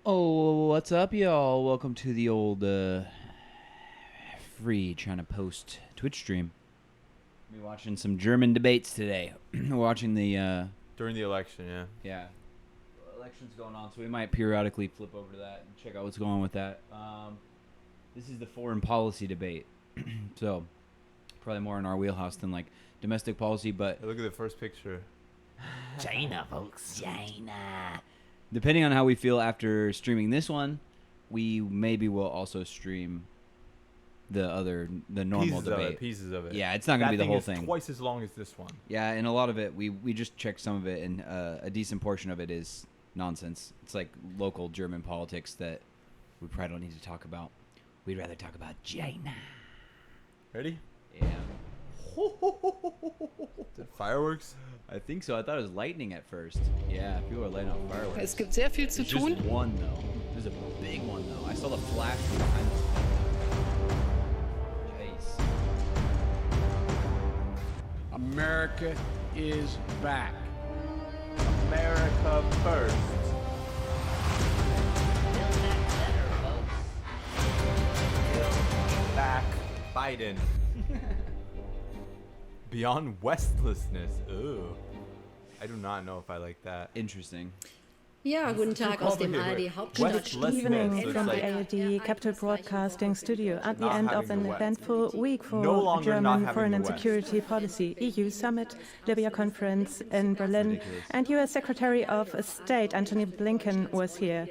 Oh, what's up, y'all? Welcome to the old free FreeChinaPost Twitch stream. We're watching some German debates today. We're watching the During the election, yeah. yeah, elections going on, so we might periodically flip over to that and check out what's going on with that. This is the foreign policy debate, so probably more in our wheelhouse than like domestic policy. But Hey, look at the first picture. China, folks. China. depending on how we feel after streaming this one, we maybe will also stream the normal debate. Pieces of it. Yeah, it's not gonna be the whole That thing thing. is twice as long as this one. Yeah, and a lot of it we just checked some of it, and a decent portion of it is nonsense. It's like local German politics that we probably don't need to talk about. We'd rather talk about China. Ready? Yeah, The fireworks? I think so. I thought it was lightning at first. Yeah, people are lighting off fireworks. Es gibt sehr viel zu There's tun. just one though. There's a big one though. I saw the flash from behind us. Jeez. America is back. America first. Back Biden. Beyond Westlessness. Ooh. I do not know if I like that. Interesting. Ja, guten Tag aus dem ARD Hauptstadt. Westlessness. Evening It's from like the ARD Capital Broadcasting Studio at the Not end of having an the West. eventful week for No longer not German having foreign the and West. security policy, EU summit, Libya conference in Berlin, Ridiculous. and US Secretary of State Antony Blinken was here.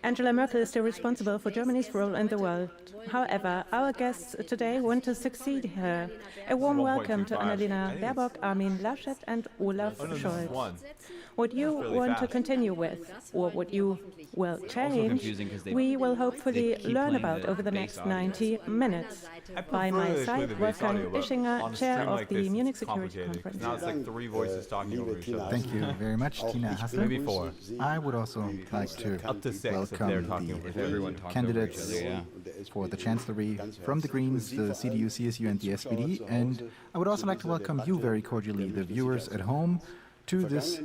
Angela Merkel is still responsible for Germany's role in the world. However, our guests today want to succeed her. A warm welcome to 1.25. Annalena I think it's- Baerbock, Armin Laschet, and Olaf Oh, no, this is Scholz. one. What you That's really want to fast. continue with, or what you will change, confusing 'cause they we will hopefully keep learn playing about the over the bass next audio. 90 minutes. I By prefer my they play side, the bass Wolfgang audio, but Ischinger, on a chair stream of like the this, Munich it's Security complicated, 'cause Conference. now it's like three voices talking over each other. Thank you very much, Tina Hassler. Maybe four. I would also like to Up to six if they're welcome talking the over If each other. everyone talked candidates over each other, yeah. for the Chancellery from the Greens, the CDU, CSU, and the SPD. And I would also like to welcome you very cordially, the viewers at home, to this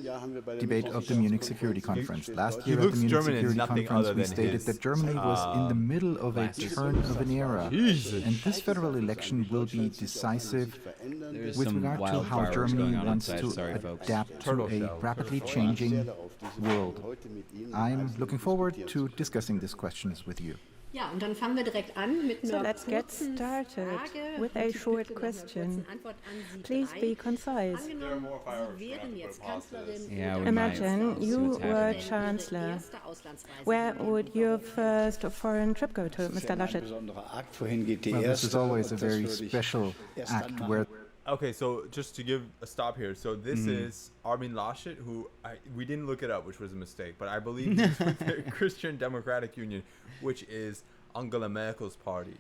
debate of the Munich Security Conference. Last year at the looks Munich German in Security nothing Conference, other we than stated his, that Germany was in the middle of a glasses. turn of an era. Jesus. And this federal election will be decisive There's with some regard to wild how fireworks Germany going on wants outside. to Sorry, folks. adapt to Turtle a shell. rapidly changing world. I'm looking forward to discussing these questions with you. Ja, und dann fangen wir direkt an mit So einer let's get kurzen started Frage with a mit short einer question. kurzen Antwort an Sie Please drei. be concise. Angenommen, Sie wären jetzt Kanzlerin Yeah, we oder Imagine might. you See what's were happening. Ihre chancellor. erste Auslandsreise Where hingehen. would your first foreign trip go to, Mr. Laschet? Well, this is always a very special act where Okay, so just to give a stop here. So this is Armin Laschet, who we didn't look it up, which was a mistake, but I believe he's with the Christian Democratic Union, which is Angela Merkel's party.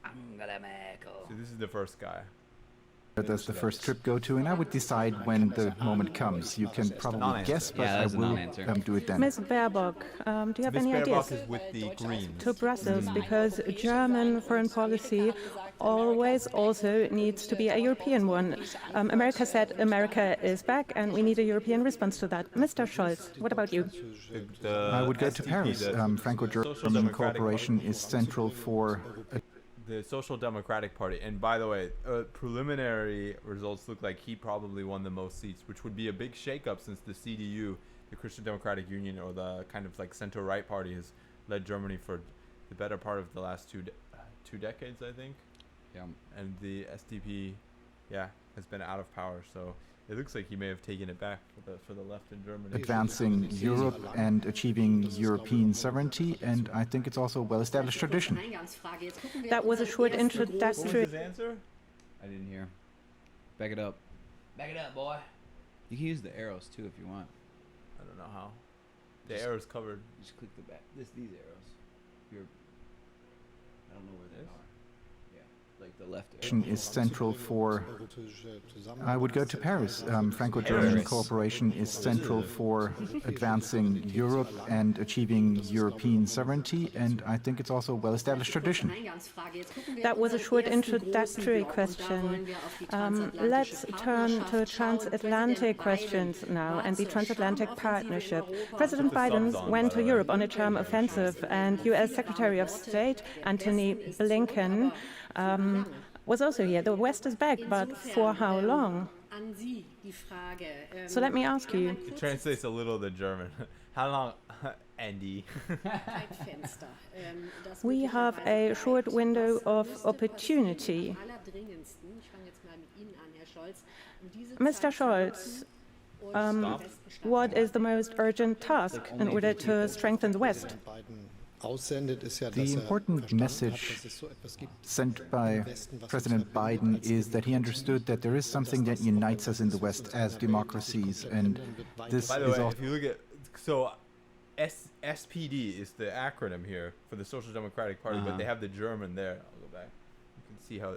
Angela Merkel. So this is the first guy. does the first trip go to, and I would decide when the moment comes. You can probably Non-answer. guess, but Yeah, I that's a will non-answer. do it then. Ms. Baerbock, do you have Miss any Baerbock ideas? is with the Greens. To Brussels, because German foreign policy always also needs to be a European one. America said America is back, and we need a European response to that. Mr. Scholz, what about you? I would go to SDP, Paris. the Franco-German Social Democratic cooperation Party. is central for The Social Democratic Party. And by the way, preliminary results look like he probably won the most seats, which would be a big shakeup since the CDU, the Christian Democratic Union, or the kind of like center-right party, has led Germany for the better part of the last two decades, I think. Yeah. And the SDP, has been out of power. So it looks like he may have taken it back for the left in Germany. advancing Europe and achieving European sovereignty, and I think it's also a well-established tradition. Eingangsfrage. Jetzt gucken wir That was a unsere short erste What was introductory. his answer? I didn't hear. Back it up. Back it up, boy. You can use the arrows too if you want. I don't know how. The Just- arrow's covered. Just click the back. These arrows. You're. I don't know where they This? are. Yeah. like the left. is central for, I would go to Paris. Franco-German cooperation is central for advancing Europe and achieving European sovereignty, and I think it's also a well-established tradition. That was a short introductory question. Let's turn to transatlantic questions now and the transatlantic partnership. President Biden went to Europe on a term offensive, and U.S. Secretary of State Antony Blinken was also here. The West is back, but for how long? So let me ask you. It translates a little the German. How long, Andy? We have a short window of opportunity. Mr. Scholz, what is the most urgent task in order to strengthen the West? The important message sent by President Biden is that he understood that there is something that unites us in the West as democracies, and this By the is way, all. if you look at SPD is the acronym here for the Social Democratic Party, but they have the German there. I'll go back. You can see how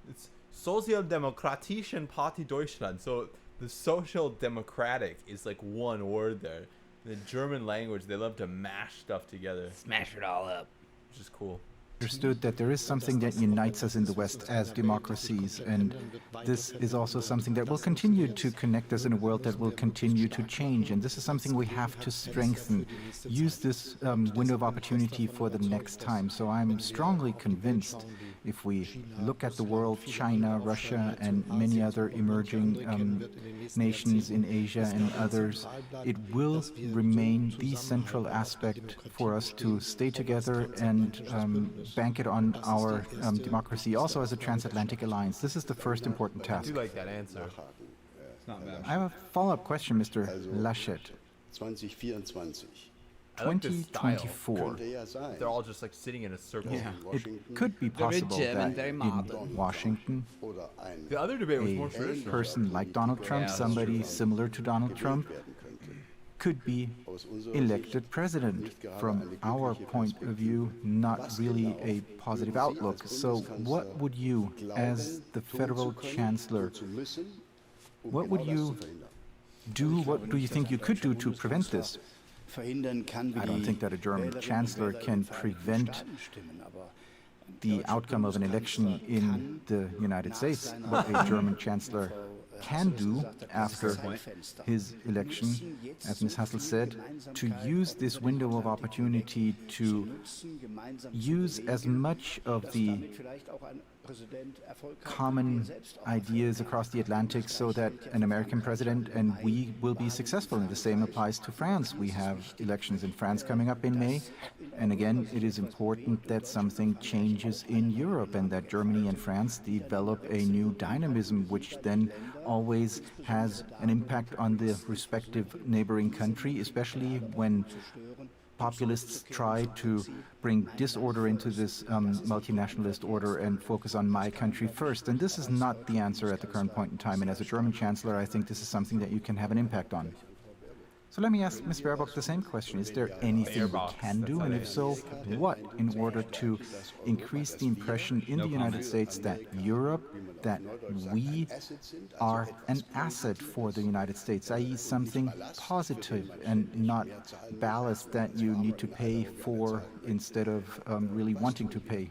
it's Sozialdemokratischen Party Deutschland. So the Social Democratic is like one word there. The German language, they love to mash stuff together, Smash it all up. which is cool. Understood that there is something that unites us in the West as democracies, and this is also something that will continue to connect us in a world that will continue to change, and this is something we have to strengthen. Use this window of opportunity for the next time. So I'm strongly convinced, if we look at the world, China, Russia, and many other emerging nations in Asia and others, it will remain the central aspect for us to stay together and bank it on our democracy, also as a transatlantic alliance. This is the first important I task. do like that answer. It's not bad. I have a follow-up question, Mr. Laschet. 2024. They're all just like sitting in a circle. It could be possible German, that very in modern. Washington, The other debate was more a traditional. person like Donald Trump, Yeah, that's somebody true. similar to Donald Trump, could be elected president. From our point of view, not really a positive outlook. So what would you, as the federal chancellor, what would you do, what do you think you could do to prevent this? I don't think that a German chancellor can prevent the outcome of an election in the United States. What a German chancellor can do after his election, as Ms. Hassel said, to use this window of opportunity to use as much of the common ideas across the Atlantic so that an American president and we will be successful. And the same applies to France. We have elections in France coming up in May. And again, it is important that something changes in Europe and that Germany and France develop a new dynamism, which then always has an impact on the respective neighboring country, especially when populists try to bring disorder into this multinationalist order and focus on my country first. And this is not the answer at the current point in time. And as a German chancellor, I think this is something that you can have an impact on. So let me ask Ms. Baerbock the same question. Is there anything we can do? And if so, what, in order to increase the impression in the United States that Europe, that we are an asset for the United States, i.e. something positive and not ballast that you need to pay for instead of really wanting to pay?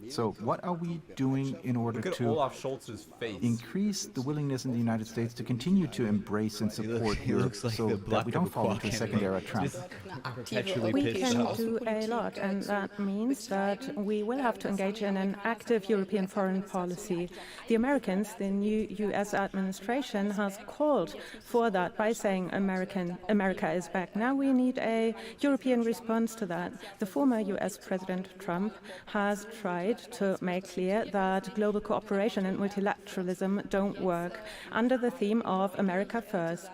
So what are we doing in order Look at to Olaf Scholz's face. increase the willingness in the United States to continue to embrace and support He Europe looks like so the that black we don't of a fall into a quack second era candidate. trap? Perpetually We pissed can off. do a lot, and that means that we will have to engage in an active European foreign policy. The Americans, the new U.S. administration, has called for that by saying America is back. Now we need a European response to that. The former U.S. President Trump has tried to make clear that global cooperation and multilateralism don't work under the theme of America First.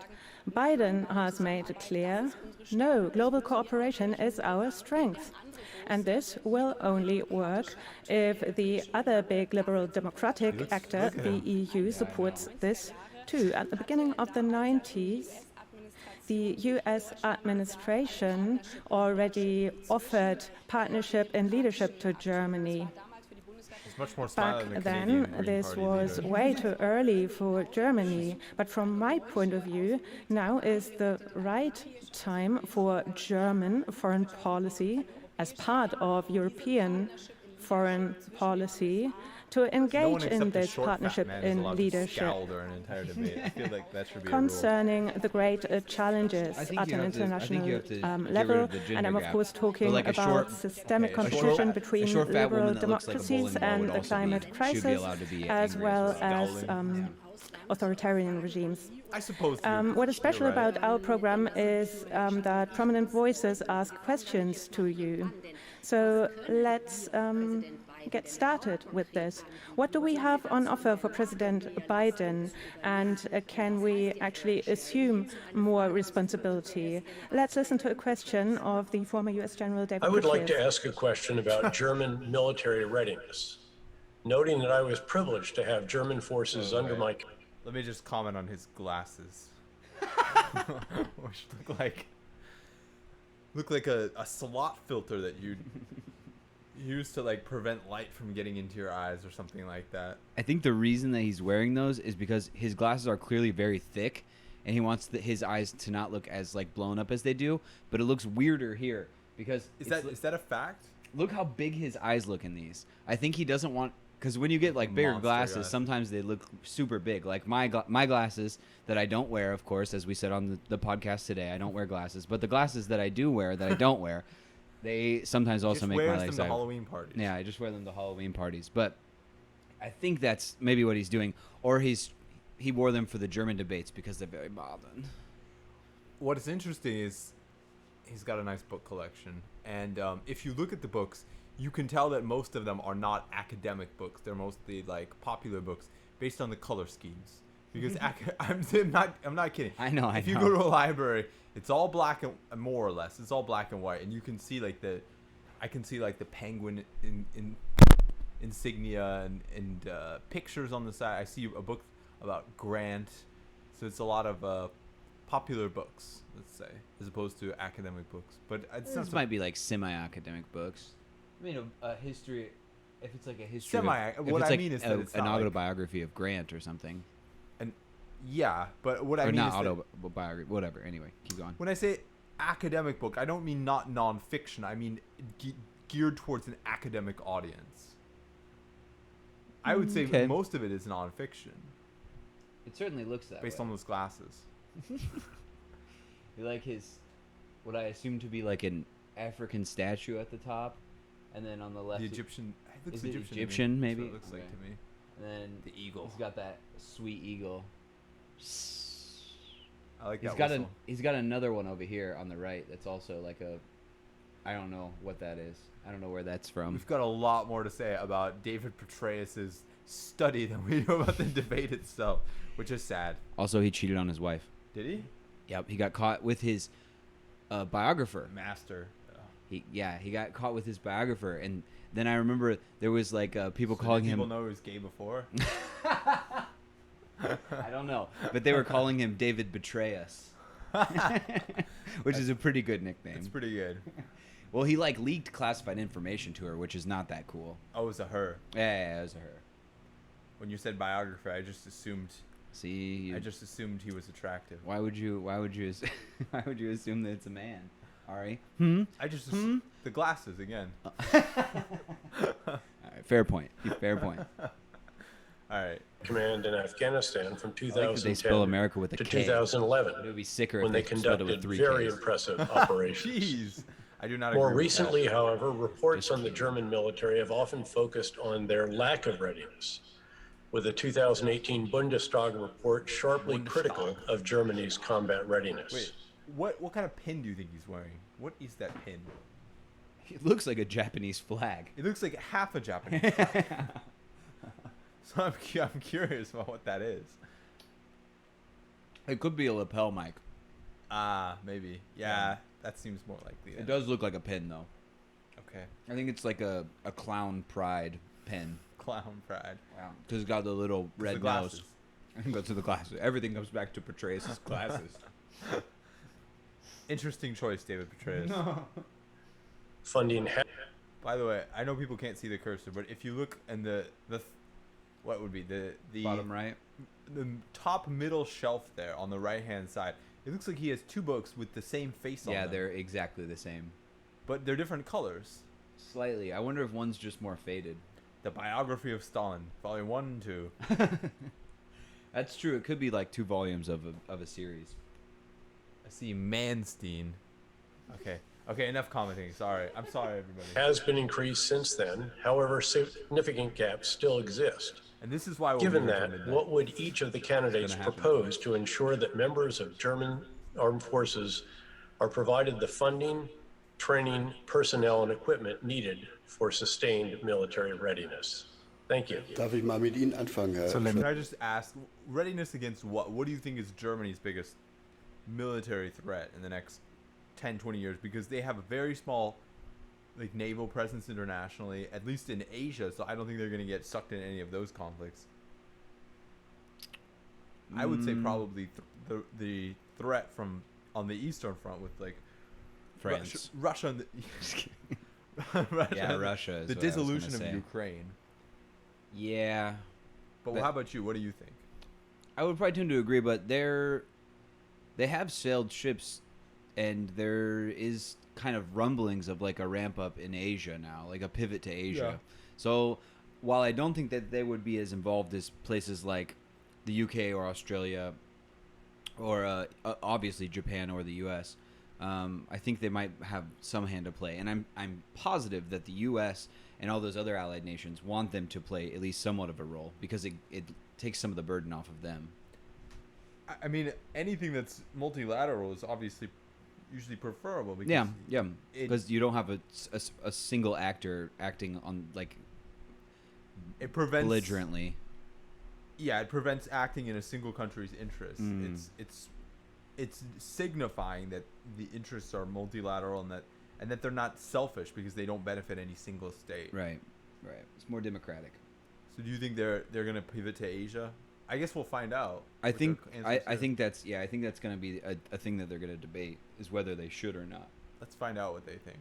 Biden has made it clear, no, global cooperation is our strength. And this will only work if the other big liberal democratic actor, the EU, supports this too. At the beginning of the 90s, the U.S. administration already offered partnership and leadership to Germany. It's much more Back silent than the then, Canadian Green this Party was leader. way too early for Germany. But from my point of view, now is the right time for German foreign policy as part of European foreign policy to No one engage in except a this short, partnership fat man is in allowed leadership. to scowl during an entire debate. I feel like that should be a rule. Concerning the great challenges I think at you an have to- I think you international have to get rid level, of the gender and I'm of gap. course talking But like a about short- systemic okay, a competition short- between a short fat liberal woman that looks like a democracies bowling ball and would the also climate should be crisis, allowed to be as angry well well. as authoritarian regimes. I suppose. What is special you're right. about our program is that prominent voices ask questions to you. So let's get started with this. What do we have on offer for President Biden, and can we actually assume more responsibility? Let's listen to a question of the former U.S. General David I would like to Petraeus. ask a question about German military readiness. Noting that I was privileged to have German forces under my Let me just comment on his glasses. Which look like a slot filter that you'd use to like prevent light from getting into your eyes or something like that. I think the reason that he's wearing those is because his glasses are clearly very thick, and he wants his eyes to not look as like blown up as they do, but it looks weirder here because Is that a fact? look how big his eyes look in these. I think he doesn't want, because when you get like bigger Monster glasses, guys. sometimes they look super big. Like my glasses that I don't wear, of course, as we said on the podcast today, I don't wear glasses. But the glasses that I do wear, that I don't wear, they sometimes also Just make my wears legs them to out. Halloween parties. Yeah, I just wear them to Halloween parties. But I think that's maybe what he's doing, or he wore them for the German debates because they're very modern. What is interesting is he's got a nice book collection, and if you look at the books, you can tell that most of them are not academic books. They're mostly like popular books based on the color schemes. Because I'm not kidding. I know. If you go to a library, it's all black and more or less. It's all black and white, and you can see like I can see like the penguin in insignia and pictures on the side. I see a book about Grant, so it's a lot of popular books, let's say, as opposed to academic books. But it's not This might be like semi-academic books. I mean, a history. If it's like a history. What I mean is that it's an not like- autobiography of Grant or something. Yeah, but what I Or mean not is that autobiography, whatever. Anyway, keep going. when I say academic book, I don't mean not nonfiction. I mean geared towards an academic audience. I would say Okay. most of it is nonfiction, It certainly looks that based way. on those glasses. You like his, what I assume to be like an African statue at the top, and then on the left, The Egyptian. It looks Is it Egyptian, to me. Egyptian, That's maybe? what it looks like to me. and then The eagle. he's got that sweet eagle. I like He's that got whistle. he's got another one over here on the right that's also like a, I don't know what that is. I don't know where that's from. We've got a lot more to say about David Petraeus's study than we do about the debate itself, which is sad. Also, he cheated on his wife. Did he? Yep, he got caught with his biographer. Master. He got caught with his biographer, and then I remember there was like people calling him. People know he was gay before. I don't know, but they were calling him David Betray Us, which is a pretty good nickname. It's pretty good. Well, he like leaked classified information to her, which is not that cool. Oh, it was a her. Yeah, it was her. When you said biographer, I just assumed. See, I just assumed he was attractive. why would you why would you assume that it's a man? Ari? I just the glasses again. All right, fair point. Fair point. All right. command in Afghanistan from I like that they spell 2010 America with a to K. It 2011, would be sicker when if they they spelled it with conducted 3 very Ks. impressive operations. Jeez. I do not More agree with recently, that. however, reports on the German military have often focused on their lack of readiness, with the 2018 Bundestag report sharply critical of Germany's combat readiness. Wait, what kind of pin do you think he's wearing? What is that pin? It looks like a Japanese flag. It looks like half a Japanese. So I'm curious about what that is. It could be a lapel mic. Ah, maybe. Yeah, that seems more likely. It then. does look like a pin, though. Okay. I think it's like a clown pride pin. Clown pride. Wow. Because it's got the little red the nose. glasses. I think that's to the glasses. Everything comes back to Petraeus' glasses. Interesting choice, David Petraeus. Funding By the way, I know people can't see the cursor, but if you look in what would be the Bottom right. the top middle shelf there on the right hand side, it looks like he has two books with the same face on Yeah, them. they're exactly the same. But they're different colors. Slightly. I wonder if one's just more faded. The Biography of Stalin, volume 1 and 2. That's true. It could be like 2 volumes of a series. I see Manstein. Okay, enough commenting. Sorry. I'm sorry, everybody. Has been increased since then. However, significant gaps still exist. And this is why we'll Given be here till that, midnight. what would each of the candidates happen. propose to ensure that members of German armed forces are provided the funding, training, personnel, and equipment needed for sustained military readiness? Thank you. Darf ich mal mit Ihnen anfangen, Herr So let me- Can I just ask, readiness against what? What do you think is Germany's biggest military threat in the next 10, 20 years? Because they have a very small like naval presence internationally, at least in Asia, so I don't think they're going to get sucked in any of those conflicts. I would say probably the threat from on the Eastern Front with like France. Russia and Russia, Yeah, Russia is the what I was gonna dissolution of say. Ukraine. Yeah. But That- how about you? What do you think? I would probably tend to agree, but they have sailed ships, and there is kind of rumblings of like a ramp up in Asia now, like a pivot to Asia. Yeah. So while I don't think that they would be as involved as places like the UK or Australia, or obviously Japan or the US, I think they might have some hand to play, and I'm positive that the US and all those other allied nations want them to play at least somewhat of a role, because it takes some of the burden off of them. I mean, anything that's multilateral is obviously usually preferable. Because Yeah, it- because you don't have a single actor acting on like it prevents belligerently. Yeah, it prevents acting in a single country's interest. Mm. It's signifying that the interests are multilateral and that they're not selfish because they don't benefit any single state. Right. It's more democratic. So do you think they're gonna pivot to Asia? I guess we'll find out. I with think their I answers think that's going to be a thing that they're going to debate, is whether they should or not. Let's find out what they think.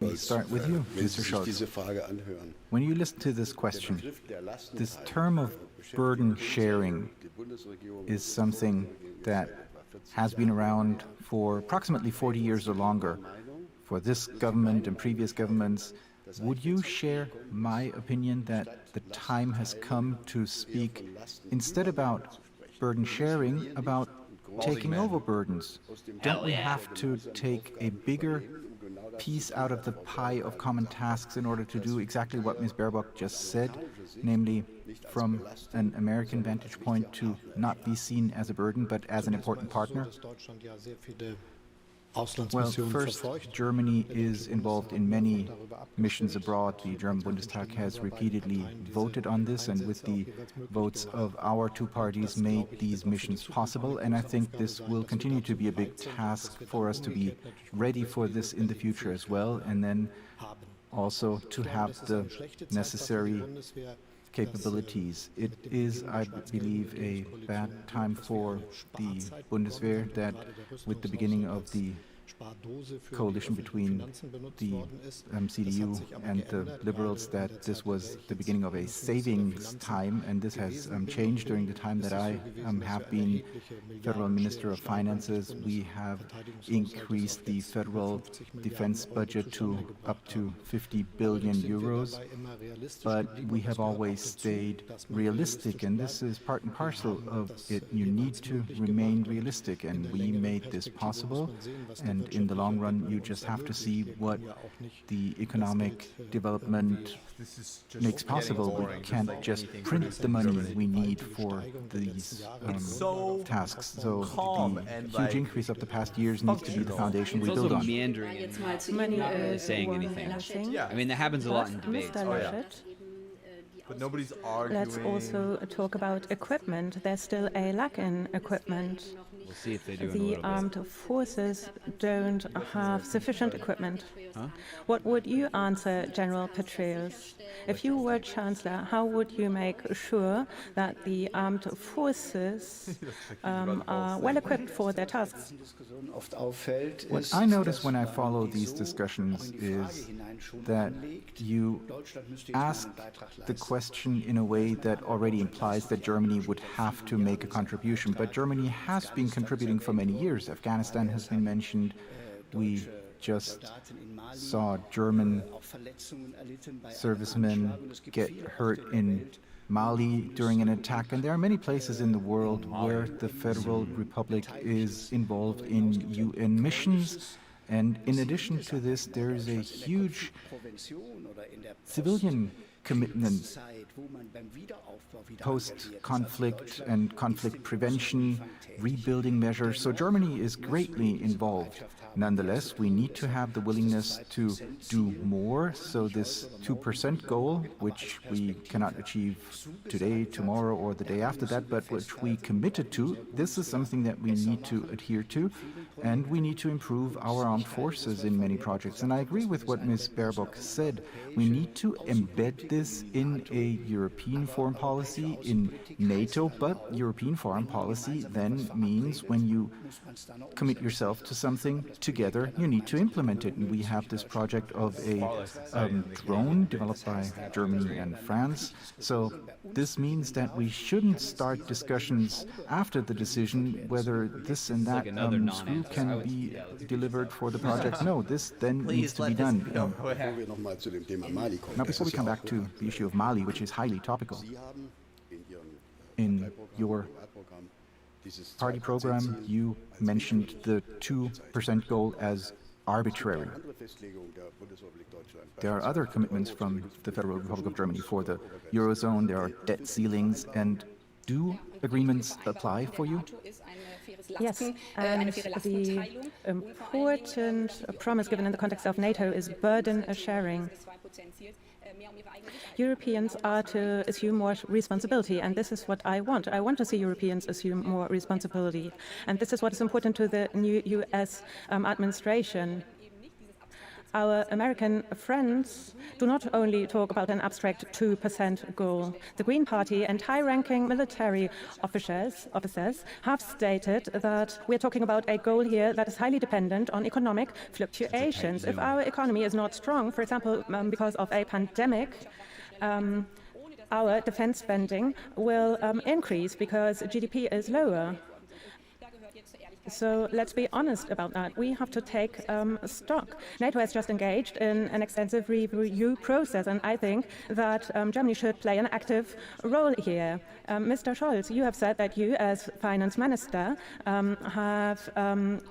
Let me start with you, Wenn Sie Mr. sich Scholz. diese Frage anhören. When you listen to this question, Begriff der Lastenteilung this term of burden sharing die Bundesregierung is something that has been around for approximately 40 years or longer for this government and previous governments. Would you share my opinion that the time has come to speak instead about burden sharing, about taking over burdens? Don't we have to take a bigger piece out of the pie of common tasks in order to do exactly what Ms. Baerbock just said, namely from an American vantage point to not be seen as a burden but as an important partner? Well, first, Germany is involved in many missions abroad. The German Bundestag has repeatedly voted on this, and with the votes of our two parties made these missions possible. And I think this will continue to be a big task for us to be ready for this in the future as well, and then also to have the necessary capabilities. It is, I believe, a bad time for the Bundeswehr that with the beginning of the coalition between the CDU and the Liberals, that this was the beginning of a savings time, and this has changed during the time that I have been Federal Minister of Finances. We have increased the federal defense budget to up to 50 billion euros, but we have always stayed realistic, and this is part and parcel of it. You need to remain realistic, and we made this possible, and in the long run you just have to see what the economic development This is just makes getting possible. boring, We just can't like just anything print produced the in money Germany. we need for these so tasks. So calm the and, huge like, increase of the past years needs to be the functional. foundation we It's build also on. meandering Jetzt and mal zu Many not really is saying one anything. thing. Yeah. I mean, that happens a lot in But debates. Mr. Oh, yeah. Laschet, But nobody's arguing. let's also talk about equipment. There's still a lack in equipment. We'll see if they do in a the little bit. armed forces don't have sufficient equipment. What would you answer, General Petraeus? If you were Chancellor, how would you make sure that the armed forces are well equipped for their tasks? What I notice when I follow these discussions is that you ask the question in a way that already implies that Germany would have to make a contribution. But Germany has been contributing for many years. Afghanistan has been mentioned. We just saw German servicemen get hurt in Mali during an attack, and there are many places in the world where the Federal Republic is involved in UN missions. And in addition to this, there is a huge civilian commitment, post-conflict and conflict prevention, rebuilding measures. So Germany is greatly involved. Nonetheless, we need to have the willingness to do more. So this 2% goal, which we cannot achieve today, tomorrow, or the day after that, but which we committed to, this is something that we need to adhere to, and we need to improve our armed forces in many projects. And I agree with what Ms. Baerbock said. We need to embed this in a European foreign policy, in NATO, but European foreign policy then means when you commit yourself to something together, you need to implement it. And we have this project of a drone developed by Germany and France. So this means that we shouldn't start discussions after the decision whether this and that screw can be delivered for the project. No, this then needs to be done. Now, before we come back to the issue of Mali, which is highly topical, in your party program, you mentioned the 2% goal as arbitrary. There are other commitments from the Federal Republic of Germany for the Eurozone. There are debt ceilings. And do agreements apply for you? Yes, and the important promise given in the context of NATO is burden sharing. Europeans are to assume more responsibility, and this is what I want. I want to see Europeans assume more responsibility, and this is what is important to the new U.S. administration. Our American friends do not only talk about an abstract 2% goal. The Green Party and high-ranking military officers have stated that we're talking about a goal here that is highly dependent on economic fluctuations. If our economy is not strong, for example, because of a pandemic, our defense spending will increase because GDP is lower. So let's be honest about that. We have to take stock. NATO has just engaged in an extensive review process, and I think that Germany should play an active role here. Mr. Scholz, you have said that you, as finance minister, have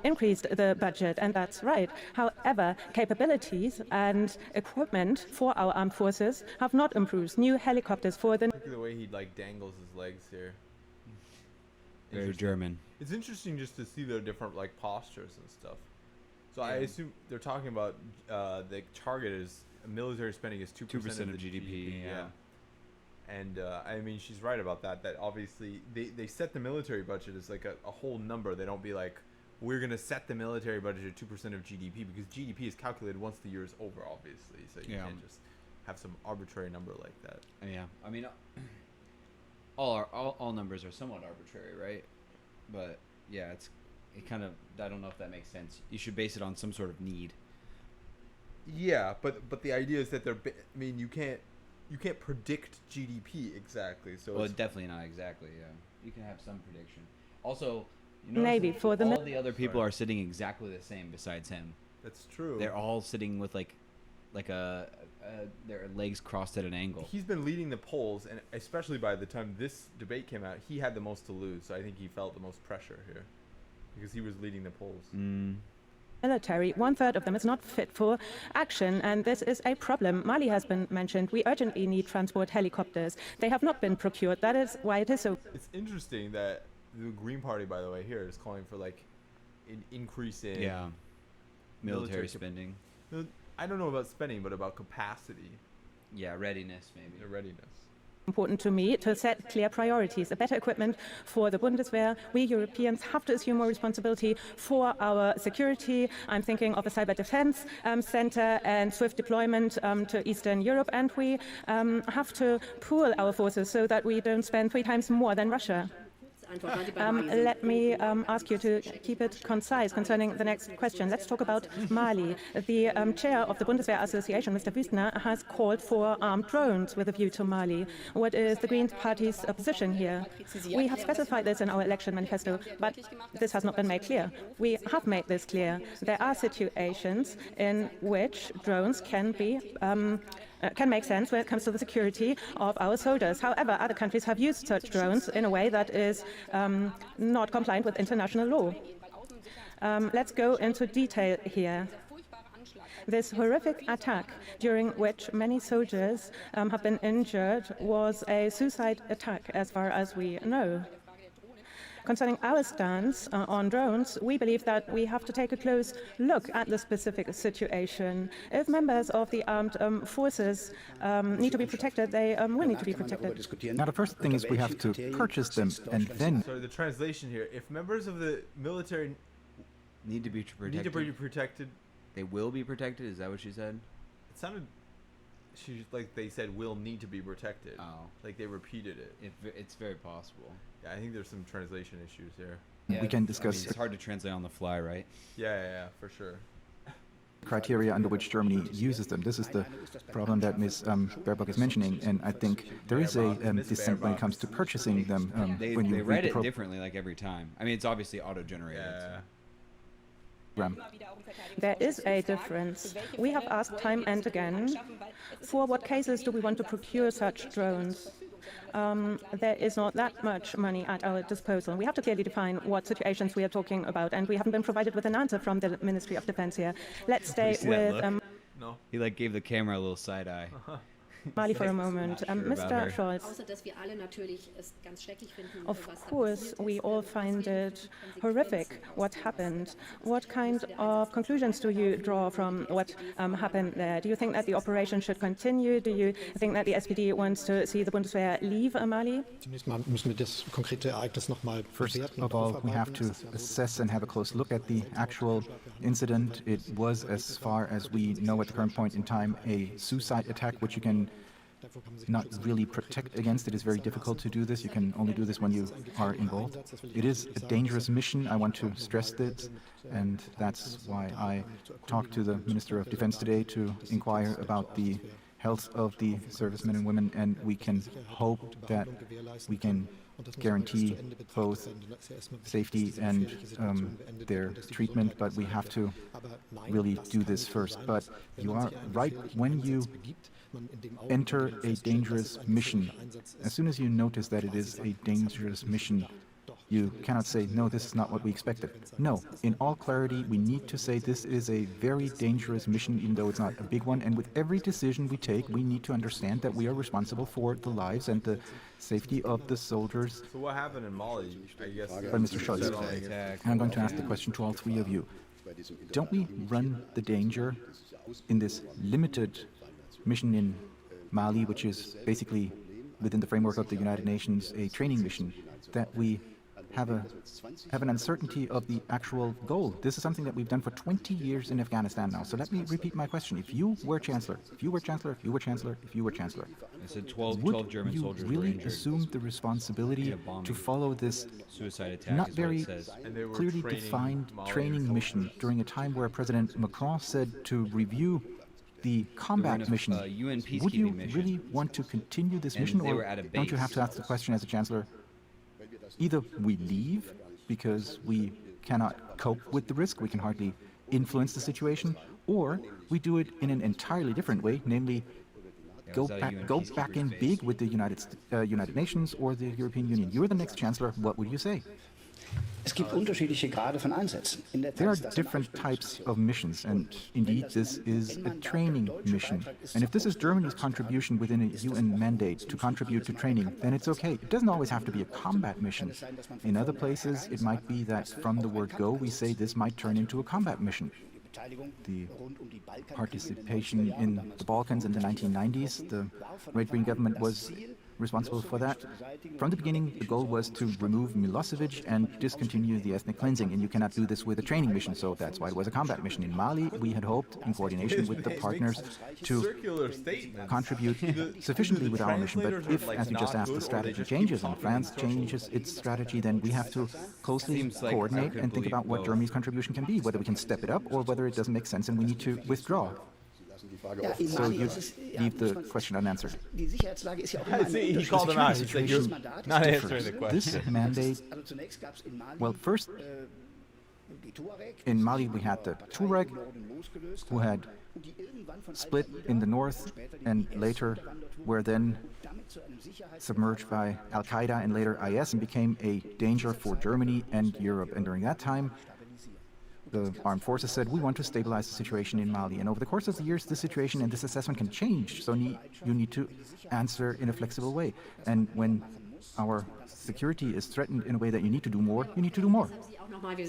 increased the budget, and that's right. However, capabilities and equipment for our armed forces have not improved. New helicopters for the... Look at the way he dangles his legs here. Very German. It's interesting just to see their different postures and stuff. So I assume they're talking about the target is military spending is 2% of the GDP. Yeah. And I mean, she's right about that. That obviously they set the military budget as a whole number. They don't be like, we're going to set the military budget at 2% of GDP, because GDP is calculated once the year is over, obviously. So you can't just have some arbitrary number like that. Yeah. I mean, all numbers are somewhat arbitrary, right? But yeah, it kind of, I don't know if that makes sense. You should base it on some sort of need. Yeah, but the idea is that I mean, you can't predict GDP exactly. So well, definitely not exactly. Yeah, you can have some prediction. Also, maybe for the all the other people are sitting exactly the same besides him. That's true. They're all sitting with their legs crossed at an angle. He's been leading the polls, and especially by the time this debate came out, he had the most to lose. So I think he felt the most pressure here, because he was leading the polls. Military, 1/3 of them is not fit for action, and this is a problem. Mali has been mentioned. We urgently need transport helicopters. They have not been procured. That is why it is so. It's interesting that the Green Party, by the way, here is calling for an increase in military spending. I don't know about spending, but about capacity. Yeah, readiness maybe. The readiness. Important to me to set clear priorities, a better equipment for the Bundeswehr. We Europeans have to assume more responsibility for our security. I'm thinking of a cyber defense center and swift deployment to Eastern Europe, and we have to pool our forces so that we don't spend 3 times more than Russia. Let me ask you to keep it concise concerning the next question. Let's talk about Mali. The chair of the Bundeswehr Association, Mr. Wüstner, has called for armed drones with a view to Mali. What is the Green Party's position here? We have specified this in our election manifesto, but this has not been made clear. We have made this clear. There are situations in which drones can make sense when it comes to the security of our soldiers. However, other countries have used such drones in a way that is not compliant with international law. Let's go into detail here. This horrific attack, during which many soldiers have been injured, was a suicide attack, as far as we know. Concerning our stance on drones, we believe that we have to take a close look at the specific situation. If members of the armed forces need to be protected, they will need to be protected. Now, the first thing is we have to purchase them, and then... Sorry, the translation here. If members of the military Need to be protected. They will be protected? Is that what she said? It sounded... like they said will need to be protected. Oh. Like they repeated it. It's very possible. Yeah, I think there's some translation issues here. Yeah, we can discuss... I mean, it's hard to translate on the fly, right? Yeah, for sure. criteria under which Germany uses them. This is the problem that Ms. Baerbock is mentioning, and I think there is a dissent when it comes to purchasing them. They read it differently, like every time. I mean, it's obviously auto-generated. Yeah. There is a difference. We have asked time and again, for what cases do we want to procure such drones? There is not that much money at our disposal. We have to clearly define what situations we are talking about, and we haven't been provided with an answer from the Ministry of Defense here. Let's stay with... No. He gave the camera a little side eye. Mali for a moment. Mr. Scholz. Of course, we all find it horrific what happened. What kind of conclusions do you draw from what happened there? Do you think that the operation should continue? Do you think that the SPD wants to see the Bundeswehr leave Mali? First of all, we have to assess and have a close look at the actual incident. It was, as far as we know at the current point in time, a suicide attack, which you can not really protect against. It is very difficult to do this. You can only do this when you are involved. It is a dangerous mission. I want to stress this, and that's why I talked to the Minister of Defense today to inquire about the health of the servicemen and women, and we can hope that we can guarantee both safety and their treatment, but we have to really do this first. But you are right, when you enter a dangerous mission, as soon as you notice that it is a dangerous mission, you cannot say, no, this is not what we expected. No, in all clarity, we need to say this is a very dangerous mission, even though it's not a big one. And with every decision we take, we need to understand that we are responsible for the lives and the safety of the soldiers. So what happened in Mali, I guess? By Mr. Scholz. I'm going to ask the question to all three of you. Don't we run the danger in this limited mission in Mali, which is basically within the framework of the United Nations, a training mission, that we have an uncertainty of the actual goal? This is something that we've done for 20 years in Afghanistan now. So let me repeat my question. If you were Chancellor, if you were Chancellor, if you were Chancellor, if you were Chancellor, I said 12 German soldiers would you were really injured. assume the responsibility to follow this Suicide attack not is what it very says. clearly defined training mission during a time where President Macron said to review the combat mission? UN peacekeeping Would you mission. really want to continue this And mission, they or were at a don't you have base. to ask the question as a Chancellor? Either we leave because we cannot cope with the risk, we can hardly influence the situation, or we do it in an entirely different way, namely go back in big with the United Nations or the European Union. You're the next Chancellor. What would you say? There are different types of missions, and indeed this is a training mission. And if this is Germany's contribution within a UN mandate to contribute to training, then it's okay. It doesn't always have to be a combat mission. In other places, it might be that from the word go, we say this might turn into a combat mission. The participation in the Balkans in the 1990s, the Red Green government was responsible for that. From the beginning, the goal was to remove Milosevic and discontinue the ethnic cleansing, and you cannot do this with a training mission, so that's why it was a combat mission. In Mali, we had hoped, in coordination with the partners, to contribute sufficiently with our mission. But if, as you just asked, the strategy changes and France changes its strategy, then we have to closely coordinate and think about what Germany's contribution can be, whether we can step it up or whether it doesn't make sense and we need to withdraw. So you leave the question unanswered. See, he called him out. He said you're not answering the question. This mandate, well, first, in Mali we had the Tuareg, who had split in the north and later were then submerged by Al-Qaeda and later IS and became a danger for Germany and Europe. And during that time, the armed forces said, we want to stabilize the situation in Mali. And over the course of the years, this situation and this assessment can change. So you need to answer in a flexible way. And when our security is threatened in a way that you need to do more, you need to do more.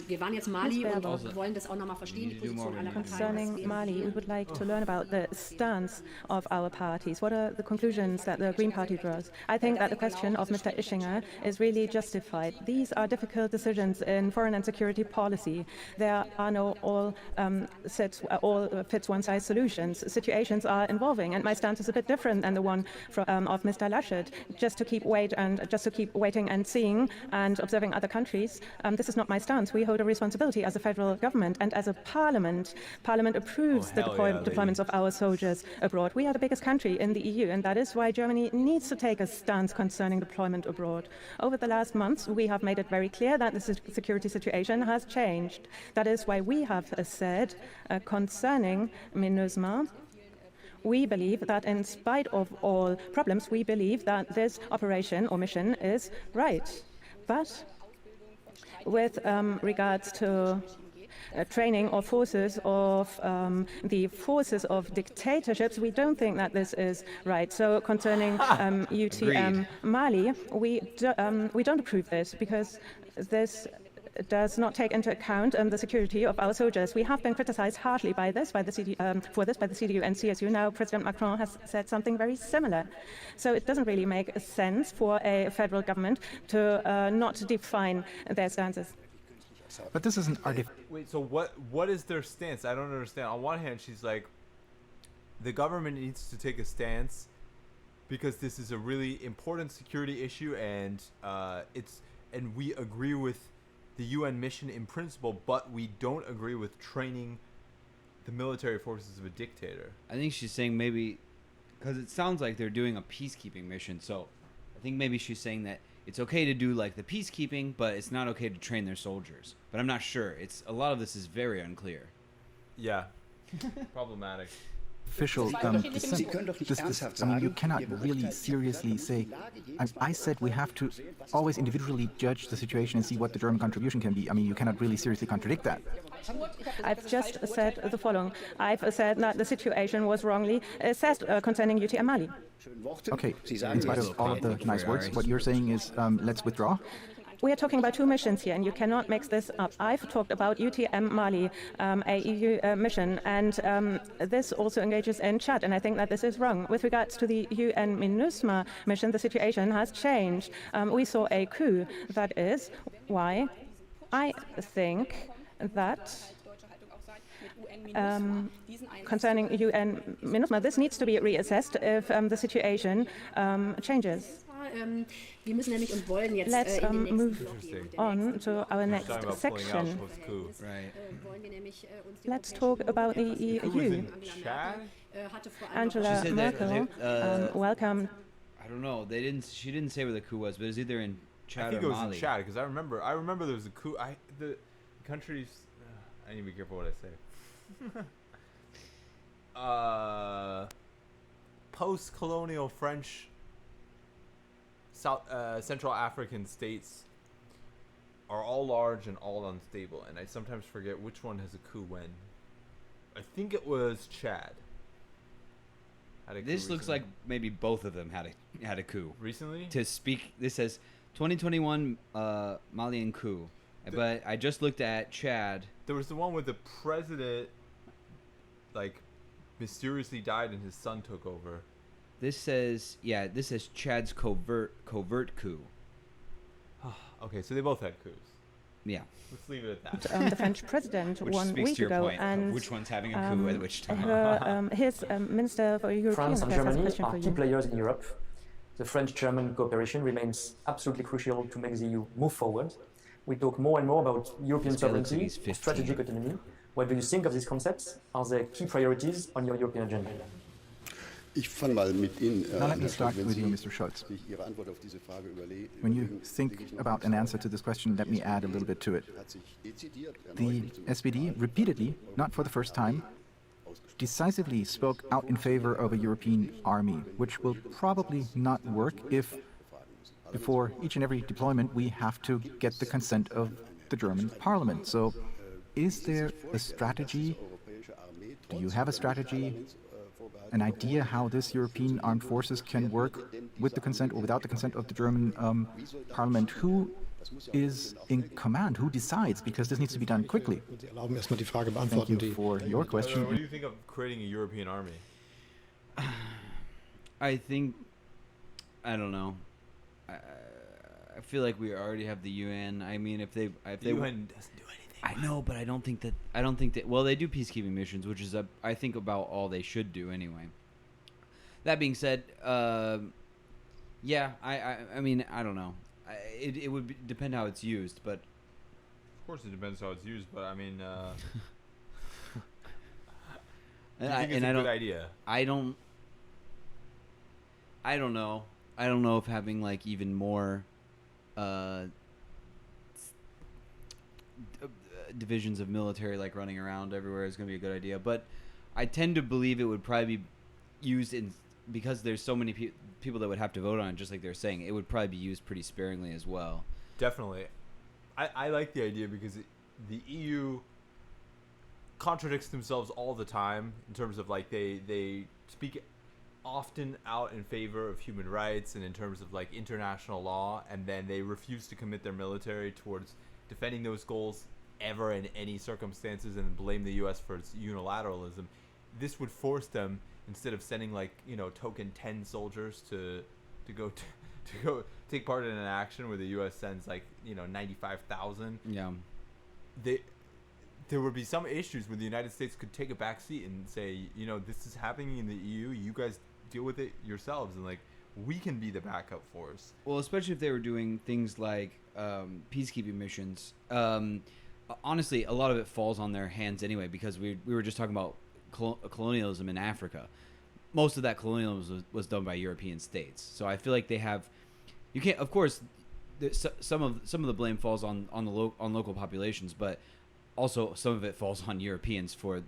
Wir waren jetzt Mali und wollen das auch nochmal verstehen, die Position aller Parteien. Concerning Mali, we would like to learn about the stance of our parties. What are the conclusions that the Green Party draws? I think that the question of Mr. Ischinger is really justified. These are difficult decisions in foreign and security policy. There are no all fits one-size solutions. Situations are evolving, and my stance is a bit different than the one of Mr. Laschet. Just to keep waiting and seeing and observing other countries. This is not my stance. We hold a responsibility as a federal government and as a parliament. Parliament approves the deployments of our soldiers abroad. We are the biggest country in the EU, and that is why Germany needs to take a stance concerning deployment abroad. Over the last months, we have made it very clear that the security situation has changed. That is why we have said concerning MINUSMA, we believe that in spite of all problems, we believe that this operation or mission is right. But with regards to training or forces of the forces of dictatorships, we don't think that this is right. So concerning UTM Mali, we don't approve this because this does not take into account the security of our soldiers. We have been criticized harshly by the CDU and CSU. Now President Macron has said something very similar. So it doesn't really make sense for a federal government to not define their stances. But this is an Wait, so what is their stance? I don't understand. On one hand, she's like, the government needs to take a stance because this is a really important security issue, and we agree with the UN mission in principle, but we don't agree with training the military forces of a dictator. I think she's saying maybe, because it sounds like they're doing a peacekeeping mission, so I think maybe she's saying that it's okay to do like the peacekeeping, but it's not okay to train their soldiers. But I'm not sure. A lot of this is very unclear. Yeah, problematic. Official you cannot really seriously say. I said we have to always individually judge the situation and see what the German contribution can be. I mean, you cannot really seriously contradict that. I've just said the following. I've said that the situation was wrongly assessed concerning UTM Mali. Okay, in spite of all of the nice words, what you're saying is let's withdraw. We are talking about two missions here, and you cannot mix this up. I've talked about UTM Mali, a EU mission, and this also engages in Chad, and I think that this is wrong. With regards to the UN MINUSMA mission, the situation has changed. We saw a coup. That is why I think that concerning UN MINUSMA, this needs to be reassessed if the situation changes. Let's move on to our next section. Right. Let's talk about the EU. Angela Merkel welcomed. I don't know. She didn't say where the coup was, but it was either in Chad or Mali. I think it was in Chad because I remember there was a coup. The countries. I need to be careful what I say. Post-colonial French. Central African states are all large and all unstable, and I sometimes forget which one has a coup when. I think it was Chad. This looks like maybe both of them had a coup recently. This says 2021 Malian coup, but I just looked at Chad. There was the one where the president, like, mysteriously died and his son took over. This says Chad's covert coup. Okay, so they both had coups. Yeah. Let's leave it at that. The French president Which 1 speaks week to your ago, point of and which one's having a coup at which time. his Minister for European France and Affairs has a Germany question are for key you. players in Europe. The French-German cooperation remains absolutely crucial to make the EU move forward. We talk more and more about European This guy looks like sovereignty, he's 15. strategic autonomy. What do you think of these concepts? Are they key priorities on your European agenda? Now let me start with you, Mr. Scholz. When you think about an answer to this question, let me add a little bit to it. The SPD repeatedly, not for the first time, decisively spoke out in favor of a European army, which will probably not work if, before each and every deployment, we have to get the consent of the German parliament. So, is there a strategy? Do you have a strategy? An idea how this European armed forces can work with the consent or without the consent of the German parliament? Who is in command? Who decides? Because this needs to be done quickly. Thank you for your question. What do you think of creating a European army? I don't know. I feel like we already have the UN. I mean, if they The UN doesn't do anything. I know, but I don't think that. Well, they do peacekeeping missions, which is I think about all they should do anyway. That being said, yeah, I mean, I don't know. It would depend how it's used, but Of course, it depends how it's used, but I mean, and I think it's a good idea. I don't know. I don't know if having like even more divisions of military like running around everywhere is going to be a good idea, but I tend to believe it would probably be used in because there's so many people that would have to vote on it, just like they're saying, it would probably be used pretty sparingly as well. Definitely. I like the idea because the EU contradicts themselves all the time in terms of like they speak often out in favor of human rights and in terms of like international law, and then they refuse to commit their military towards defending those goals ever in any circumstances and blame the US for its unilateralism. This would force them, instead of sending like, you know, token 10 soldiers to go take part in an action where the US sends like, you know, 95,000. Yeah. There would be some issues where the United States could take a back seat and say, you know, this is happening in the EU, you guys deal with it yourselves, and like we can be the backup force. Well, especially if they were doing things like peacekeeping missions. Honestly, a lot of it falls on their hands anyway, because we were just talking about colonialism in Africa. Most of that colonialism was done by European states. So I feel like they have. You can't. Of course, some of the blame falls on local populations, but also some of it falls on Europeans for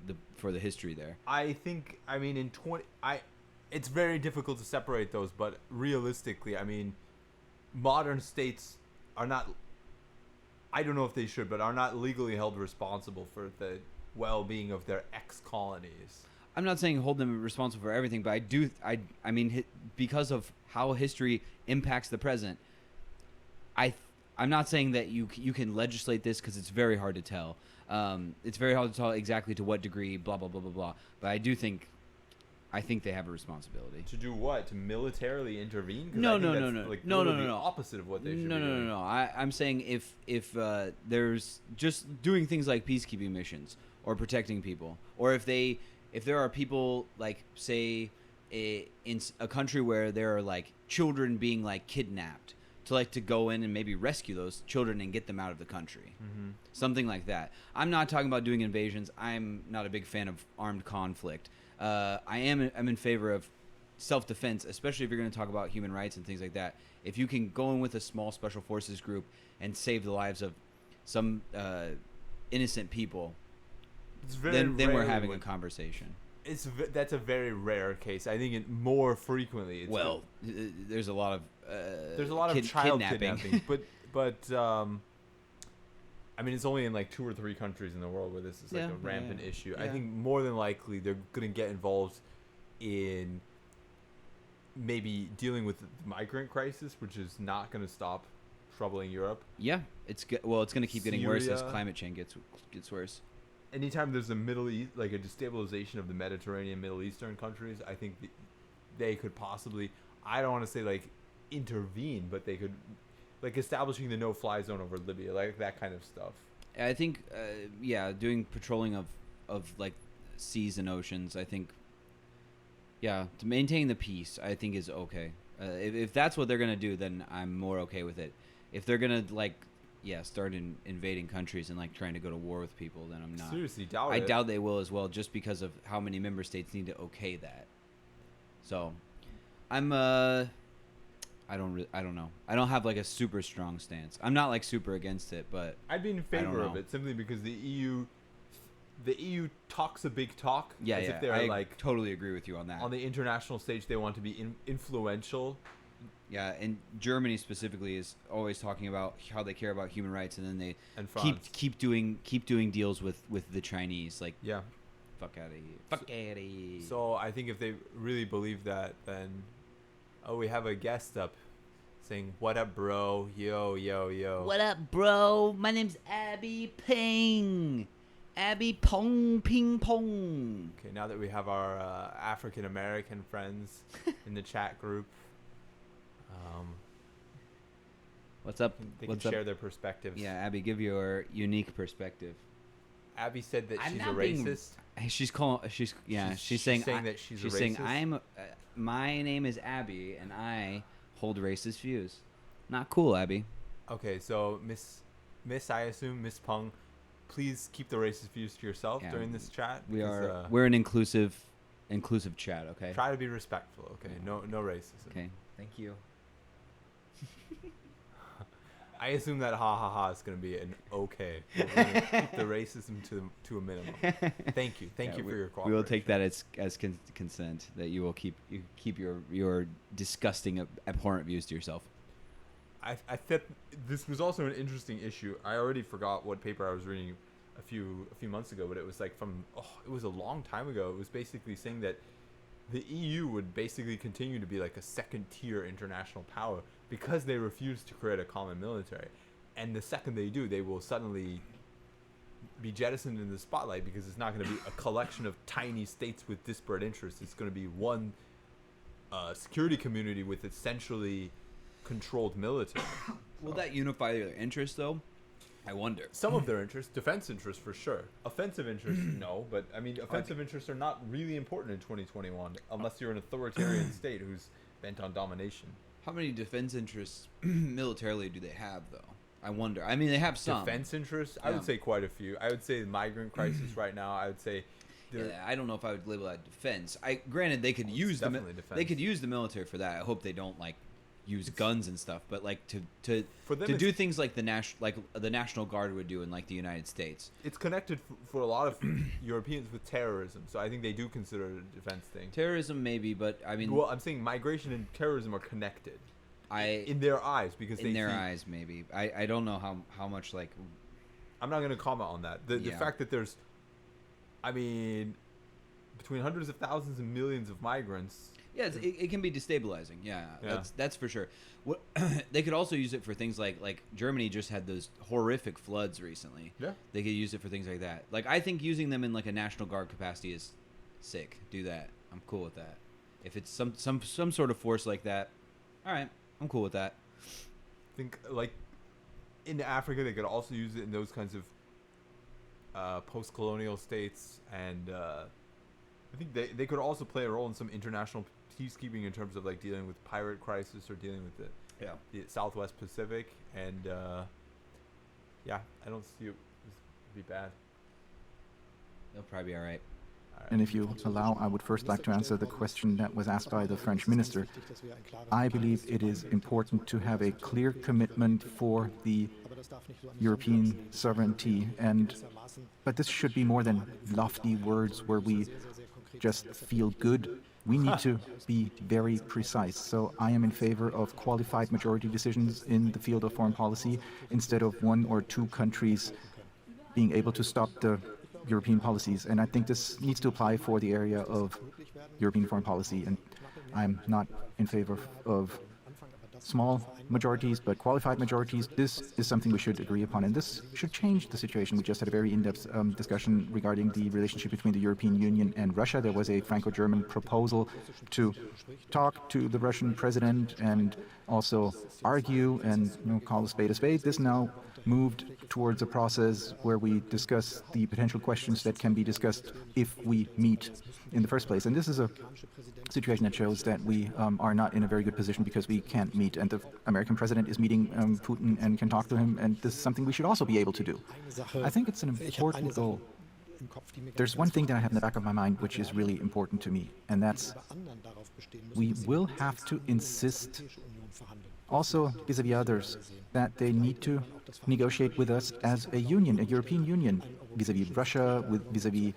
the history there. I think. I mean, it's very difficult to separate those, but realistically, I mean, modern states are not. I don't know if they should, but are not legally held responsible for the well-being of their ex-colonies. I'm not saying hold them responsible for everything, but I mean, because of how history impacts the present, I'm not saying that you can legislate this, because it's very hard to tell. It's very hard to tell exactly to what degree, blah, blah, blah, blah, blah. But I think they have a responsibility. To do what? To militarily intervene? No. Like the opposite of what they should be doing. No. I'm saying if there's just doing things like peacekeeping missions or protecting people, or if there are people, like, say, in a country where there are like children being like kidnapped, to go in and maybe rescue those children and get them out of the country. Mm-hmm. Something like that. I'm not talking about doing invasions. I'm not a big fan of armed conflict. I'm in favor of self-defense, especially if you're going to talk about human rights and things like that. If you can go in with a small special forces group and save the lives of some innocent people, then we're having a conversation. That's a very rare case. I think more frequently. There's a lot of child kidnapping. but I mean, it's only in like 2 or 3 countries in the world where this is like a rampant issue. Yeah. I think more than likely they're going to get involved in maybe dealing with the migrant crisis, which is not going to stop troubling Europe. Yeah, it's going to keep getting worse as Syria. climate change gets worse. Anytime there's a Middle East, like a destabilization of the Mediterranean, Middle Eastern countries, I think they could possibly, I don't want to say like intervene, but they could, like establishing the no-fly zone over Libya, like that kind of stuff. I think, doing patrolling of like seas and oceans, I think, to maintain the peace, I think is okay. If that's what they're gonna do, then I'm more okay with it. If they're gonna start invading countries and like trying to go to war with people, then I'm not. Seriously, doubt I it. doubt they will as well, just because of how many member states need to okay that. So, I'm I don't know. I don't have like a super strong stance. I'm not like super against it, but I'd be in favor of it simply because the EU talks a big talk. Yeah, as yeah. if they're I like totally agree with you on that. on the international stage, they want to be influential. Yeah, and Germany specifically is always talking about how they care about human rights, and then they keep doing deals with the Chinese. Like, yeah, fuck out of here. Fuck out of here. So I think if they really believe that, then we have a guest up saying, "What up, bro? Yo, yo, yo." What up, bro? My name's Abby Ping. Abby Pong Ping Pong. Okay, now that we have our African American friends in the chat group, what's up? They can share their perspectives. Yeah, Abby, give your unique perspective. Abby said that she's a racist. She's saying that she's a racist. saying my name is Abby and I hold racist views. Not cool, Abby. Okay, so Miss I assume Miss Peng, please keep the racist views to yourself during this chat. We're an inclusive chat, okay? Try to be respectful, okay? No racism. Okay. Thank you. I assume that ha ha ha is going to be an okay. We're gonna keep the racism to a minimum. Thank you for your cooperation. We will take that as consent that you will keep your disgusting, abhorrent views to yourself. I thought this was also an interesting issue. I already forgot what paper I was reading a few months ago, but it was like it was a long time ago. It was basically saying that the EU would basically continue to be like a second-tier international power because they refuse to create a common military. And the second they do, they will suddenly be jettisoned in the spotlight because it's not going to be a collection of tiny states with disparate interests. It's going to be one security community with essentially controlled military. Will that unify their interests, though? I wonder. Some of their interests, defense interests for sure. Offensive interests, no. But, I mean, offensive interests are not really important in 2021 unless you're an authoritarian state who's bent on domination. How many defense interests militarily do they have, though? I wonder. I mean, they have some. Defense interests? I would say quite a few. I would say the migrant crisis right now, I would say... I don't know if I would label that defense. Granted, they could use the military for that. I hope they don't, like, use guns and stuff, but like to do things like the National Guard would do in like the United States. It's connected for a lot of Europeans with terrorism, so I think they do consider it a defense thing. Terrorism maybe, but I mean, well, I'm saying migration and terrorism are connected. In their eyes, because in their eyes maybe. I don't know how much like. I'm not going to comment on that. The fact that there's, I mean, between hundreds of thousands and millions of migrants. Yeah, it can be destabilizing. Yeah. That's for sure. What they could also use it for things like Germany just had those horrific floods recently. Yeah. They could use it for things like that. Like I think using them in like a National Guard capacity is sick. Do that. I'm cool with that. If it's some sort of force like that, all right, I'm cool with that. I think like in Africa they could also use it in those kinds of post-colonial states, and I think they could also play a role in some international peacekeeping in terms of like dealing with pirate crisis or dealing with the Southwest Pacific, and I don't see it be bad. They'll probably be all right. And if you allow, I would first like to answer the question that was asked by the French minister. I believe it is important to have a clear commitment for the European sovereignty, but this should be more than lofty words where we just feel good. We need to be very precise. So I am in favor of qualified majority decisions in the field of foreign policy instead of one or two countries being able to stop the European policies. And I think this needs to apply for the area of European foreign policy. And I'm not in favor of small majorities, but qualified majorities. This is something we should agree upon, and this should change the situation. We just had a very in-depth discussion regarding the relationship between the European Union and Russia. There was a Franco-German proposal to talk to the Russian president and also argue and call a spade a spade. This now moved towards a process where we discuss the potential questions that can be discussed if we meet in the first place. And this is a situation that shows that we are not in a very good position because we can't meet. And the American president is meeting Putin and can talk to him. And this is something we should also be able to do. I think it's an important goal. There's one thing that I have in the back of my mind which is really important to me, and that's we will have to insist also vis-à-vis others that they need to negotiate with us as a union, a European Union, vis-à-vis Russia, vis-à-vis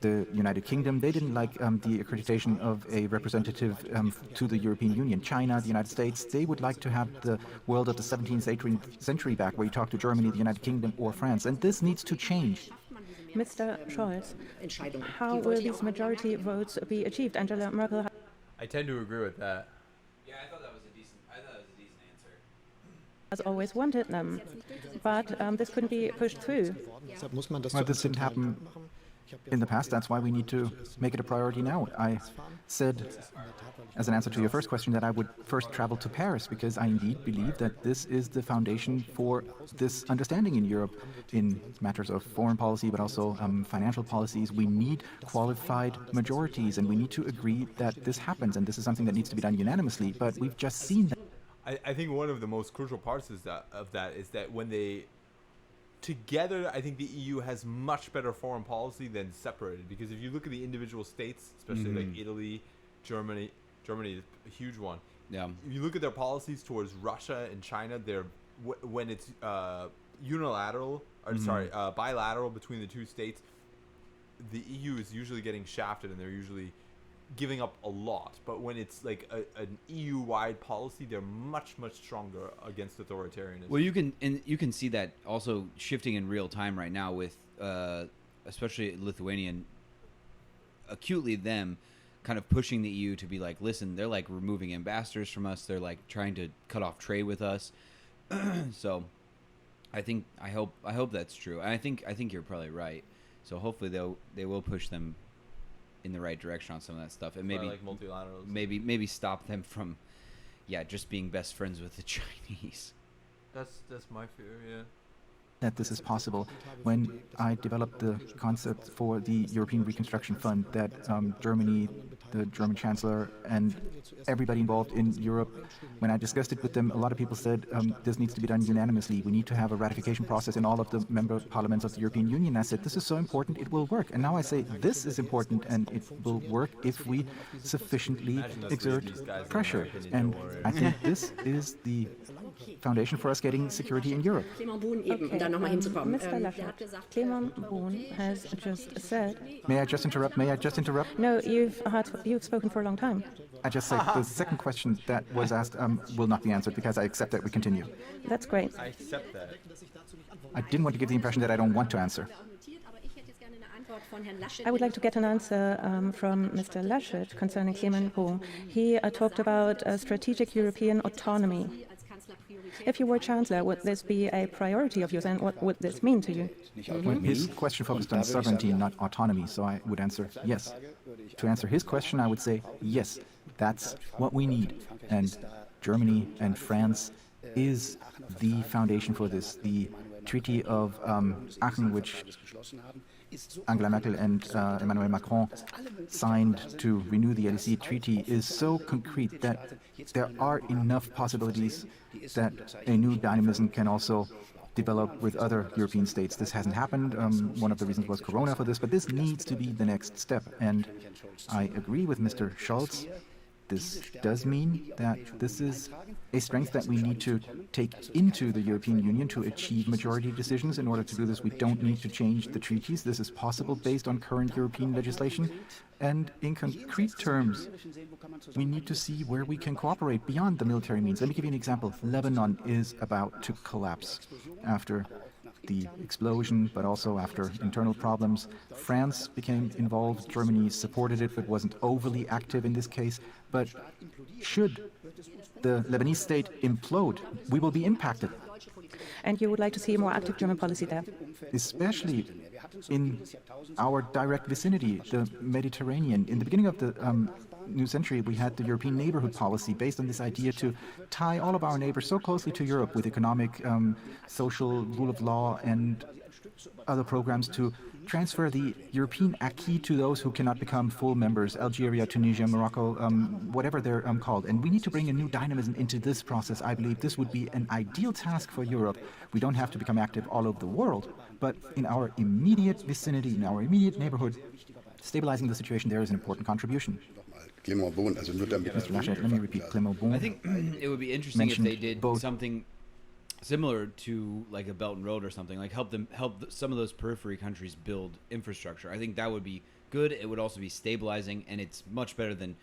the United Kingdom. They didn't like the accreditation of a representative to the European Union. China, the United States, they would like to have the world of the 17th century back, where you talk to Germany, the United Kingdom, or France. And this needs to change. Mr. Scholz, how will these majority votes be achieved? Angela Merkel I tend to agree with that. Yeah, I thought that was a decent answer. has always wanted them, but this couldn't be pushed through. Well, this didn't happen in the past. That's why we need to make it a priority now. I said, as an answer to your first question, that I would first travel to Paris because I indeed believe that this is the foundation for this understanding in Europe in matters of foreign policy, but also financial policies. We need qualified majorities, and we need to agree that this happens, and this is something that needs to be done unanimously, but we've just seen that. I think one of the most crucial parts is that when they together, I think the EU has much better foreign policy than separated, because if you look at the individual states, especially like Italy, Germany is a huge one. Yeah. If you look at their policies towards Russia and China, they're when it's unilateral or bilateral between the two states, the EU is usually getting shafted and they're usually giving up a lot. But when it's like an EU-wide policy, they're much stronger against authoritarianism. Well, you can see that also shifting in real time right now with especially Lithuanian, acutely them kind of pushing the EU to be like, listen, they're like removing ambassadors from us. They're like trying to cut off trade with us. So I hope that's true. And I think you're probably right. So hopefully they will push them in the right direction on some of that stuff, and maybe like multilaterals. Maybe stop them from just being best friends with the Chinese. That's my fear, yeah. That this is possible. When I developed the concept for the European Reconstruction Fund, that Germany, the German Chancellor, and everybody involved in Europe, when I discussed it with them, a lot of people said this needs to be done unanimously. We need to have a ratification process in all of the member parliaments of the European Union. I said, this is so important, it will work. And now I say, this is important, and it will work if we sufficiently exert pressure. And I think this is the foundation for us getting security in Europe. Mr. Laschet, Clement Bohn has just said... May I just interrupt? No, you've spoken for a long time. I just said the second question that was asked will not be answered because I accept that we continue. That's great. I accept that. I didn't want to give the impression that I don't want to answer. I would like to get an answer from Mr. Laschet concerning Clement Bohn. He talked about strategic European autonomy. If you were Chancellor, would this be a priority of yours, and what would this mean to you? His question focused on sovereignty, not autonomy, so I would answer yes. To answer his question, I would say yes, that's what we need. And Germany and France is the foundation for this. The Treaty of Aachen, which Angela Merkel and Emmanuel Macron signed to renew the LSE treaty, is so concrete that there are enough possibilities that a new dynamism can also develop with other European states. This hasn't happened. One of the reasons was Corona for this, but this needs to be the next step. And I agree with Mr. Scholz. This does mean that this is a strength that we need to take into the European Union to achieve majority decisions. In order to do this, we don't need to change the treaties. This is possible based on current European legislation. And in concrete terms, we need to see where we can cooperate beyond the military means. Let me give you an example. Lebanon is about to collapse after the explosion, but also after internal problems. France became involved. Germany supported it, but wasn't overly active in this case. But should the Lebanese state implode, we will be impacted. And you would like to see a more active German policy there? Especially in our direct vicinity, the Mediterranean. In the beginning of the new century, we had the European neighborhood policy based on this idea to tie all of our neighbors so closely to Europe with economic, social, rule of law, and other programs to transfer the European acquis to those who cannot become full members, Algeria, Tunisia, Morocco, whatever they're called. And we need to bring a new dynamism into this process. I believe this would be an ideal task for Europe. We don't have to become active all over the world, but in our immediate vicinity, in our immediate neighborhood, stabilizing the situation there is an important contribution. Mr. Laschet, let me repeat, Clément Beaune. I think it would be interesting if they did something similar to like a Belt and Road or something, like help some of those periphery countries build infrastructure. I think that would be good. It would also be stabilizing, and it's much better than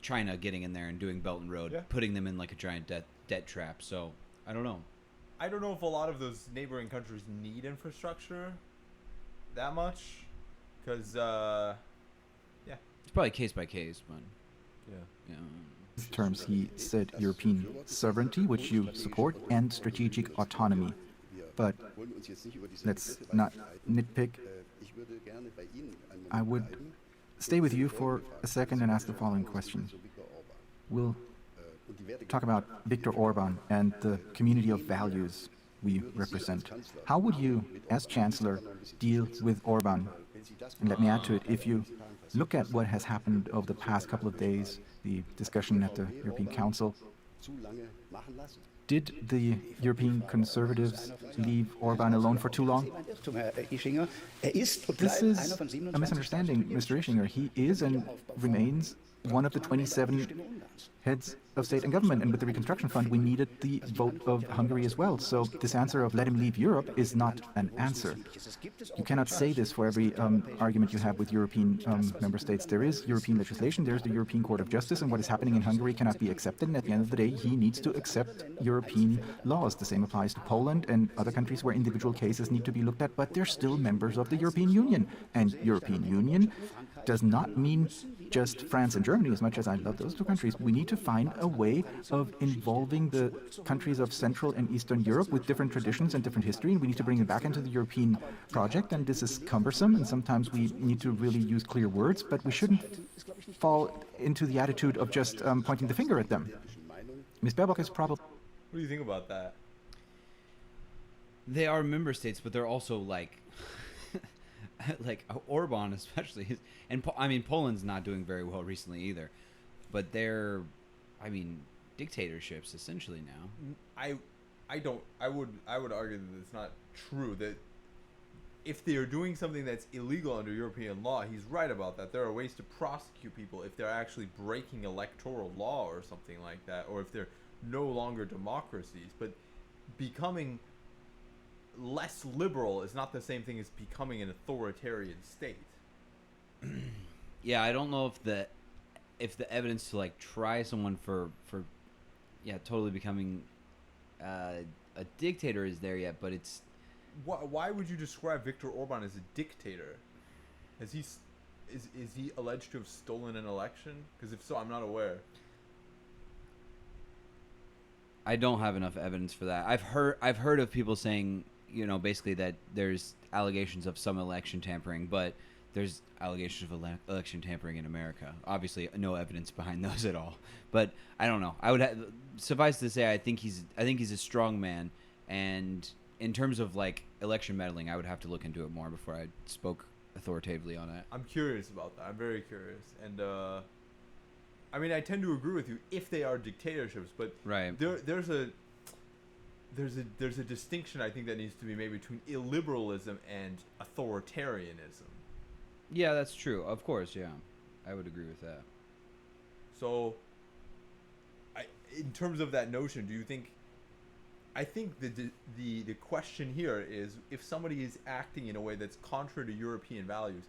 China getting in there and doing Belt and Road, putting them in like a giant debt trap. So I don't know. I don't know if a lot of those neighboring countries need infrastructure that much, because it's probably case by case, but yeah. Terms, he said European sovereignty, which you support, and strategic autonomy. But let's not nitpick. I would stay with you for a second and ask the following question. We'll talk about Viktor Orban and the community of values we represent. How would you, as Chancellor, deal with Orban? And let me add to it, if you look at what has happened over the past couple of days, the discussion at the European Council, did the European conservatives leave Orban alone for too long? This is a misunderstanding, Mr. Ischinger. He is and remains one of the 27 heads of state and government, and with the Reconstruction Fund, we needed the vote of Hungary as well. So this answer of let him leave Europe is not an answer. You cannot say this for every argument you have with European member states. There is European legislation, there's the European Court of Justice, and what is happening in Hungary cannot be accepted, and at the end of the day, he needs to accept European laws. The same applies to Poland and other countries where individual cases need to be looked at, but they're still members of the European Union. And European Union does not mean just France and Germany, as much as I love those two countries. We need to find a way of involving the countries of Central and Eastern Europe with different traditions and different history, and we need to bring them back into the European project, and this is cumbersome, and sometimes we need to really use clear words, but we shouldn't fall into the attitude of just pointing the finger at them. Ms. Baerbock is probably... What do you think about that? They are member states, but they're also like... like Orban especially, and I mean Poland's not doing very well recently either, but they're, I mean, dictatorships essentially now. I would argue that it's not true, that if they are doing something that's illegal under European law, he's right about that. There are ways to prosecute people if they're actually breaking electoral law or something like that, or if they're no longer democracies. But becoming less liberal is not the same thing as becoming an authoritarian state. Yeah, I don't know if the evidence to like try someone for totally becoming a dictator is there yet, but it's... Why would you describe Viktor Orban as a dictator? Is he alleged to have stolen an election? Because if so, I'm not aware. I don't have enough evidence for that. I've heard of people saying, you know, basically that there's allegations of some election tampering, but there's allegations of election tampering in America. Obviously, no evidence behind those at all. But I don't know. I would suffice to say, I think he's a strong man, and in terms of like election meddling, I would have to look into it more before I spoke authoritatively on it. I'm curious about that. I'm very curious, and I mean, I tend to agree with you if they are dictatorships, but right. There's a distinction I think that needs to be made between illiberalism and authoritarianism. Yeah, that's true. Of course, yeah, I would agree with that. So, in terms of that notion, do you think? I think the question here is, if somebody is acting in a way that's contrary to European values,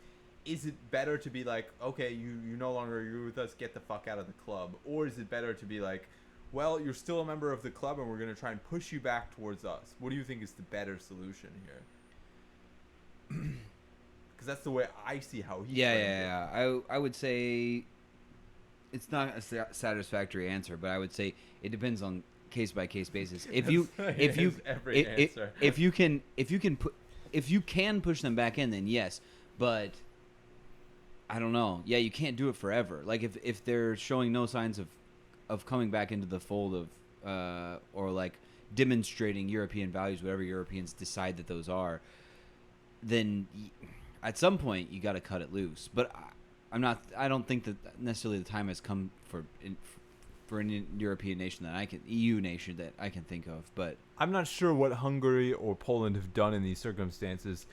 is it better to be like, okay, you no longer agree with us, get the fuck out of the club, or is it better to be like, well, you're still a member of the club and we're going to try and push you back towards us? What do you think is the better solution here? Because that's the way I see how he. Yeah. I would say it's not a satisfactory answer, but I would say it depends on case by case basis. If you can push them back in, then yes. But I don't know. Yeah, you can't do it forever. Like if they're showing no signs of coming back into the fold of or like demonstrating European values, whatever Europeans decide that those are, then at some point you got to cut it loose. But I don't think that necessarily the time has come for any European nation EU nation that I can think of. But I'm not sure what Hungary or Poland have done in these circumstances.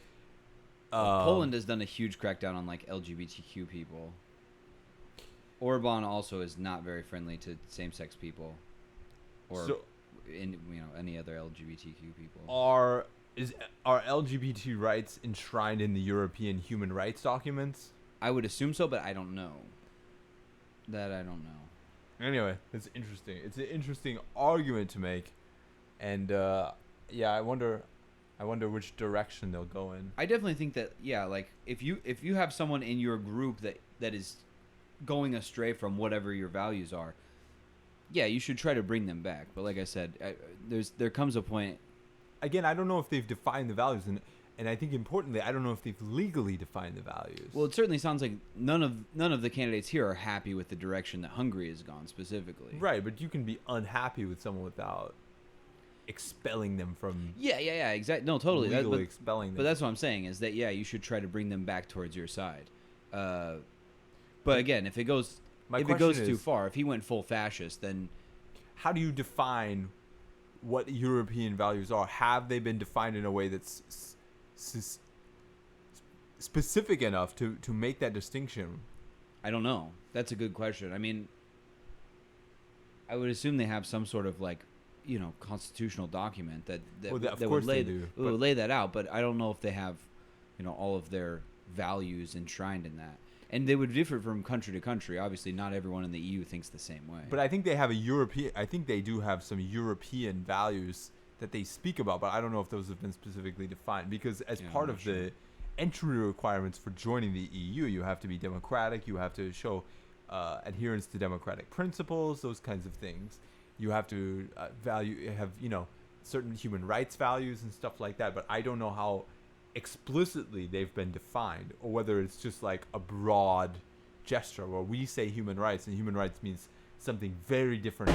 Poland has done a huge crackdown on like LGBTQ people. Orban also is not very friendly to same-sex people, or any other LGBTQ people. Are LGBT rights enshrined in the European human rights documents? I would assume so, but I don't know. That I don't know. Anyway, it's interesting. It's an interesting argument to make, and I wonder which direction they'll go in. I definitely think that like if you have someone in your group that is going astray from whatever your values are, you should try to bring them back. But like I said, there comes a point. Again, I don't know if they've defined the values, and I think importantly, I don't know if they've legally defined the values. Well, it certainly sounds like none of the candidates here are happy with the direction that Hungary has gone specifically. Right, but you can be unhappy with someone without expelling them from. Yeah, exactly. No, totally. Legally expelling them. But that's what I'm saying is that you should try to bring them back towards your side. But again, if it goes too far, if he went full fascist, then how do you define what European values are? Have they been defined in a way that's specific enough to make that distinction? I don't know. That's a good question. I mean, I would assume they have some sort of like, constitutional document that would lay that out. But I don't know if they have, all of their values enshrined in that. And they would differ from country to country. Obviously, not everyone in the EU thinks the same way. But I think they have I think they do have some European values that they speak about, but I don't know if those have been specifically defined. Because as part of the entry requirements for joining the EU, you have to be democratic. You have to show adherence to democratic principles, those kinds of things. You have to have certain human rights values and stuff like that. But I don't know how explicitly they've been defined, or whether it's just like a broad gesture where we say human rights, and human rights means something very different.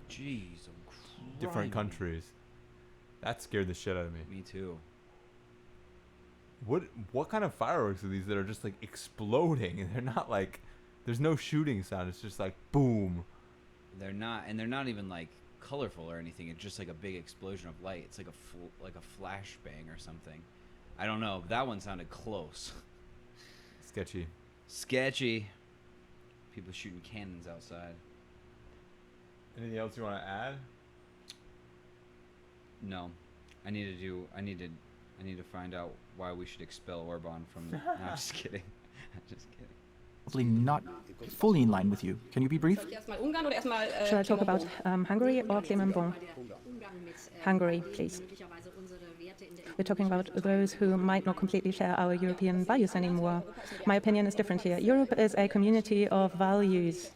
Jeez, different countries. That scared the shit out of me. Me too. What kind of fireworks are these that are just like exploding, and they're not like, there's no shooting sound, it's just like boom. They're not even like colorful or anything. It's just like a big explosion of light. It's like a flashbang or something. I don't know. That one sounded close. Sketchy. People shooting cannons outside. Anything else you want to add? No. I need to find out why we should expel Orban from. No, I'm just kidding. Not fully in line with you. Can you be brief? Shall I talk about Hungary or Clement Bon? Hungary, please. We're talking about those who might not completely share our European values anymore. My opinion is different here. Europe is a community of values.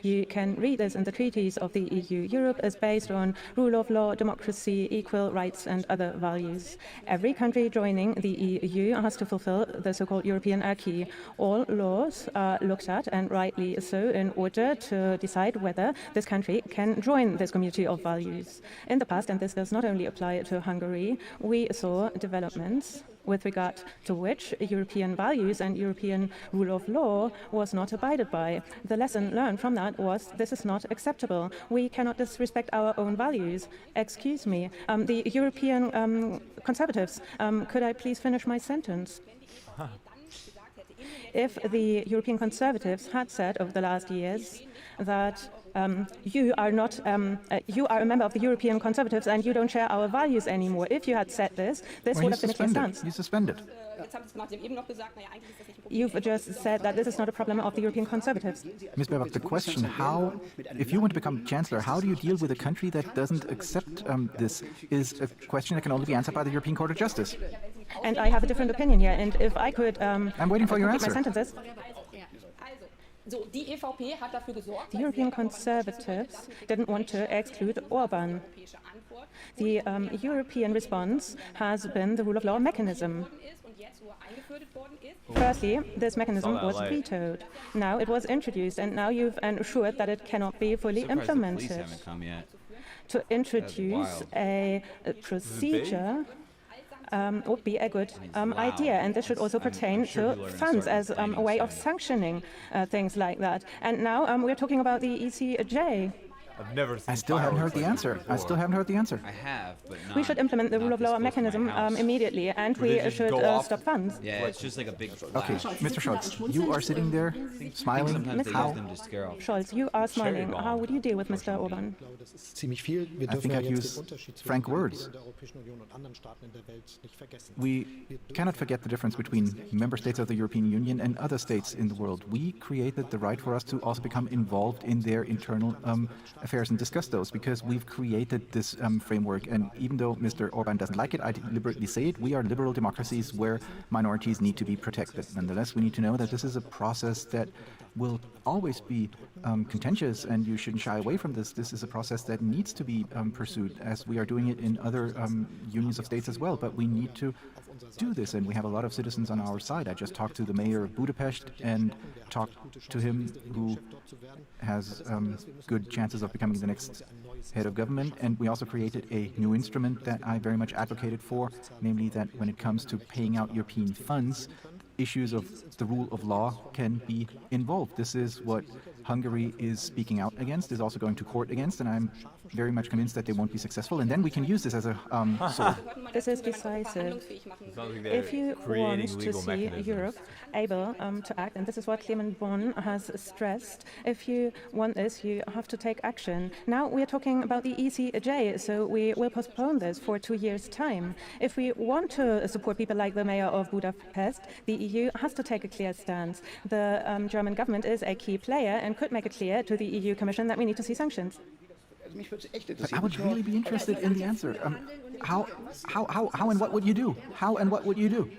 You can read this in the treaties of the EU. Europe is based on rule of law, democracy, equal rights, and other values. Every country joining the EU has to fulfill the so-called European acquis. All laws are looked at, and rightly so, in order to decide whether this country can join this community of values. In the past, and this does not only apply to Hungary, we saw developments with regard to which European values and European rule of law was not abided by. The lesson learned from that was this is not acceptable. We cannot disrespect our own values. Excuse me. The European conservatives, could I please finish my sentence? If the European conservatives had said over the last years that you are a member of the European Conservatives and you don't share our values anymore. If you had said this would have been a clear stance. You suspended. You've just said that this is not a problem of the European Conservatives. Ms. Baerbock, the question, if you want to become Chancellor, how do you deal with a country that doesn't accept this, is a question that can only be answered by the European Court of Justice. And I have a different opinion here. And if I could I'm waiting for your complete my answer. sentences. The European Conservatives didn't want to exclude Orban. The European response has been the rule of law mechanism. Firstly, this mechanism was vetoed. Now it was introduced, and now you've ensured that it cannot be fully Surprised the police implemented. haven't come yet. To introduce a procedure would be a good idea, and this should also pertain sure to people are gonna funds start as a complaining way of soon. sanctioning things like that. And now we're talking about the ECJ. I've never seen I still haven't heard fireworks the like answer. this I still before. haven't heard the answer. I have, but not. We should implement the not rule of this law close to my mechanism house. immediately, and Would they we just should go off? stop funds. Yeah, it's just like a big Okay, flash. Mr. Schultz, you are sitting there smiling. Sometimes they How? use them to scare off. Scholz, you are smiling. bomb. How would you deal with Mr. Orban? I think I'd use frank words. We cannot forget the difference between member states of the European Union and other states in the world. We created the right for us to also become involved in their internal affairs and discuss those, because we've created this framework. And even though Mr. Orban doesn't like it, I deliberately say it, we are liberal democracies where minorities need to be protected. Nonetheless, we need to know that this is a process that will always be contentious, and you shouldn't shy away from this. This is a process that needs to be pursued, as we are doing it in other unions of states as well. But we need to do this, and we have a lot of citizens on our side. I just talked to the mayor of Budapest and talked to him, who has good chances of becoming the next head of government. And we also created a new instrument that I very much advocated for, namely that when it comes to paying out European funds, issues of the rule of law can be involved. This is what Hungary is speaking out against, is also going to court against, and I'm very much convinced that they won't be successful. And then we can use this as a sword. This is decisive. It sounds like they're If you creating want to legal see mechanisms. Europe able to act, and this is what Clement Bonn has stressed, if you want this, you have to take action. Now we're talking about the ECJ, so we will postpone this for 2 years' time. If we want to support people like the mayor of Budapest, the EU has to take a clear stance. The German government is a key player and could make it clear to the EU Commission that we need to see sanctions. But I would really be interested in the answer. How and what would you do? How and what would you do?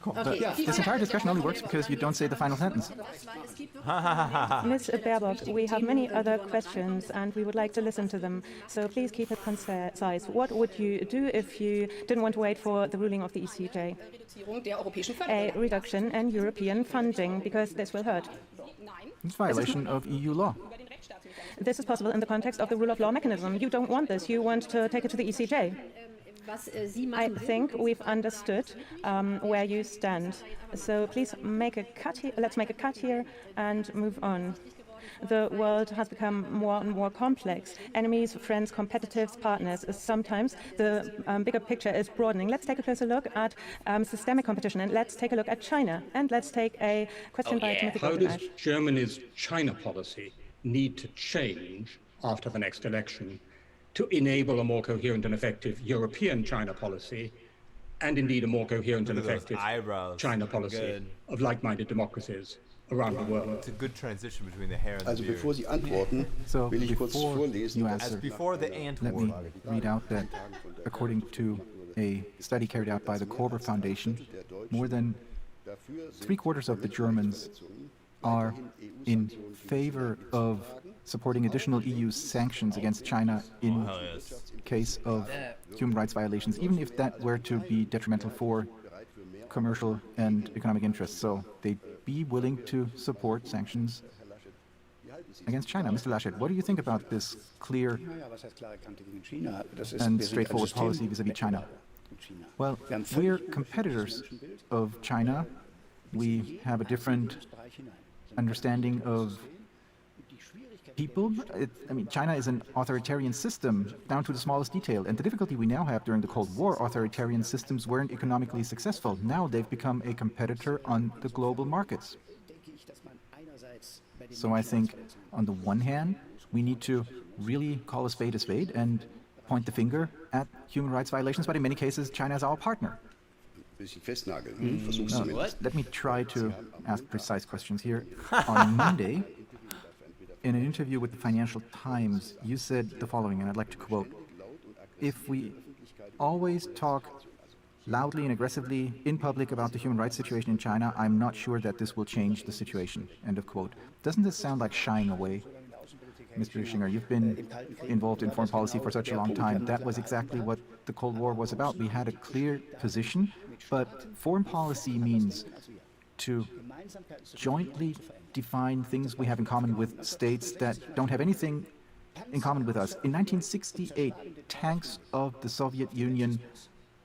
But this entire discussion only works because you don't say the final sentence. Ms. Baerbock, we have many other questions and we would like to listen to them, so please keep it concise. What would you do if you didn't want to wait for the ruling of the ECJ? A reduction in European funding, because this will hurt. It's violation of EU law. This is possible in the context of the rule of law mechanism. You don't want this. You want to take it to the ECJ. I think we've understood where you stand. So please make a cut here. Let's make a cut here and move on. The world has become more and more complex. Enemies, friends, competitors, partners. Sometimes the bigger picture is broadening. Let's take a closer look at systemic competition, and let's take a look at China. And let's take a question by Timothy How does Goldenberg. Germany's China policy need to change after the next election to enable a more coherent and effective European China policy, and indeed a more coherent and Look at those effective eyebrows. China Looking policy good. of like-minded democracies around the world? It's a good transition between the hair and the Also beard. bevor Sie antworten, So will ich kurz before vorlesen, you was As answer, before the ant let war. me read out that according to a study carried out by the Korber Foundation, more than three-quarters of the Germans are in favor of supporting additional EU sanctions against China in case of human rights violations, even if that were to be detrimental for commercial and economic interests. So they'd be willing to support sanctions against China. Mr. Laschet, what do you think about this clear and straightforward policy vis-à-vis China? Well, we're competitors of China. We have a different understanding of people. China is an authoritarian system down to the smallest detail. And the difficulty we now have during the Cold War, authoritarian systems weren't economically successful. Now they've become a competitor on the global markets. So I think, on the one hand, we need to really call a spade and point the finger at human rights violations, but in many cases, China is our partner. Let me try to ask precise questions here. On Monday, in an interview with the Financial Times, you said the following, and I'd like to quote: "If we always talk loudly and aggressively in public about the human rights situation in China, I'm not sure that this will change the situation. End of quote. Doesn't this sound like shying away? Mr. Schinger, you've been involved in foreign policy for such a long time. That was exactly what the Cold War was about. We had a clear position, but foreign policy means to jointly define things we have in common with states that don't have anything in common with us. In 1968, tanks of the Soviet Union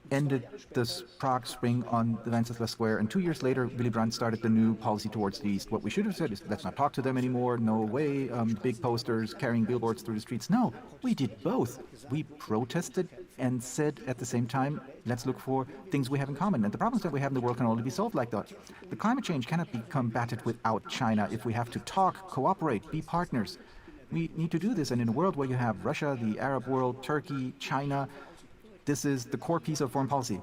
ended the Prague Spring on the Wenceslas Square, and 2 years later, Willy Brandt started the new policy towards the East. What we should have said is, let's not talk to them anymore, no way, big posters carrying billboards through the streets. No, we did both. We protested and said at the same time, let's look for things we have in common. And the problems that we have in the world can only be solved like that. The climate change cannot be combated without China. If we have to talk, cooperate, be partners, we need to do this. And in a world where you have Russia, the Arab world, Turkey, China, this is the core piece of foreign policy.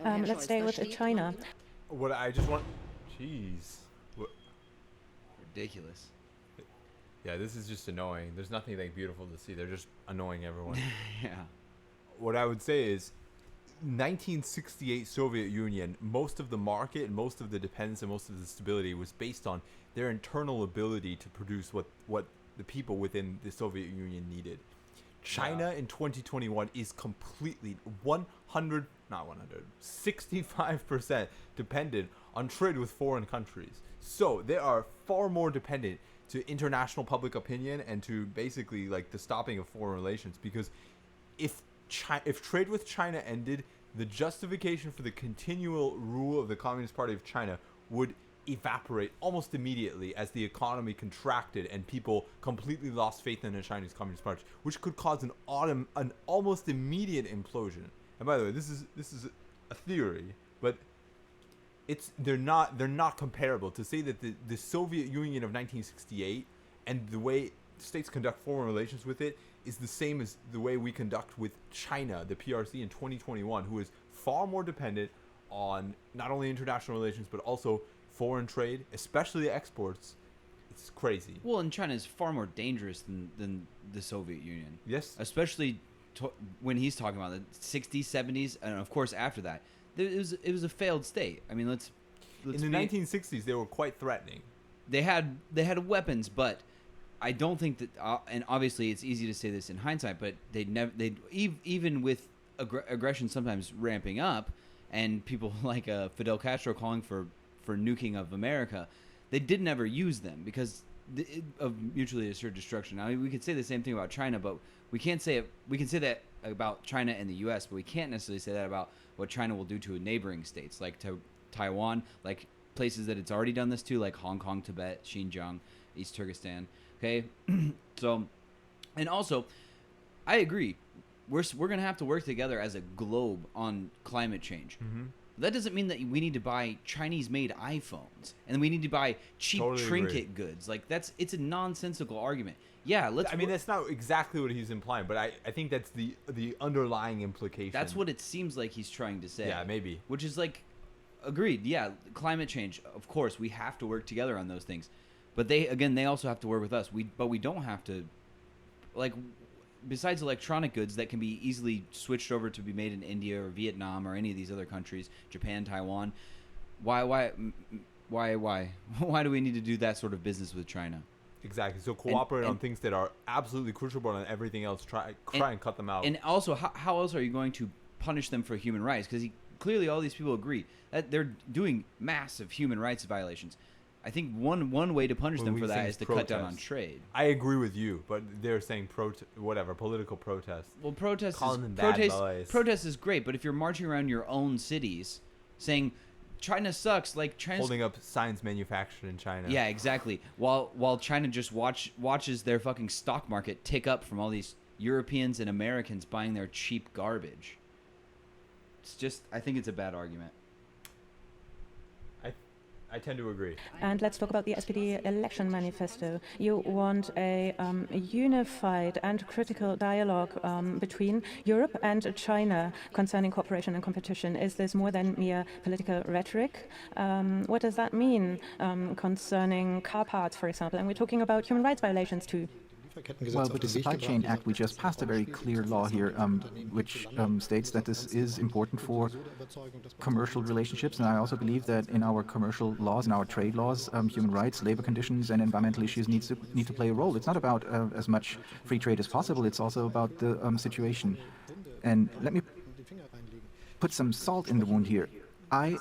Let's stay with China. What I just want... Jeez. Ridiculous. Yeah, this is just annoying. There's nothing like beautiful to see. They're just annoying everyone. Yeah. What I would say is 1968 Soviet Union, most of the market and most of the dependence and most of the stability was based on their internal ability to produce what the people within the Soviet Union needed. China in 2021 is completely 65% dependent on trade with foreign countries. So they are far more dependent to international public opinion and to basically like the stopping of foreign relations, because if trade with China ended, the justification for the continual rule of the Communist Party of China would evaporate almost immediately as the economy contracted and people completely lost faith in the Chinese Communist Party, which could cause an almost immediate implosion. And by the way, this is a theory, but they're not comparable. To say that the Soviet Union of 1968 and the way states conduct foreign relations with it is the same as the way we conduct with China, the PRC in 2021, who is far more dependent on not only international relations but also foreign trade, especially exports. It's crazy. Well, and China is far more dangerous than the Soviet Union. Yes. Especially when he's talking about the 60s, 70s, and of course after that. It was a failed state. I mean, let's in the 1960s, they were quite threatening. They had weapons, but I don't think that, and obviously it's easy to say this in hindsight, but even with aggression sometimes ramping up, and people like Fidel Castro calling for nuking of America, they did never use them because of mutually assured destruction. Now we could say the same thing about China, but we can't say it. We can say that about China and the U.S., but we can't necessarily say that about what China will do to neighboring states like Taiwan, like places that it's already done this to, like Hong Kong, Tibet, Xinjiang, East Turkestan. Okay, so, and also, I agree. We're gonna have to work together as a globe on climate change. Mm-hmm. That doesn't mean that we need to buy Chinese-made iPhones and we need to buy cheap trinket goods. Like it's a nonsensical argument. Yeah, I mean, that's not exactly what he's implying, but I think that's the underlying implication. That's what it seems like he's trying to say. Yeah, maybe. Which is like, agreed. Yeah, climate change. Of course, we have to work together on those things, but they also have to work with us. But we don't have to, like. Besides electronic goods that can be easily switched over to be made in India or Vietnam or any of these other countries, Japan, Taiwan, why do we need to do that sort of business with China? Exactly. So cooperate on things that are absolutely crucial, but on everything else, try and cut them out. And also, how else are you going to punish them for human rights? Because clearly all these people agree that they're doing massive human rights violations. I think one way to punish them for that is to cut down on trade. I agree with you, but they're saying political protest. Well, protest is great, but if you're marching around your own cities saying China sucks, like China's holding up signs manufactured in China. Yeah, exactly. While China just watches their fucking stock market tick up from all these Europeans and Americans buying their cheap garbage. It's just, I think it's a bad argument. I tend to agree. And let's talk about the SPD election manifesto. You want a unified and critical dialogue between Europe and China concerning cooperation and competition. Is this more than mere political rhetoric? What does that mean concerning car parts, for example? And we're talking about human rights violations too. Well, with the Supply Chain Act, we just passed a very clear law here, which states that this is important for commercial relationships. And I also believe that in our commercial laws, in our trade laws, human rights, labor conditions, and environmental issues need to play a role. It's not about as much free trade as possible. It's also about the situation. And let me put some salt in the wound here. I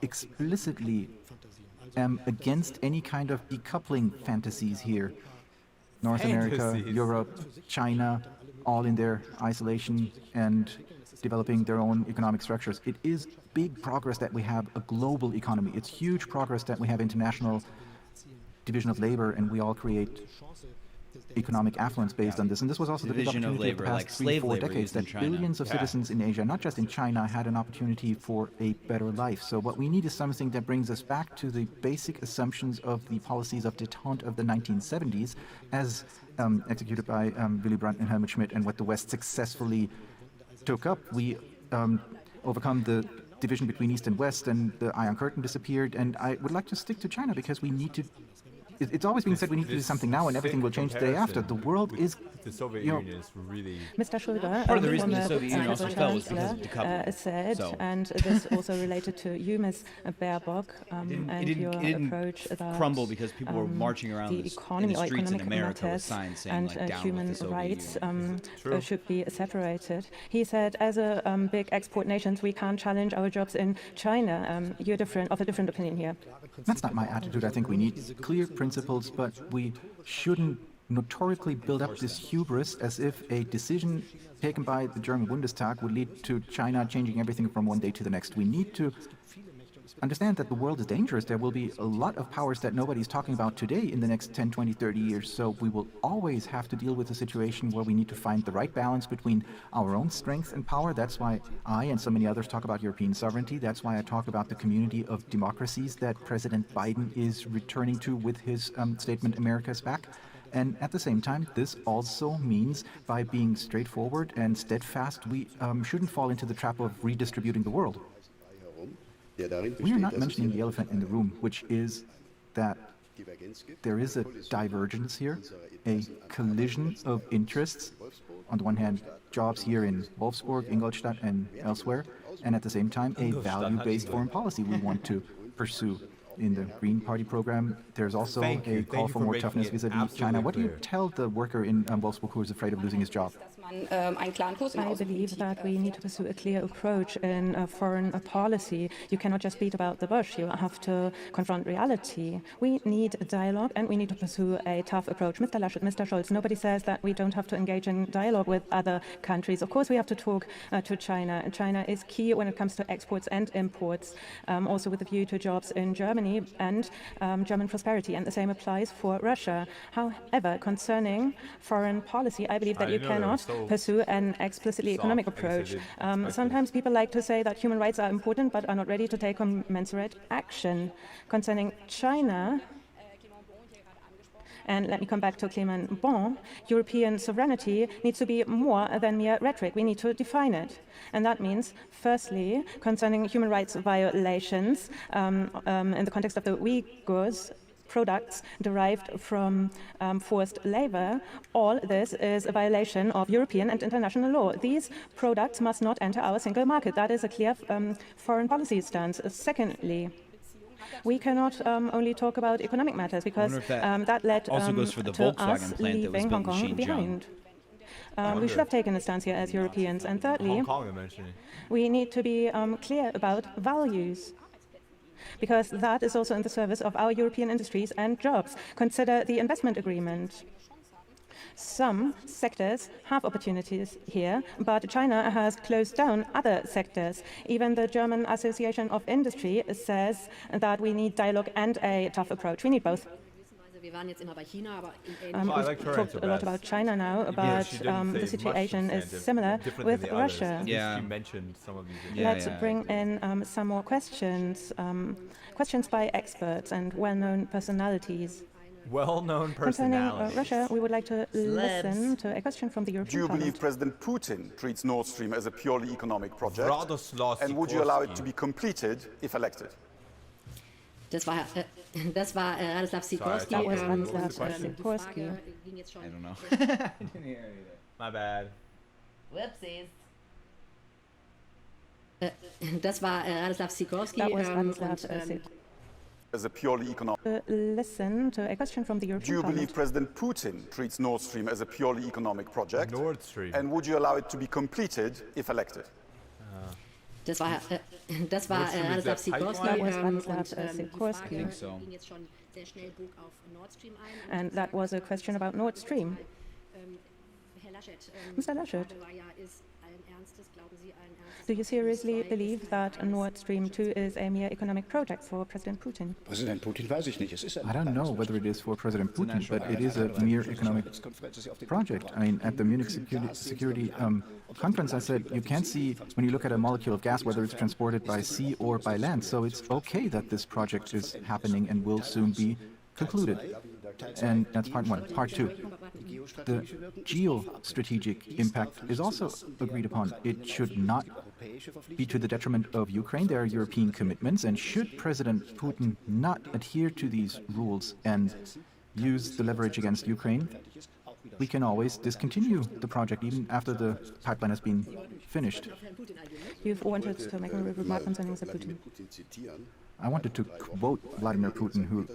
explicitly am against any kind of decoupling fantasies here. North America, Europe, China, all in their isolation and developing their own economic structures. It is big progress that we have a global economy. It's huge progress that we have international division of labor, and we all create economic affluence based on this. And this was also the big opportunity of the past 3-4 decades, that billions of citizens in Asia, not just in China, had an opportunity for a better life. So what we need is something that brings us back to the basic assumptions of the policies of détente of the 1970s, as executed by Willy Brandt and Helmut Schmidt, and what the West successfully took up. We overcome the division between East and West, and the Iron Curtain disappeared. And I would like to stick to China because we need to. It's always been said we need to do something now and everything will change the day after. The world is, the Soviet Union is really... Mr. Schröder, part of the reason the Soviet Union also fell was because of decoupling. Said, so. And this also related to you, Ms. Baerbock, and your approach that crumble because people were marching around the economy in the streets in America with matters signs saying, and like, down human with the Soviet rights Union. should be separated. He said, as a big export nation, we can't challenge our jobs in China. You're of a different opinion here. That's not my attitude. I think we need clear principles, but we shouldn't notorically build up this hubris as if a decision taken by the German Bundestag would lead to China changing everything from one day to the next. We need to understand that the world is dangerous. There will be a lot of powers that nobody's talking about today in the next 10, 20, 30 years. So we will always have to deal with a situation where we need to find the right balance between our own strength and power. That's why I and so many others talk about European sovereignty. That's why I talk about the community of democracies that President Biden is returning to with his statement, America's back. And at the same time, this also means by being straightforward and steadfast, we shouldn't fall into the trap of redistributing the world. We are not mentioning the elephant in the room, which is that there is a divergence here, a collision of interests. On the one hand, jobs here in Wolfsburg, Ingolstadt, and elsewhere, and at the same time, a value-based foreign policy we want to pursue. In the Green Party program, there's also a call for more toughness vis-à-vis China. What do you tell the worker in Wolfsburg who is afraid of losing his job? I believe that we need to pursue a clear approach in foreign policy. You cannot just beat about the bush. You have to confront reality. We need dialogue and we need to pursue a tough approach. Mr. Laschet, Mr. Scholz, nobody says that we don't have to engage in dialogue with other countries. Of course, we have to talk to China. China is key when it comes to exports and imports, also with a view to jobs in Germany and German prosperity. And the same applies for Russia. However, concerning foreign policy, I believe that you cannot pursue an explicitly economic approach. Sometimes people like to say that human rights are important but are not ready to take commensurate action. Concerning China, and let me come back to Clement Bon, European sovereignty needs to be more than mere rhetoric. We need to define it. And that means, firstly, concerning human rights violations in the context of the Uyghurs, products derived from forced labor, all this is a violation of European and international law. These products must not enter our single market. That is a clear foreign policy stance. Secondly, we cannot only talk about economic matters because that led also goes for the to Volkswagen us plant leaving that was built Hong in Kong behind. We should have taken a stance here as Europeans. And thirdly, we need to be clear about values, because that is also in the service of our European industries and jobs. Consider the investment agreement. Some sectors have opportunities here, but China has closed down other sectors. Even the German Association of Industry says that we need dialogue and a tough approach. We need both. We've talked a lot about China now, but the situation is similar with Russia. Yeah. She mentioned some of these. Let's bring in some more questions. Questions by experts and well-known personalities. Well-known Concerning personalities. Russia, we would like to listen to a question from the European Do you Parliament. believe President Putin treats Nord Stream as a purely economic project? Radoslav And would you allow it Sikorski. to be completed if elected? Das war Radoslav Sikorski. That was What was the Radoslav question? Sikorski. I don't know. I didn't hear it either. My bad. Whoopsies. Das war Radoslav Sikorski. That was Radoslav Sikorski. As a purely economic. Listen to a question from the Do European you believe Parliament. President Putin treats Nord Stream as a purely economic project? Nord Stream. And would you allow it to be completed if elected? Das war Nord Stream is Radoslav that Sikorski. That was und, Radoslav die Sikorski. Frage I think so. ging jetzt schon sehr schnell bog auf Nord Stream ein. And that was a question about Nord Stream. Herr Laschet, Mr. Laschet, Frage war ja, ist allen Ernstes, glauben Sie allen Ernstes, do you seriously believe that Nord Stream 2 is a mere economic project for President Putin? Präsident Putin weiß ich nicht. Es ist I don't know whether it is for President Putin, but it is a mere economic project. I mean, at the Munich Security Conference, I said you can't see, when you look at a molecule of gas, whether it's transported by sea or by land. So it's okay that this project is happening and will soon be concluded. And that's part one. Part two, the geostrategic impact is also agreed upon. It should not be to the detriment of Ukraine. There are European commitments, and should President Putin not adhere to these rules and use the leverage against Ukraine, we can always discontinue the project even after the pipeline has been finished. You've wanted to make a remark concerning Mr. Putin. I wanted to quote Vladimir Putin, who,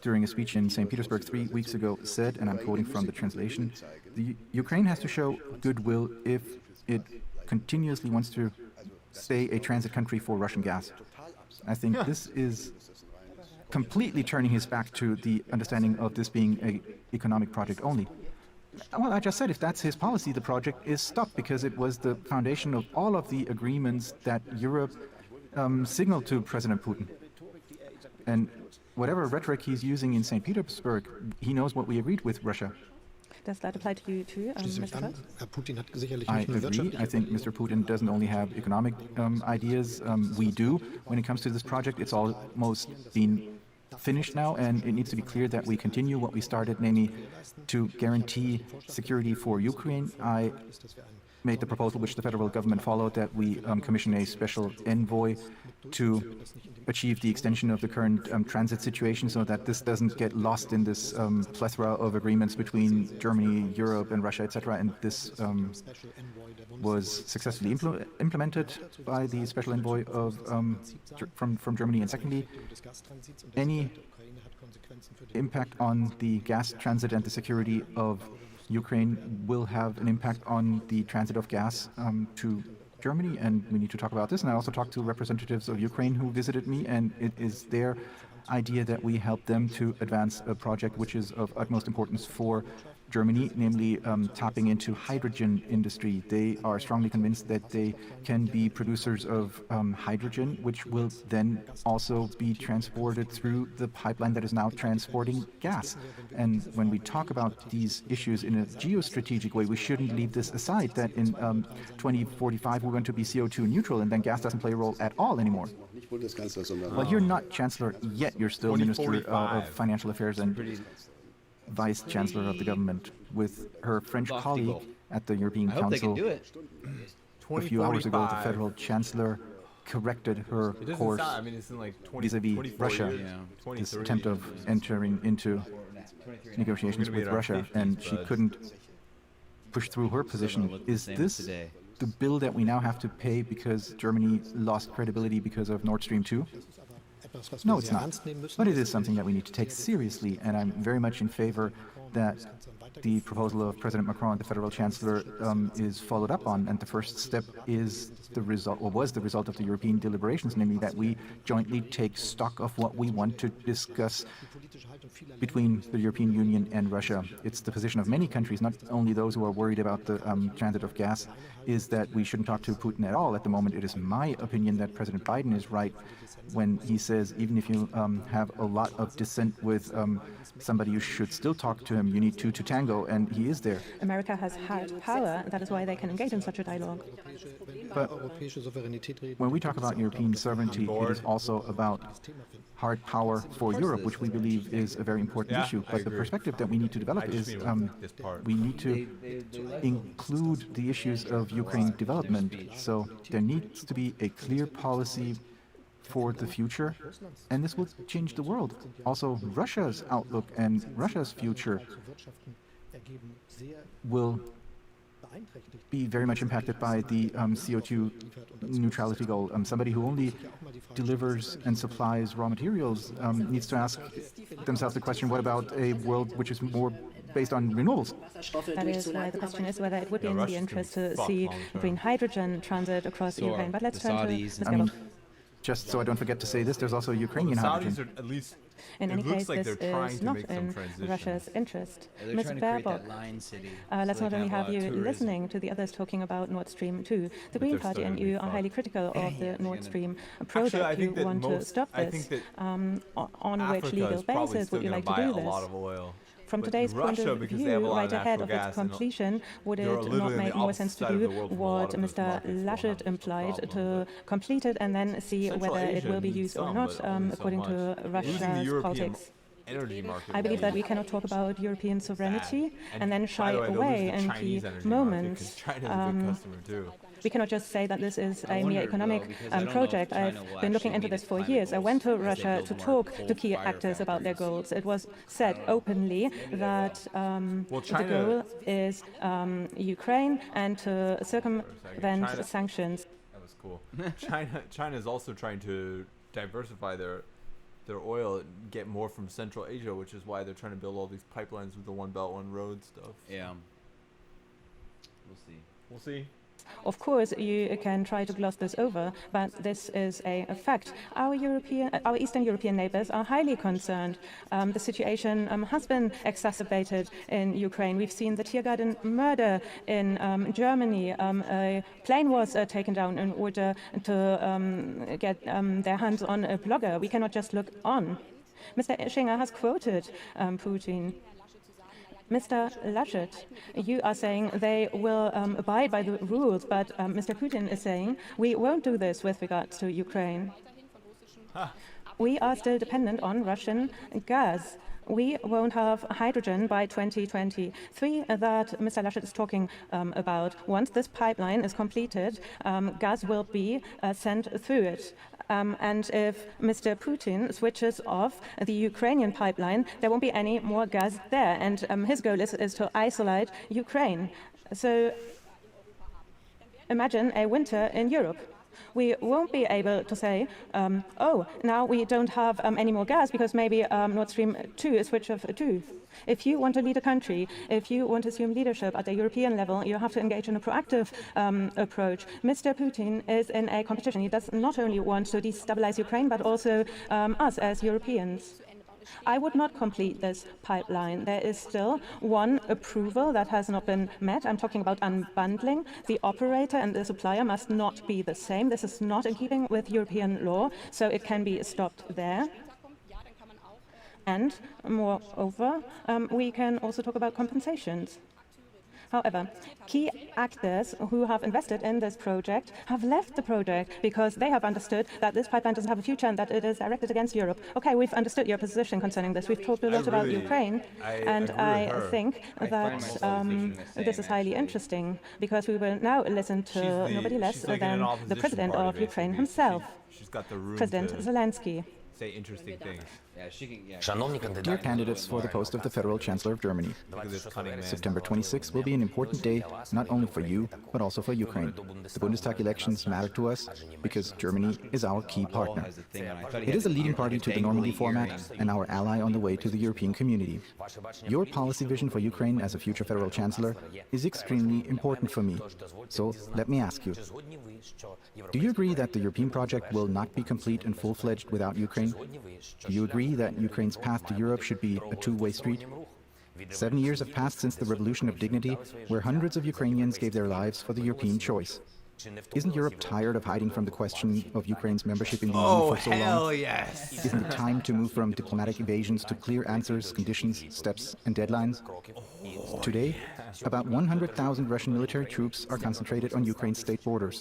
during a speech in St. Petersburg 3 weeks ago, said, and I'm quoting from the translation, the Ukraine has to show goodwill if it continuously wants to stay a transit country for Russian gas. I think this is completely turning his back to the understanding of this being an economic project only. Well, I just said if that's his policy, the project is stopped because it was the foundation of all of the agreements that Europe signaled to President Putin. And whatever rhetoric he's using in St. Petersburg, he knows what we agreed with Russia. Does that apply to you too, Mr. Scholz? I agree. I think Mr. Putin doesn't only have economic ideas. We do. When it comes to this project, it's almost been finished now, and it needs to be clear that we continue what we started, namely to guarantee security for Ukraine. I made the proposal, which the federal government followed, that we commission a special envoy to achieve the extension of the current transit situation so that this doesn't get lost in this plethora of agreements between Germany, Europe, and Russia, etc. And this was successfully implemented by the special envoy of, from Germany. And secondly, any impact on the gas transit and the security of Ukraine will have an impact on the transit of gas to Germany, and we need to talk about this. And I also talked to representatives of Ukraine who visited me, and it is their idea that we help them to advance a project which is of utmost importance for Germany, namely tapping into hydrogen industry. They are strongly convinced that they can be producers of hydrogen, which will then also be transported through the pipeline that is now transporting gas. And when we talk about these issues in a geostrategic way, we shouldn't leave this aside, that in 2045 we're going to be CO2 neutral, and then gas doesn't play a role at all anymore. Well, you're not Chancellor yet. You're still Minister of Financial Affairs and Vice Chancellor of the government, with her French colleague at the European Council. A few hours ago, the federal chancellor corrected her course vis-a-vis Russia, this attempt of entering into negotiations with Russia, and she couldn't push through her position. Is this the bill that we now have to pay because Germany lost credibility because of Nord Stream 2? No, it's not. But it is something that we need to take seriously, and I'm very much in favor that the proposal of President Macron, the federal chancellor, is followed up on. And the first step is the result, or was the result of the European deliberations, namely that we jointly take stock of what we want to discuss between the European Union and Russia. It's the position of many countries, not only those who are worried about the transit of gas, is that we shouldn't talk to Putin at all. At the moment, it is my opinion that President Biden is right when he says, even if you have a lot of dissent with somebody, you should still talk to him. You need two to tango, and he is there. America has had power. That is why they can engage in such a dialogue. But when we talk about European sovereignty, it is also about hard power for Europe, which we believe is a very important issue. But the perspective that we need to develop is we need to include the issues of Ukraine development. So there needs to be a clear policy for the future, and this will change the world. Also, Russia's outlook and Russia's future will be very much impacted by the CO2 neutrality goal. Somebody who only delivers and supplies raw materials needs to ask themselves the question, what about a world which is more based on renewables? That is why the question is whether it would be in the interest to see green hydrogen transit across Ukraine. But let's turn to Mr. Just so I don't forget to say this, there's also Ukrainian hydrogen. Saudis are at least. In any case, like this is not in Russia's interest. Ms. Baerbock, let's not only have you listening to the others talking about Nord Stream 2. The Green Party and you are highly critical of the Nord Stream project. You want to stop this. On which legal basis would you like to do this? From today's point of view, right ahead of its completion, would it not make more sense to do what Mr. Laschet implied, to complete it and then see whether it will be used or not, according to Russia's politics? I believe that we cannot talk about European sovereignty and then shy away in key moments. We cannot just say that this is a mere economic project. I've been looking into this for years. I went to Russia to talk to key actors about their goals. It was said openly that the goal is Ukraine and to circumvent sanctions. That was cool. China is also trying to diversify their oil and get more from Central Asia, which is why they're trying to build all these pipelines with the One Belt, One Road stuff. Yeah. We'll see. We'll see. Of course, you can try to gloss this over, but this is a fact. Our Eastern European neighbors are highly concerned. The situation has been exacerbated in Ukraine. We've seen the Tiergarten murder in Germany. A plane was taken down in order to get their hands on a blogger. We cannot just look on. Mr. Ischinger has quoted Putin. Mr. Laschet, you are saying they will abide by the rules, but Mr. Putin is saying we won't do this with regards to Ukraine. We are still dependent on Russian gas. We won't have hydrogen by 2023 that Mr. Laschet is talking about. Once this pipeline is completed, gas will be sent through it. And if Mr. Putin switches off the Ukrainian pipeline, there won't be any more gas there. And his goal is to isolate Ukraine. So imagine a winter in Europe. We won't be able to say, oh, now we don't have any more gas because maybe Nord Stream 2 is switched off too. If you want to lead a country, if you want to assume leadership at the European level, you have to engage in a proactive approach. Mr. Putin is in a competition. He does not only want to destabilize Ukraine, but also us as Europeans. I would not complete this pipeline. There is still one approval that has not been met. I'm talking about unbundling. The operator and the supplier must not be the same. This is not in keeping with European law, so it can be stopped there. And moreover, we can also talk about compensations. However, key actors who have invested in this project have left the project because they have understood that this pipeline doesn't have a future and that it is directed against Europe. Okay, we've understood your position concerning this. We've talked a lot about Ukraine, and I think that this is highly interesting because we will now listen to nobody less than the president of Ukraine himself, President Zelensky. Say interesting things. Dear candidates for the post of the Federal Chancellor of Germany, September 26 will be an important day not only for you, but also for Ukraine. The Bundestag elections matter to us because Germany is our key partner. It is a leading party to the Normandy format and our ally on the way to the European community. Your policy vision for Ukraine as a future Federal Chancellor is extremely important for me. So let me ask you, do you agree that the European project will not be complete and full-fledged without Ukraine? Do you agree that Ukraine's path to Europe should be a two-way street? 7 years have passed since the Revolution of Dignity, where hundreds of Ukrainians gave their lives for the European choice. Isn't Europe tired of hiding from the question of Ukraine's membership in the EU for so long? Hell yes! Isn't it time to move from diplomatic evasions to clear answers, conditions, steps, and deadlines? Today, about 100,000 Russian military troops are concentrated on Ukraine's state borders.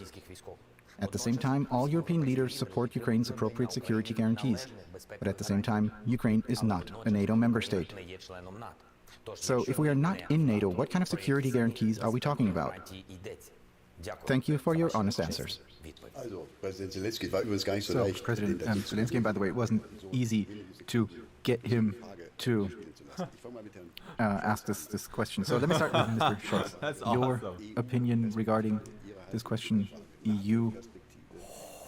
At the same time, all European leaders support Ukraine's appropriate security guarantees. But at the same time, Ukraine is not a NATO member state. So if we are not in NATO, what kind of security guarantees are we talking about? Thank you for your honest answers. So, President Zelensky, by the way, it wasn't easy to get him to ask this question. So let me start with Mr. Scholz. That's your awesome. opinion regarding this question, EU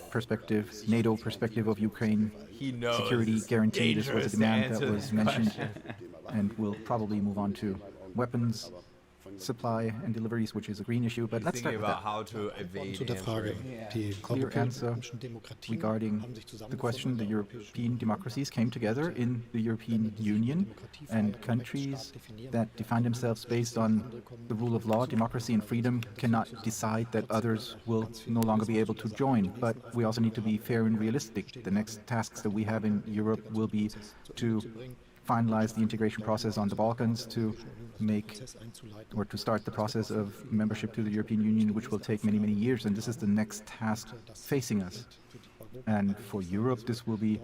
perspective, NATO perspective of Ukraine, He knows security it's guarantee. This was a dangerous to demand answer that was this mentioned, question. and we'll probably move on to weapons supply and deliveries, which is a green issue. But He's let's start thinking with about that. how to evade Zu der Frage, die Clear answer regarding the question. The European democracies came together in the European Union, and countries that define themselves based on the rule of law, democracy and freedom cannot decide that others will no longer be able to join. But we also need to be fair and realistic. The next tasks that we have in Europe will be to finalize the integration process on the Balkans, to make or to start the process of membership to the European Union, which will take many, many years. And this is the next task facing us. And for Europe, this will be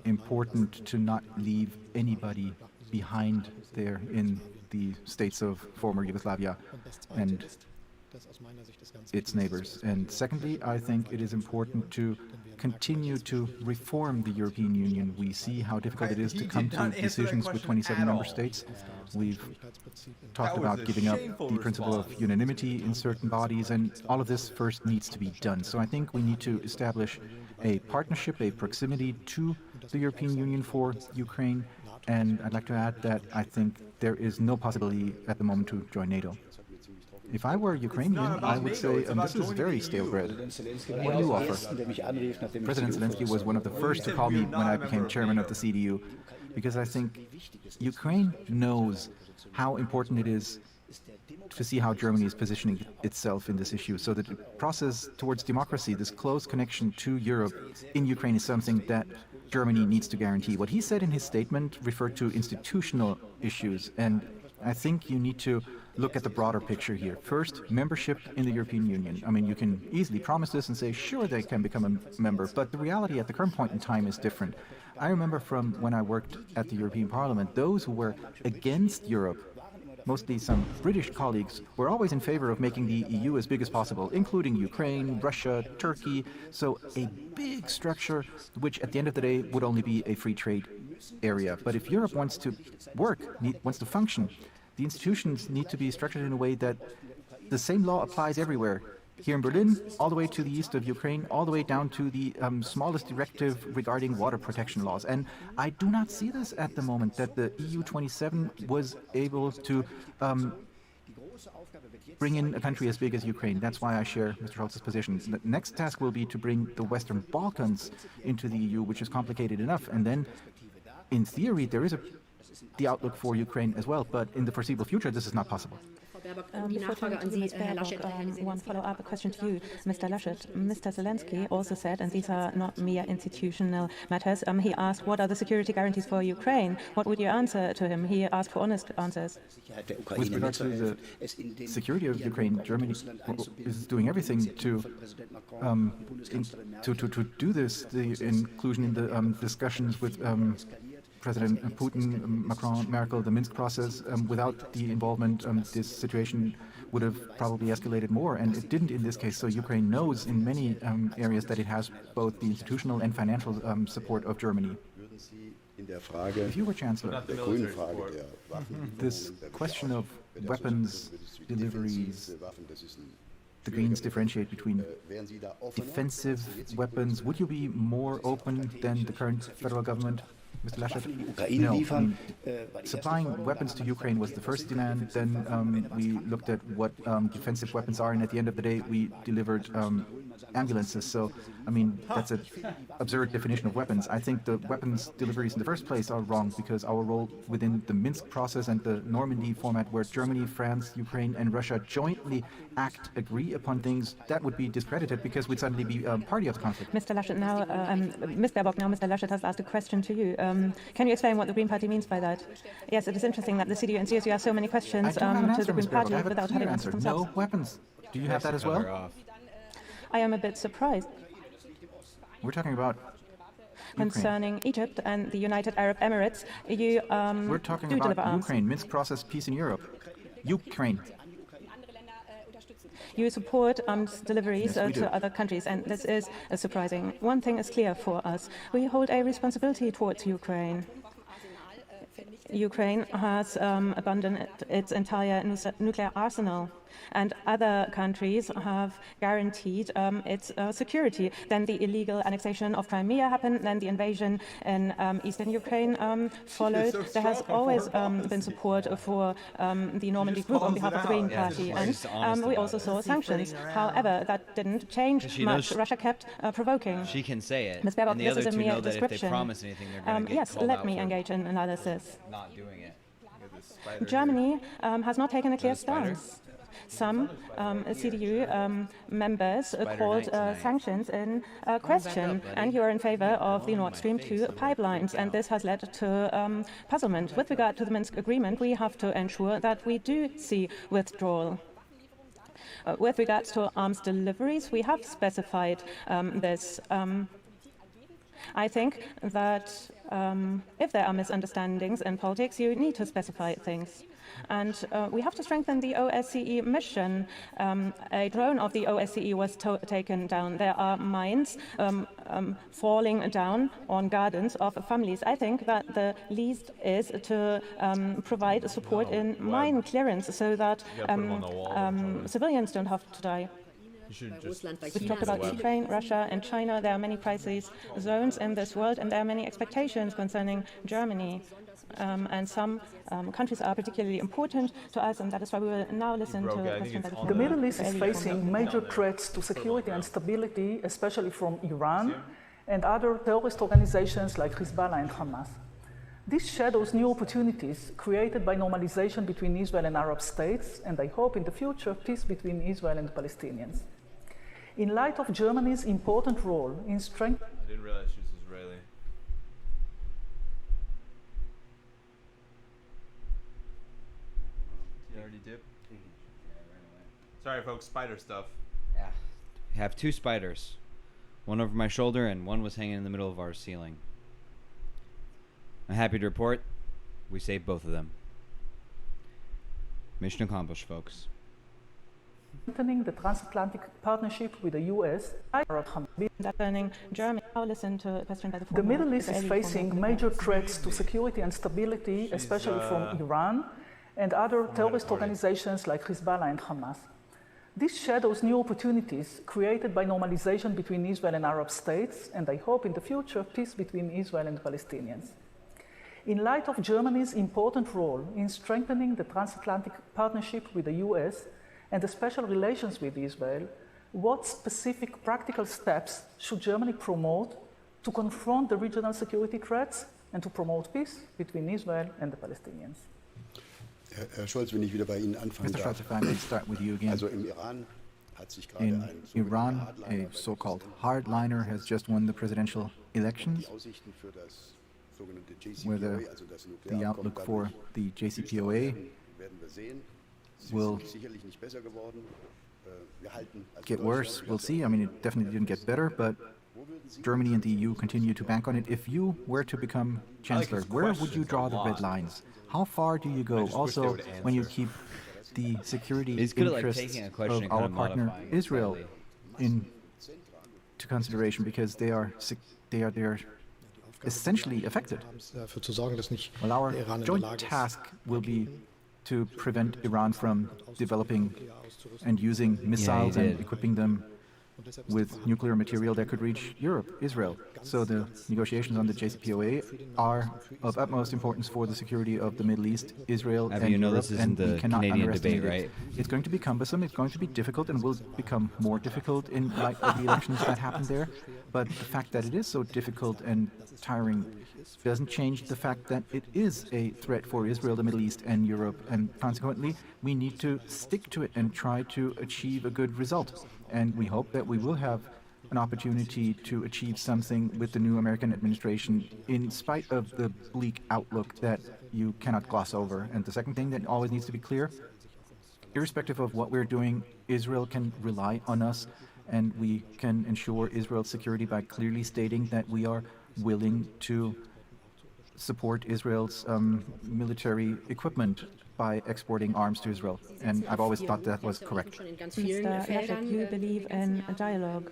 important to not leave anybody behind there in the states of former Yugoslavia and its neighbors. And secondly, I think it is important to continue to reform the European Union. We see how difficult it is to come to decisions with 27 member states. We've talked about giving up the principle of unanimity in certain bodies, and all of this first needs to be done. So I think we need to establish a partnership, a proximity to the European Union for Ukraine. And I'd like to add that I think there is no possibility at the moment to join NATO. If I were Ukrainian, I would say, this is very stale bread. What do you offer? President Zelensky was one of the first to call me when I became chairman of the CDU, because I think Ukraine knows how important it is to see how Germany is positioning itself in this issue. So the process towards democracy, this close connection to Europe in Ukraine, is something that Germany needs to guarantee. What he said in his statement referred to institutional issues, and I think you need to look at the broader picture here. First, membership in the European Union. I mean, you can easily promise this and say, sure, they can become a member, but the reality at the current point in time is different. I remember from when I worked at the European Parliament, those who were against Europe, mostly some British colleagues, were always in favor of making the EU as big as possible, including Ukraine, Russia, Turkey. So a big structure, which at the end of the day would only be a free trade area. But if Europe wants to work, wants to function, the institutions need to be structured in a way that the same law applies everywhere. Here in Berlin, all the way to the east of Ukraine, all the way down to the smallest directive regarding water protection laws. And I do not see this at the moment, that the EU 27 was able to bring in a country as big as Ukraine. That's why I share Mr. Scholz's position. The next task will be to bring the Western Balkans into the EU, which is complicated enough. And then, in theory, there is the outlook for Ukraine as well, but in the foreseeable future, this is not possible. Before turning to Ms. Baerbock, one follow-up question to you, Mr. Laschet. Mr. Zelensky also said, and these are not mere institutional matters, he asked, what are the security guarantees for Ukraine? What would you answer to him? He asked for honest answers. With regard to the security of Ukraine, Germany is doing everything to do this, the inclusion in the discussions with President Putin, Macron, Merkel, the Minsk process. Without the involvement, this situation would have probably escalated more, and it didn't in this case. So Ukraine knows in many areas that it has both the institutional and financial support of Germany. If you were Chancellor, this question of weapons deliveries, the Greens differentiate between defensive weapons. Would you be more open than the current federal government? Mr. Laschet? No. Supplying weapons to Ukraine was the first demand. Then we looked at what defensive weapons are, and at the end of the day, we delivered ambulances. So, I mean, that's an absurd definition of weapons. I think the weapons deliveries in the first place are wrong, because our role within the Minsk process and the Normandy format, where Germany, France, Ukraine, and Russia jointly agree upon things, that would be discredited because we'd suddenly be party of the conflict. Mr. Laschet, now, Ms. Baerbock, now Mr. Laschet has asked a question to you. Can you explain what the Green Party means by that? Yes, it is interesting that the CDU and CSU have so many questions to the Green Party without having answers themselves. No weapons. Do you have that as well? I am a bit surprised. We're talking about concerning Egypt and the United Arab Emirates. You we're talking about Ukraine, Minsk process, peace in Europe. Ukraine. you support arms deliveries Yes, we do. to other countries, and this is surprising. One thing is clear for us. We hold a responsibility towards Ukraine. Ukraine has abandoned its entire nuclear arsenal, and other countries have guaranteed its security. Then the illegal annexation of Crimea happened, then the invasion in eastern Ukraine followed. There has always been support for the Normandy Group on behalf of the Green Party, and we also saw sanctions. However, that didn't change much. Russia kept provoking. She can say it. Ms. Baerbock, and the this other is a two mere know that if they description. promise anything, they're going to get Yes, called let out me for engage in analysis. not doing it. Germany has not taken a clear spider? stance. Some CDU members called sanctions in question, and you are in favor of the Nord Stream 2 pipelines, and this has led to puzzlement. With regard to the Minsk agreement, we have to ensure that we do see withdrawal. With regards to arms deliveries, we have specified this. I think that if there are misunderstandings in politics, you need to specify things. And we have to strengthen the OSCE mission. A drone of the OSCE was taken down. There are mines falling down on gardens of families. I think that the least is to provide support in mine clearance so that civilians don't have to die. We've talked about Ukraine, Russia, and China. There are many crisis zones in this world, and there are many expectations concerning Germany. And some countries are particularly important to us, and that is why we will now listen to the question by The Middle East is facing major threats to security and stability, especially from Iran and other terrorist organizations like Hezbollah and Hamas. This shadows new opportunities created by normalization between Israel and Arab states, and I hope in the future peace between Israel and Palestinians. In light of Germany's important role in strengthening... I didn't realize she was Israeli. You already did? Sorry, folks, spider stuff. Yeah. I have two spiders. One over my shoulder, and one was hanging in the middle of our ceiling. I'm happy to report we saved both of them. Mission accomplished, folks. Strengthening the transatlantic partnership with the U.S. Germany. Now listen to a question by the Middle East is facing major threats to security and stability, especially from Iran and other terrorist organizations like Hezbollah and Hamas. This shadows new opportunities created by normalization between Israel and Arab states, and I hope in the future peace between Israel and Palestinians. In light of Germany's important role in strengthening the transatlantic partnership with the US and the special relations with Israel, what specific practical steps should Germany promote to confront the regional security threats and to promote peace between Israel and the Palestinians? Herr Scholz, wenn ich wieder bei Ihnen anfangen Mr. darf. Scholz, if I may start with you again. Also im Iran hat sich gerade In ein Iran, a so-called hardliner has just won the presidential elections, whether the outlook for the JCPOA will get worse. We'll see. I mean, it definitely didn't get better, but Germany and the EU continue to bank on it. If you were to become chancellor, where would you draw the red lines? How far do you go? Also, when you keep the security interests of our partner Israel into consideration, because they are essentially affected. Well, our joint task will be to prevent Iran from developing and using missiles and equipping them with nuclear material that could reach Europe, Israel. So the negotiations on the JCPOA are of utmost importance for the security of the Middle East, Israel, and Europe, this isn't and we the cannot Canadian underestimate debate, it. right? It's going to be cumbersome, it's going to be difficult, and will become more difficult in light of the elections that happened there. But the fact that it is so difficult and tiring doesn't change the fact that it is a threat for Israel, the Middle East, and Europe, and consequently, we need to stick to it and try to achieve a good result. And we hope that we will have an opportunity to achieve something with the new American administration in spite of the bleak outlook that you cannot gloss over. And the second thing that always needs to be clear, irrespective of what we're doing, Israel can rely on us, and we can ensure Israel's security by clearly stating that we are willing to support Israel's military equipment by exporting arms to Israel. And I've always thought that was correct. Mr. Laschet, you believe in a dialogue.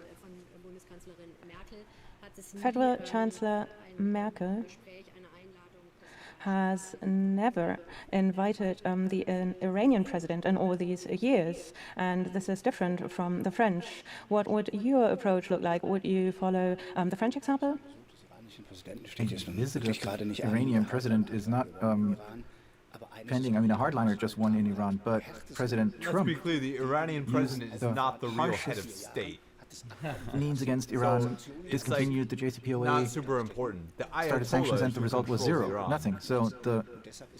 Federal Chancellor Merkel has never invited the Iranian president in all these years, and this is different from the French. What would your approach look like? Would you follow the French example? A visit of the Iranian president is not pending. I mean, a hardliner just won in Iran, but President Trump. Let's be clear, the Iranian president is not the real head of state. Leans against Iran, discontinued the JCPOA, not super important. Started sanctions, and the result was zero, nothing. So the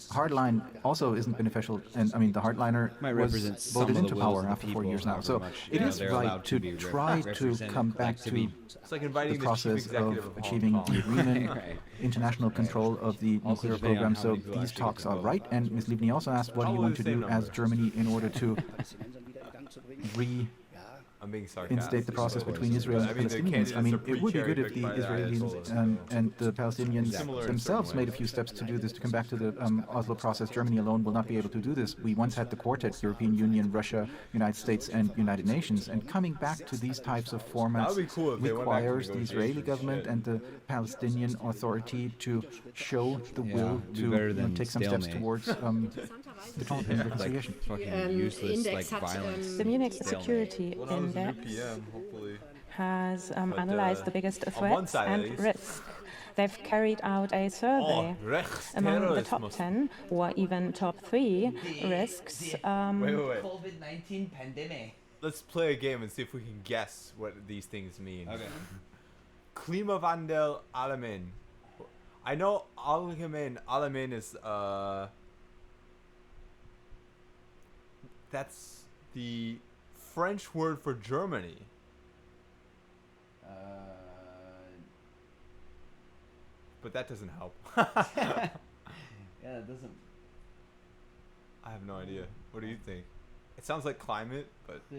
hardline also isn't beneficial, and I mean the hardliner was voted into power after 4 years now. So it is right to try to come back to the process of achieving the agreement, international control of the nuclear program. So these talks are right. And Ms. Livni also asked, what do you want to do as Germany in order to reinstate the process between Israel and the Palestinians? I mean, it would be good if the Israelis and the Palestinians themselves made a few steps to do this, to come back to the Oslo process. Germany alone will not be able to do this. We once had the quartet, European Union, Russia, United States, and United Nations. And coming back to these types of formats requires the Israeli government and the Palestinian Authority to show the will to take some steps towards development and reconciliation. The Munich Security Index has analyzed the biggest threats and risks. They've carried out a survey among the top 10 or even top 3 risks. COVID-19 pandemic. Let's play a game and see if we can guess what these things mean. Okay. Klimawandel allgemein. I know allgemein is that's the French word for Germany. But that doesn't help. Yeah, it doesn't. I have no idea. What do you think? It sounds like climate, but I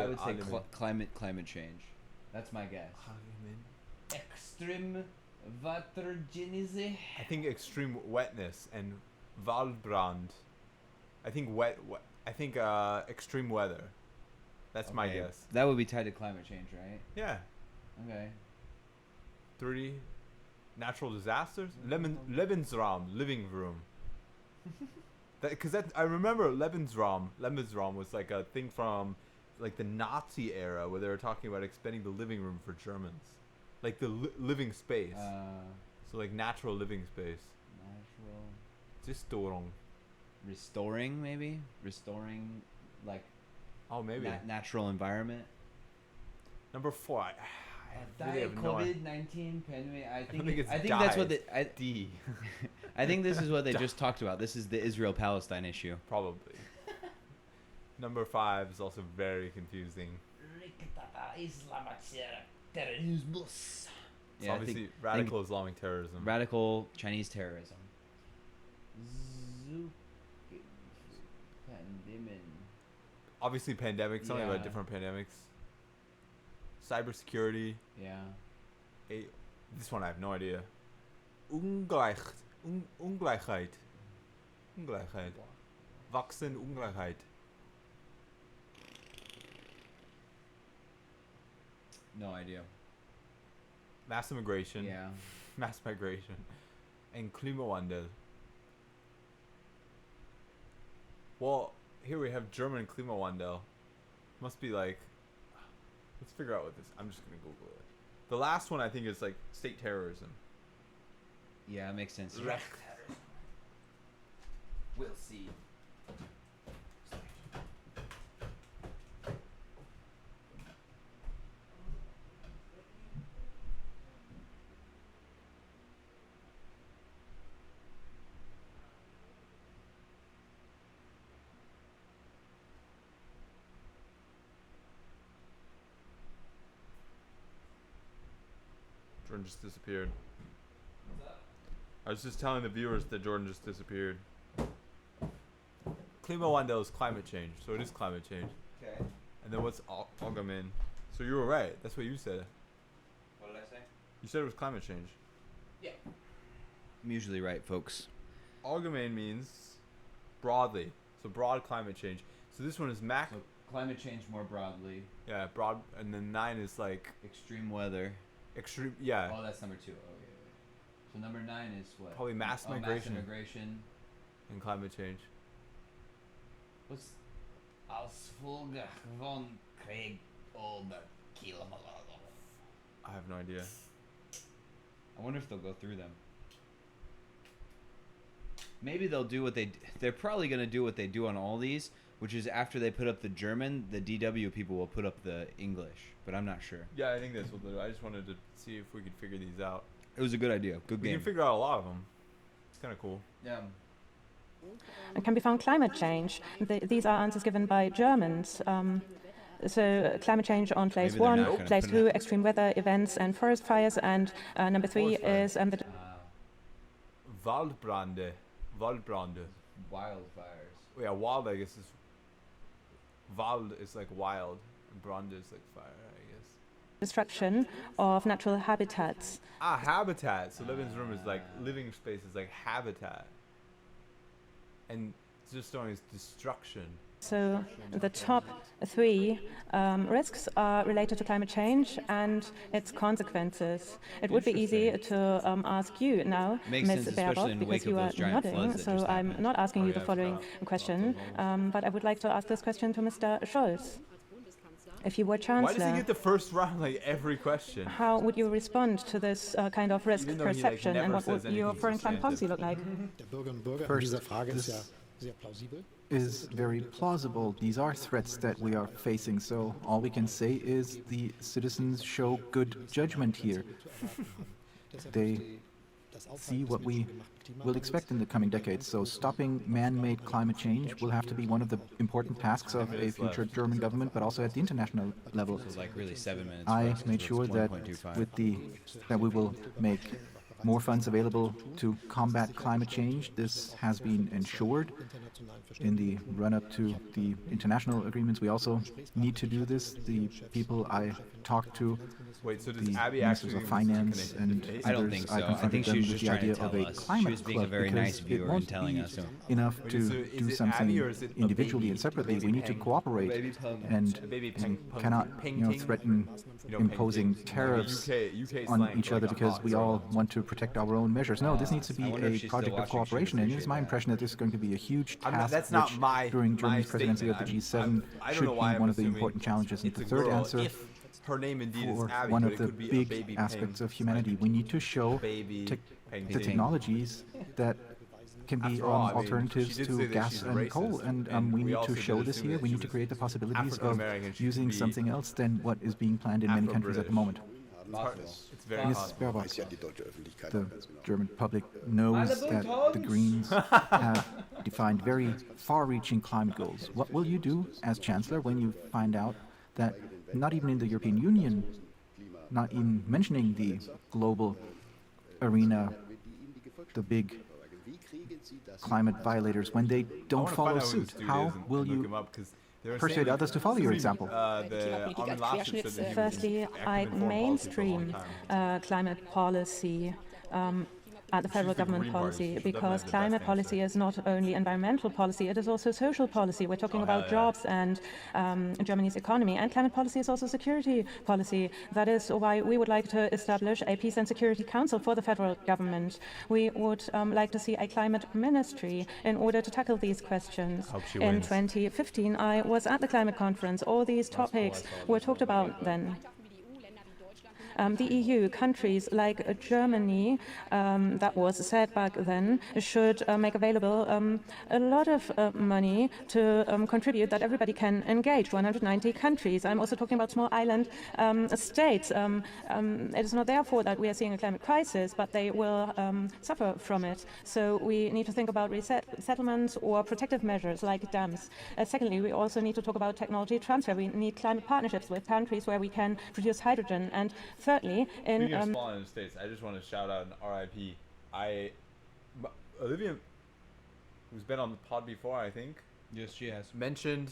would say climate change. That's my guess. Extreme Wettergenese. I think extreme wetness and Waldbrand. I think extreme weather. That's my guess. That would be tied to climate change, right? Yeah. Okay. 3 natural disasters. Lebensraum, living room. Because I remember Lebensraum. Lebensraum was like a thing from like the Nazi era where they were talking about expanding the living room for Germans, like the living space. So like natural living space. Restoring, maybe? Restoring, like... Oh, maybe. Natural environment. Number 4. I really have COVID-19 pandemic. I think it's that's what D. I think this is what they just talked about. This is the Israel-Palestine issue. Probably. Number 5 is also very confusing. It's obviously radical Islamic terrorism. Radical Chinese terrorism. Obviously pandemics, something about different pandemics. Cybersecurity. Yeah. This one I have no idea. Ungleichheit. Wachsen Ungleichheit. No idea. Mass immigration. Yeah. Mass migration. And Klimawandel. Well, here we have German Klimawandel. Must be like... Let's figure out what this... I'm just going to Google it. The last one I think is like state terrorism. Yeah, it makes sense. We'll see. Jordan just disappeared. I was just telling the viewers that Jordan just disappeared. Klimawandel is climate change, so it is climate change. Okay. And then what's allgemein? So you were right. That's what you said. What did I say? You said it was climate change. Yeah. I'm usually right, folks. Allgemein means broadly. So broad climate change. So this one is So climate change more broadly. Yeah, broad. And then 9 is like extreme weather. Extreme. Yeah. Oh, that's number 2. Okay. So number 9 is what? Probably mass migration. Mass immigration. And climate change. What's als Folge von Krieg oder Kilometer? I have no idea. I wonder if they'll go through them. Maybe they'll do what they're probably going to do what they do on all these, which is after they put up the German, the DW people will put up the English, but I'm not sure. Yeah, I think that's what they'll do. I just wanted to see if we could figure these out. It was a good idea. Good game. We can figure out a lot of them. It's kind of cool. Yeah. And can be found climate change. These are answers given by Germans. So climate change on place 1, place 2, extreme weather events and forest fires, and number 3 is the Waldbrände. Waldbrände. Wildfires. Oh, yeah, wild, I guess, is... Wald is like wild, and Brand is like fire, I guess. destruction of natural habitats. Ah, habitat. So Lebensraum is like living space, is like habitat. And Zerstörung is destruction. So the top 3 risks are related to climate change and its consequences. It would be easy to ask you now, Ms. Baerbock, because you are nodding, so I'm not asking you the following question, but I would like to ask this question to Mr. Scholz. If you were Chancellor, why does he get the first round like every question? How would you respond to this kind of risk perception, and what would your foreign climate policy look like? First, this is very plausible. These are threats that we are facing, so all we can say is the citizens show good judgment here. They see what we will expect in the coming decades. So stopping man-made climate change will have to be one of the important tasks of a future German government, but also at the international level. So like really 7 minutes. I made sure that that we will make more funds available to combat climate change. This has been ensured in the run-up to the international agreements. We also need to do this. The people I talked to, so the ministers of finance and I don't think so. I think she was just trying to tell us. She was being a very nice viewer and telling us. Enough to do something individually and separately. We need to cooperate and cannot, threaten imposing tariffs on each other because we all want to protect our own measures. No, this needs to be a project of cooperation, and it is my impression that this is going to be a huge task during Germany's presidency of the G7 should be one of the important challenges. And the third answer, her name indeed for is Abby, one but of it the could be a big baby aspects Peng. of humanity, we need to show Baby the technologies that can be alternatives to gas and coal, and we need to show this here. We need to create the possibilities of using something else than what is being planned in many countries at the moment. It's very Ms. possible. Baerbock, the German public knows that the Greens have defined very far-reaching climate goals. What will you do as Chancellor when you find out that not even in the European Union, not even mentioning the global arena, the big climate violators, when they don't follow suit, how will you persuade others to follow your example? Firstly, I mainstream climate policy at the federal government policy, because climate policy is not only environmental policy, it is also social policy. We're talking about jobs and Germany's economy, and climate policy is also security policy. That is why we would like to establish a Peace and Security Council for the federal government. We would like to see a climate ministry in order to tackle these questions. In 2015, I was at the climate conference. All these topics were talked about then. The EU countries like Germany, that was said back then, should make available a lot of money to contribute that everybody can engage, 190 countries. I'm also talking about small island states. It is not their fault that we are seeing a climate crisis, but they will suffer from it. So we need to think about settlements or protective measures like dams. Secondly, we also need to talk about technology transfer. We need climate partnerships with countries where we can produce hydrogen. And thirdly, Speaking of small island states, I just want to shout out an RIP. Olivia, who's been on the pod before, I think. Yes, she has. Mentioned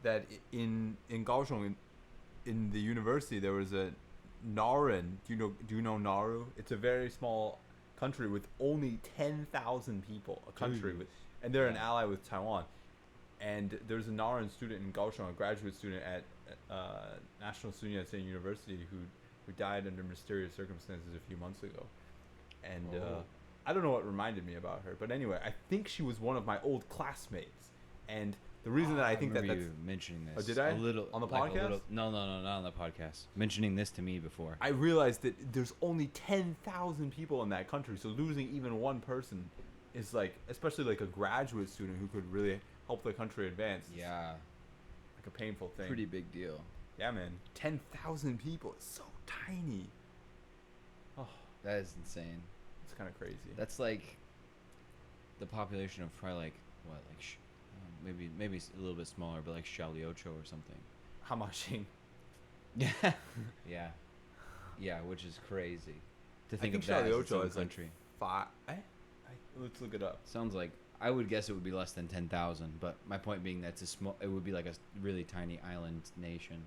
that in Kaohsiung, in the university, there was a Narin. Do you know Nauru? It's a very small country with only 10,000 people. A country with, and they're an ally with Taiwan. And there's a Naran student in Kaohsiung, a graduate student at National Sun Yat-sen University who died under mysterious circumstances a few months ago. And I don't know what reminded me about her, but anyway, I think she was one of my old classmates. And the reason that I think that's you mentioning this. Oh, did I? A little on the like podcast? No, not on the podcast. Mentioning this to me before. I realized that there's only 10,000 people in that country, so losing even one person is like, especially like a graduate student who could really help the country advance. Yeah. Like a painful thing. Pretty big deal. Yeah, man. 10,000 people. It's so tiny. Oh, that is insane. It's kind of crazy. That's like the population of probably like what, like maybe a little bit smaller, but like Xiaoliuqiu or something. Hamashing. Yeah. Yeah, which is crazy to think of that as its own country. Like let's look it up. Sounds like, I would guess it would be less than 10,000, but my point being that's a small. It would be like a really tiny island nation.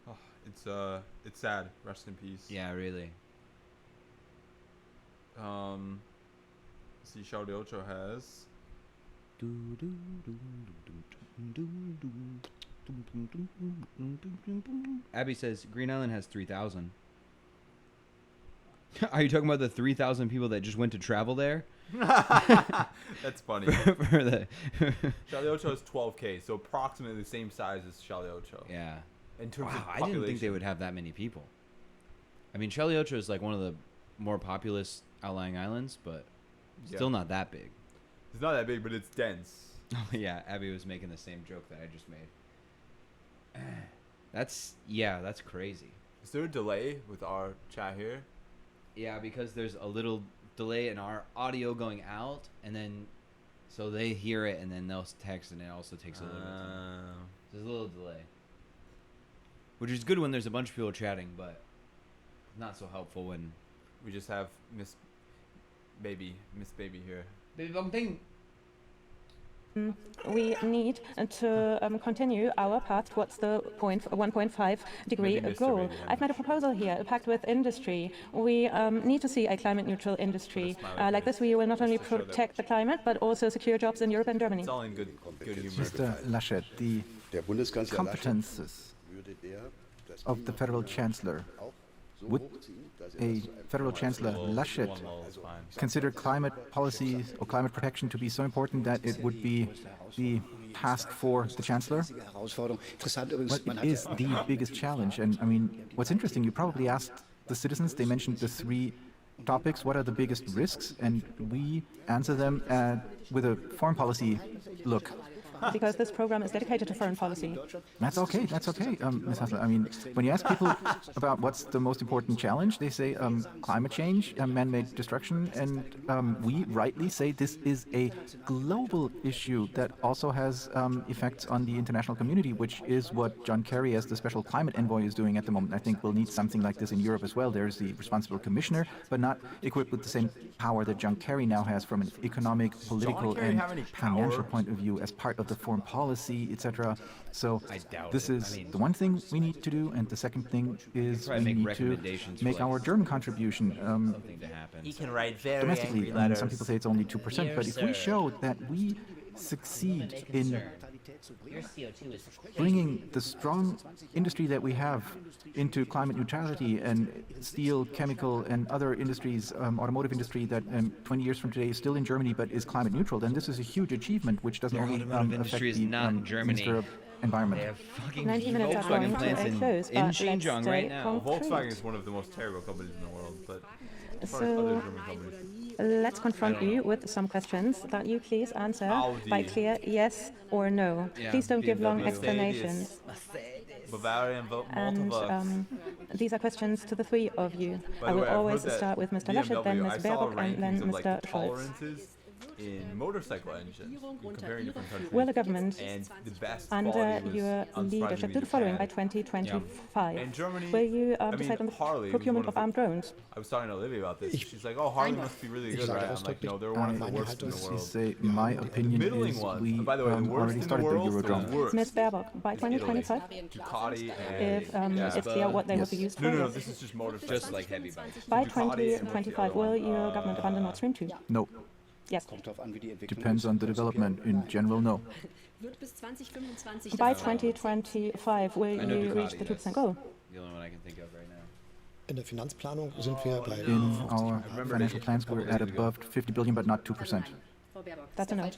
Oh, it's sad. Rest in peace. Yeah, really. See, Xiaoliuqiu has. Abby says Green Island has 3,000. Are you talking about the 3,000 people that just went to travel there? That's funny. Xiaoliuqiu is 12K, so approximately the same size as Xiaoliuqiu. Yeah. In terms of I didn't think they would have that many people. I mean, Xiaoliuqiu is like one of the more populous outlying islands, but still not that big. It's not that big, but it's dense. Oh yeah, Abby was making the same joke that I just made. That's crazy. Is there a delay with our chat here? Yeah, because there's a little delay in our audio going out, and then so they hear it, and then they'll text, and it also takes a little bit. There's a little delay, which is good when there's a bunch of people chatting, but not so helpful when we just have Miss Baby here. Baby Bong Ping. We need to continue our path towards the 1.5 degree goal. I've made a proposal here, a pact with industry. We need to see a climate neutral industry. Like this, we will not only protect the climate, but also secure jobs in Europe and Germany. It's all in good humor. Mr. Laschet, the competences of the federal chancellor, would a federal chancellor Laschet consider climate policy or climate protection to be so important that it would be the task for the chancellor? What is the biggest challenge? And I mean, what's interesting, you probably asked the citizens, they mentioned the 3 topics, what are the biggest risks? And we answer them with a foreign policy look. Because this program is dedicated to foreign policy. That's okay, Ms. Hassler. I mean, when you ask people about what's the most important challenge, they say climate change, man-made destruction, and we rightly say this is a global issue that also has effects on the international community, which is what John Kerry, as the special climate envoy, is doing at the moment. I think we'll need something like this in Europe as well. There's the responsible commissioner, but not equipped with the same power that John Kerry now has from an economic, political, and financial point of view as part of the foreign policy, etc. So this is the one thing we need to do, and the second thing is we need to make our German contribution he can write very domestically. Some people say it's only 2%, but if we show that we succeed in bringing the strong industry that we have into climate neutrality, and steel, chemical, and other industries, automotive industry that 20 years from today is still in Germany but is climate neutral, then this is a huge achievement, which doesn't only affect the Minister of Environment. They have fucking 90 minutes are going to a close, in but Xinjiang right now. Volkswagen is one of the most terrible companies in the world, but as far as So other German companies. let's confront you with some questions that you please answer by clear yes or no. Please don't give long explanations. Bavarian And these are questions to the 3 of you. I will always start with Mr. Laschet, then Ms. Baerbock, and then Mr. Scholz. in motorcycle engines, in comparing different countries. Will the government, and the best under quality was your leadership, unsurprisingly do the following by Japan. 2025? And Germany, Will you I mean, decide on the Harley was procurement one of armed drones? I was talking to Olivia about this. She's like, "Oh, Harley must be really good, right?" I'm like, "No, they're one of the worst in the world." Say my opinion middling is ones. we And by the way, the worst already in the started the world, Eurodrone. the worst. Ms. Baerbock, by 2025, Ducati and if it's clear what they will be used for. No, this is just motorcycles. Just like heavy bikes. By Ducati and 2025, will your government abandon Nord Stream 2? No. Yes. Depends on the development. In general, no. By 2025, will I know you Ducati, reach the 2% that's goal? The only one I can think of right now. In der Finanzplanung sind wir bei In our financial plans, we're at above 50 billion, but not 2%. That's a no.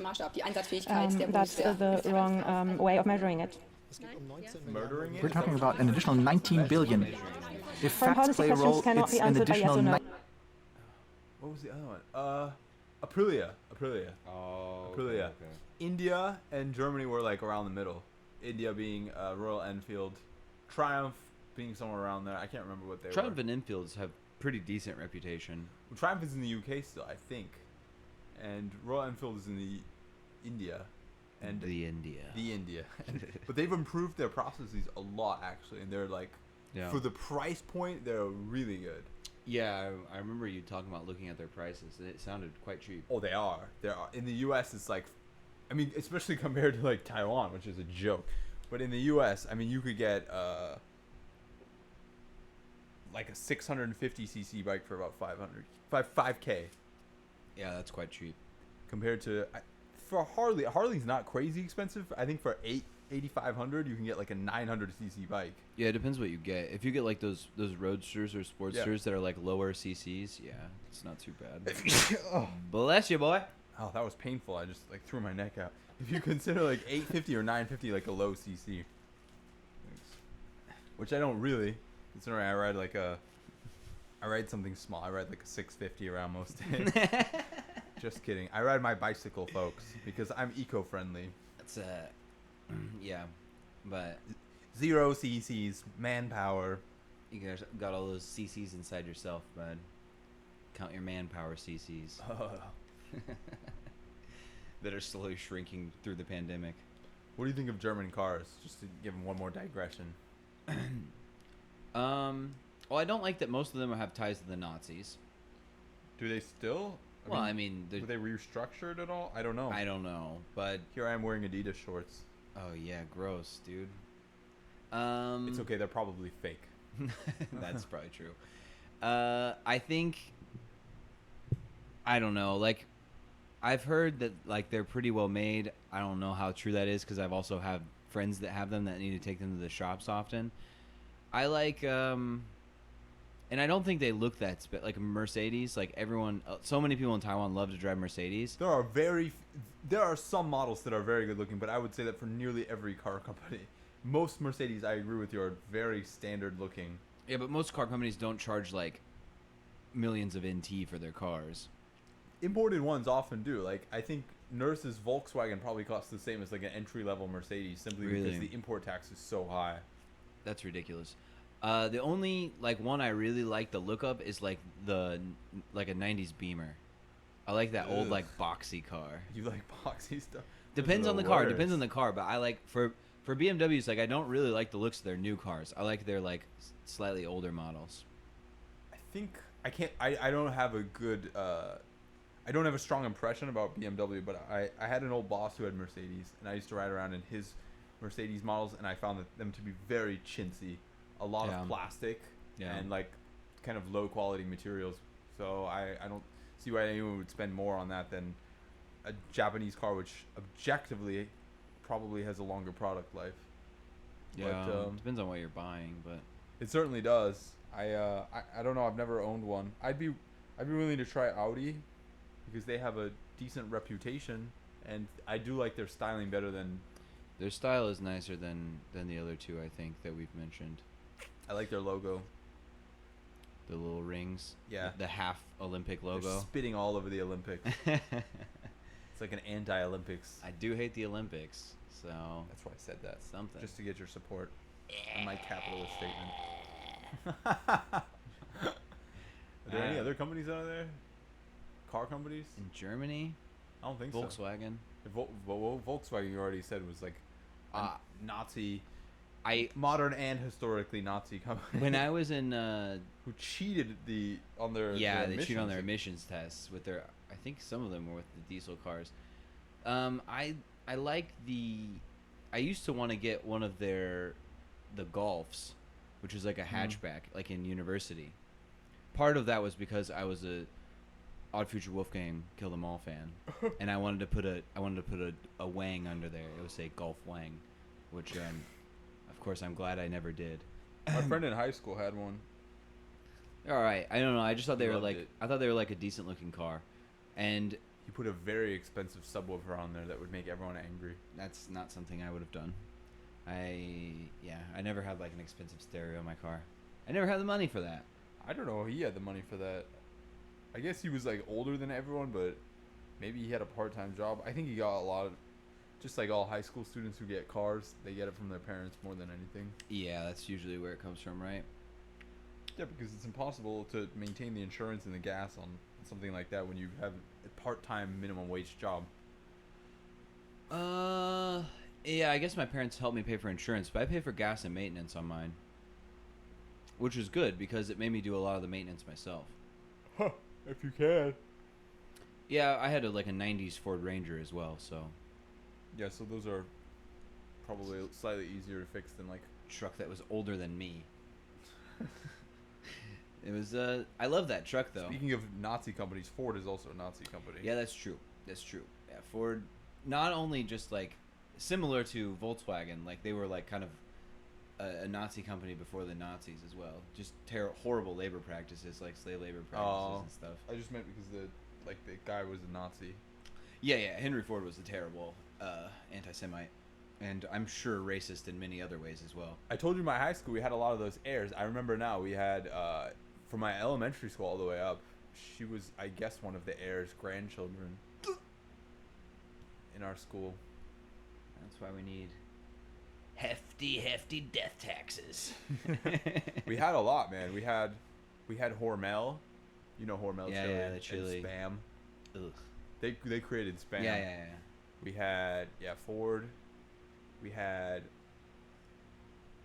That's the wrong way of measuring it. Murdering it? We're talking about an additional 19 billion. If Foreign facts policy play a questions role, cannot it's be an answered by yes additional. or no. What was the other one? Aprilia. Oh. Aprilia. India and Germany were like around the middle. India being Royal Enfield, Triumph being somewhere around there. I can't remember what they Triumph were. and Enfields have pretty decent reputation. Well, Triumph is in the UK still, I think, and Royal Enfield is in the India. And the India. But they've improved their processes a lot actually, and they're like, for the price point, they're really good. Yeah, I remember you talking about looking at their prices. It sounded quite cheap. Oh, they are. In the U.S., it's like, I mean, especially compared to like Taiwan, which is a joke. But in the U.S., I mean, you could get like a 650cc bike for about $5K. Yeah, that's quite cheap. Compared to for Harley's not crazy expensive. I think for $8,500 you can get like a 900cc bike. Yeah, it depends what you get. If you get like those roadsters or sportsters that are like lower CCs, yeah, it's not too bad. Oh. Bless you, boy. Oh, that was painful. I just like threw my neck out. If you consider like 850 or 950 like a low CC, which I don't really, considering I ride something small. I ride like a 650 around most days. Just kidding. I ride my bicycle, folks, because I'm eco-friendly. That's yeah, but 0 CCs, manpower. You guys got all those CCs inside yourself, bud. Count your manpower CCs. That are slowly shrinking through the pandemic. What do you think of German cars? Just to give them one more digression. Well, I don't like that most of them have ties to the Nazis. Do they still? I mean were they restructured at all? I don't know. I don't know, but here I am wearing Adidas shorts. Oh yeah, gross, dude. It's okay. They're probably fake. That's probably true. I think, I don't know. Like, I've heard that like they're pretty well made. I don't know how true that is because I've also have friends that have them that need to take them to the shops often. I like, and I don't think they look that like Mercedes. Like everyone, so many people in Taiwan love to drive Mercedes. There are some models that are very good looking, but I would say that for nearly every car company, most Mercedes, I agree with you, are very standard looking. Yeah, but most car companies don't charge like millions of NT for their cars. Imported ones often do. Like I think Nurse's Volkswagen probably costs the same as like an entry-level Mercedes, simply because the import tax is so high. That's ridiculous. The only like one I really like the look of is like a 90s Beamer. I like that old like boxy car. You like boxy stuff? Depends on the car. Depends on the car, but I like for BMWs, like I don't really like the looks of their new cars. I like their like slightly older models. I think I don't have a good I don't have a strong impression about BMW, but I had an old boss who had Mercedes, and I used to ride around in his Mercedes models, and I found them to be very chintzy, a lot of plastic, and like kind of low quality materials. So I don't see why anyone would spend more on that than a Japanese car, which objectively probably has a longer product life. Yeah, depends on what you're buying, but it certainly does. I don't know. I've never owned one. I'd be willing to try Audi because they have a decent reputation, and I do like their styling better than. Their style is nicer than the other two, I think, that we've mentioned. I like their logo. The little rings. Yeah. The half Olympic logo. They're spitting all over the Olympics. It's like an anti-Olympics. I do hate the Olympics, so that's why I said that. Something. Just to get your support on my capitalist statement. Are there any other companies out there? Car companies? In Germany? I don't think Volkswagen. so. Volkswagen, you already said, was like Nazi, I modern and historically Nazi company. when I was in who cheated on their they cheated on their emissions. emissions tests with their. I think some of them were with the diesel cars. I like the. I used to want to get one of the Golfs, which is like a hatchback, like in university. Part of that was because I was a Odd Future Wolfgang Kill Them All fan, and I wanted to put a Wang under there. It would say Golf Wang, which of course I'm glad I never did. My friend in high school had one. All right, I don't know. I just thought they were Loved like it. I thought they were like a decent looking car, and You put a very expensive subwoofer on there that would make everyone angry. that's not something I would have done. I never had like an expensive stereo in my car. I never had the money for that. I don't know. He had the money for that. I guess he was like older than everyone, but maybe he had a part-time job. I think he got a lot of, just like all high school students who get cars, they get it from their parents more than anything. Yeah, that's usually where it comes from, right? Yeah, because it's impossible to maintain the insurance and the gas on something like that when you have a part-time minimum wage job. Yeah, I guess my parents helped me pay for insurance, but I pay for gas and maintenance on mine, which was good because it made me do a lot of the maintenance myself. Huh, if you can. Yeah, I had a 90s Ford Ranger as well, so Yeah, so those are probably slightly easier to fix than like truck that was older than me. It was I love that truck though. Speaking of Nazi companies, Ford is also a Nazi company. Yeah, that's true. That's true. Yeah, Ford, not only just like similar to Volkswagen, like they were like kind of a Nazi company before the Nazis as well. Just horrible labor practices, like slave labor practices and stuff. I just meant because the guy was a Nazi. Yeah, Henry Ford was a terrible anti-Semite, and I'm sure racist in many other ways as well. I told you my high school we had a lot of those heirs. I remember now we had from my elementary school all the way up. She was, I guess, one of the heirs' grandchildren in our school. That's why we need hefty death taxes. We had a lot, man. We had Hormel. You know Hormel Yeah, chili, yeah, the chili. and Spam. Ugh. They created Spam. Yeah. We had Ford. We had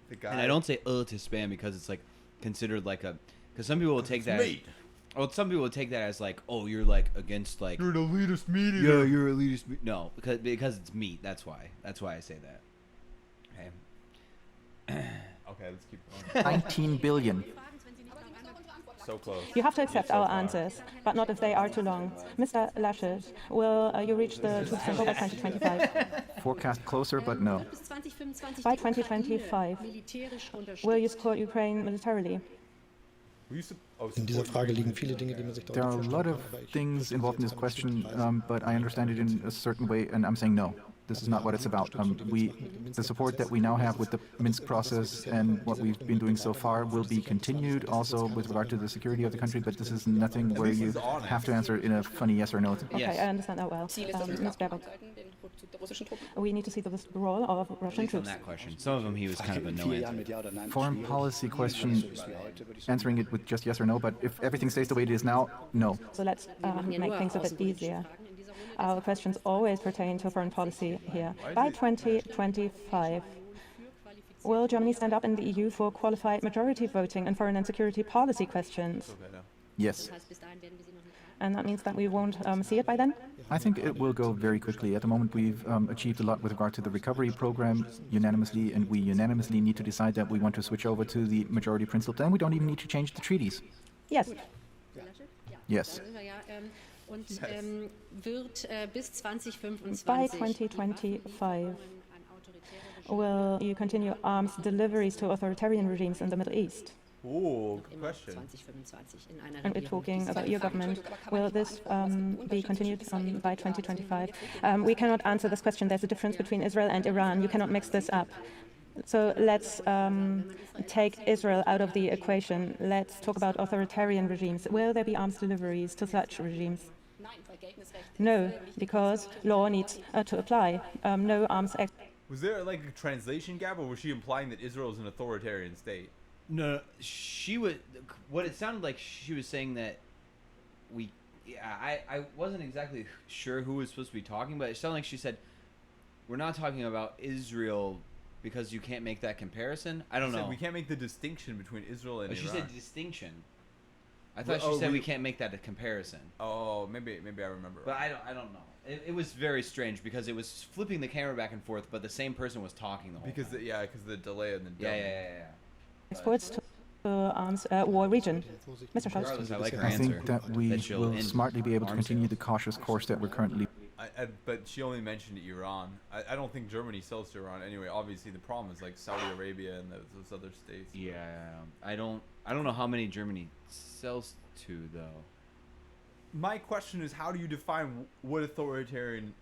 the guy. And I don't say to Spam because it's like considered like a, because some people will take that. meat. Well, some people will take that as like, oh, you're like against like. You're an elitist meat eater. Yeah, you're elitist meat. No, because it's meat. That's why I say that. Okay. Okay, let's keep going. 19 billion. So close. You have to accept So our far. answers, but not if they are too long. Mr. Laschet, will you reach the 2% goal by 2025? Forecast closer, but no. By 2025, will you support Ukraine militarily? In dieser Frage liegen viele Dinge, die man sich There are a lot of things involved in this question, but I understand it in a certain way, and I'm saying no. This is not what it's about. The support that we now have with the Minsk process and what we've been doing so far will be continued, also with regard to the security of the country, but this is nothing where you have to answer in a funny yes or no. Okay, I understand that well. Ms. Baerbock, we need to see the withdrawal of Russian On troops. that question, some of them he was kind of a no answer. Foreign policy question, answering it with just yes or no, but if everything stays the way it is now, no. So let's make things a bit easier. Our questions always pertain to foreign policy here. By 2025, will Germany stand up in the EU for qualified majority voting in foreign and security policy questions? Yes. And that means that we won't see it by then? I think it will go very quickly. At the moment, we've achieved a lot with regard to the recovery program unanimously, and we unanimously need to decide that we want to switch over to the majority principle, and we don't even need to change the treaties. Yes. Yes. By 2025, will you continue arms deliveries to authoritarian regimes in the Middle East? Oh, good question. And we're talking about your government. Will this be continued by 2025? We cannot answer this question. There's a difference between Israel and Iran. You cannot mix this up. So let's take Israel out of the equation. Let's talk about authoritarian regimes. Will there be arms deliveries to such regimes? No, because law needs to apply. No arms. Was there like a translation gap, or was she implying that Israel is an authoritarian state? No, she would. What it sounded like she was saying that Yeah, I wasn't exactly sure who was supposed to be talking, but it sounded like she said, we're not talking about Israel because you can't make that comparison. I don't know. We can't make the distinction between Israel and But she Iran. said distinction. I thought she said we can't make that a comparison. Oh, maybe I remember. But I don't know. It was very strange because it was flipping the camera back and forth, but the same person was talking the whole time. Because of the delay and the Yeah. Exports to war region. Mr. Scholz. Regardless, I like her I answer. think that we will end smartly be able to arms continue sales. the cautious course that we're currently. But she only mentioned Iran. I don't think Germany sells to Iran anyway. Obviously, the problem is like Saudi Arabia and those other states. Yeah, I don't know how many Germany sells to though. My question is, how do you define what authoritarian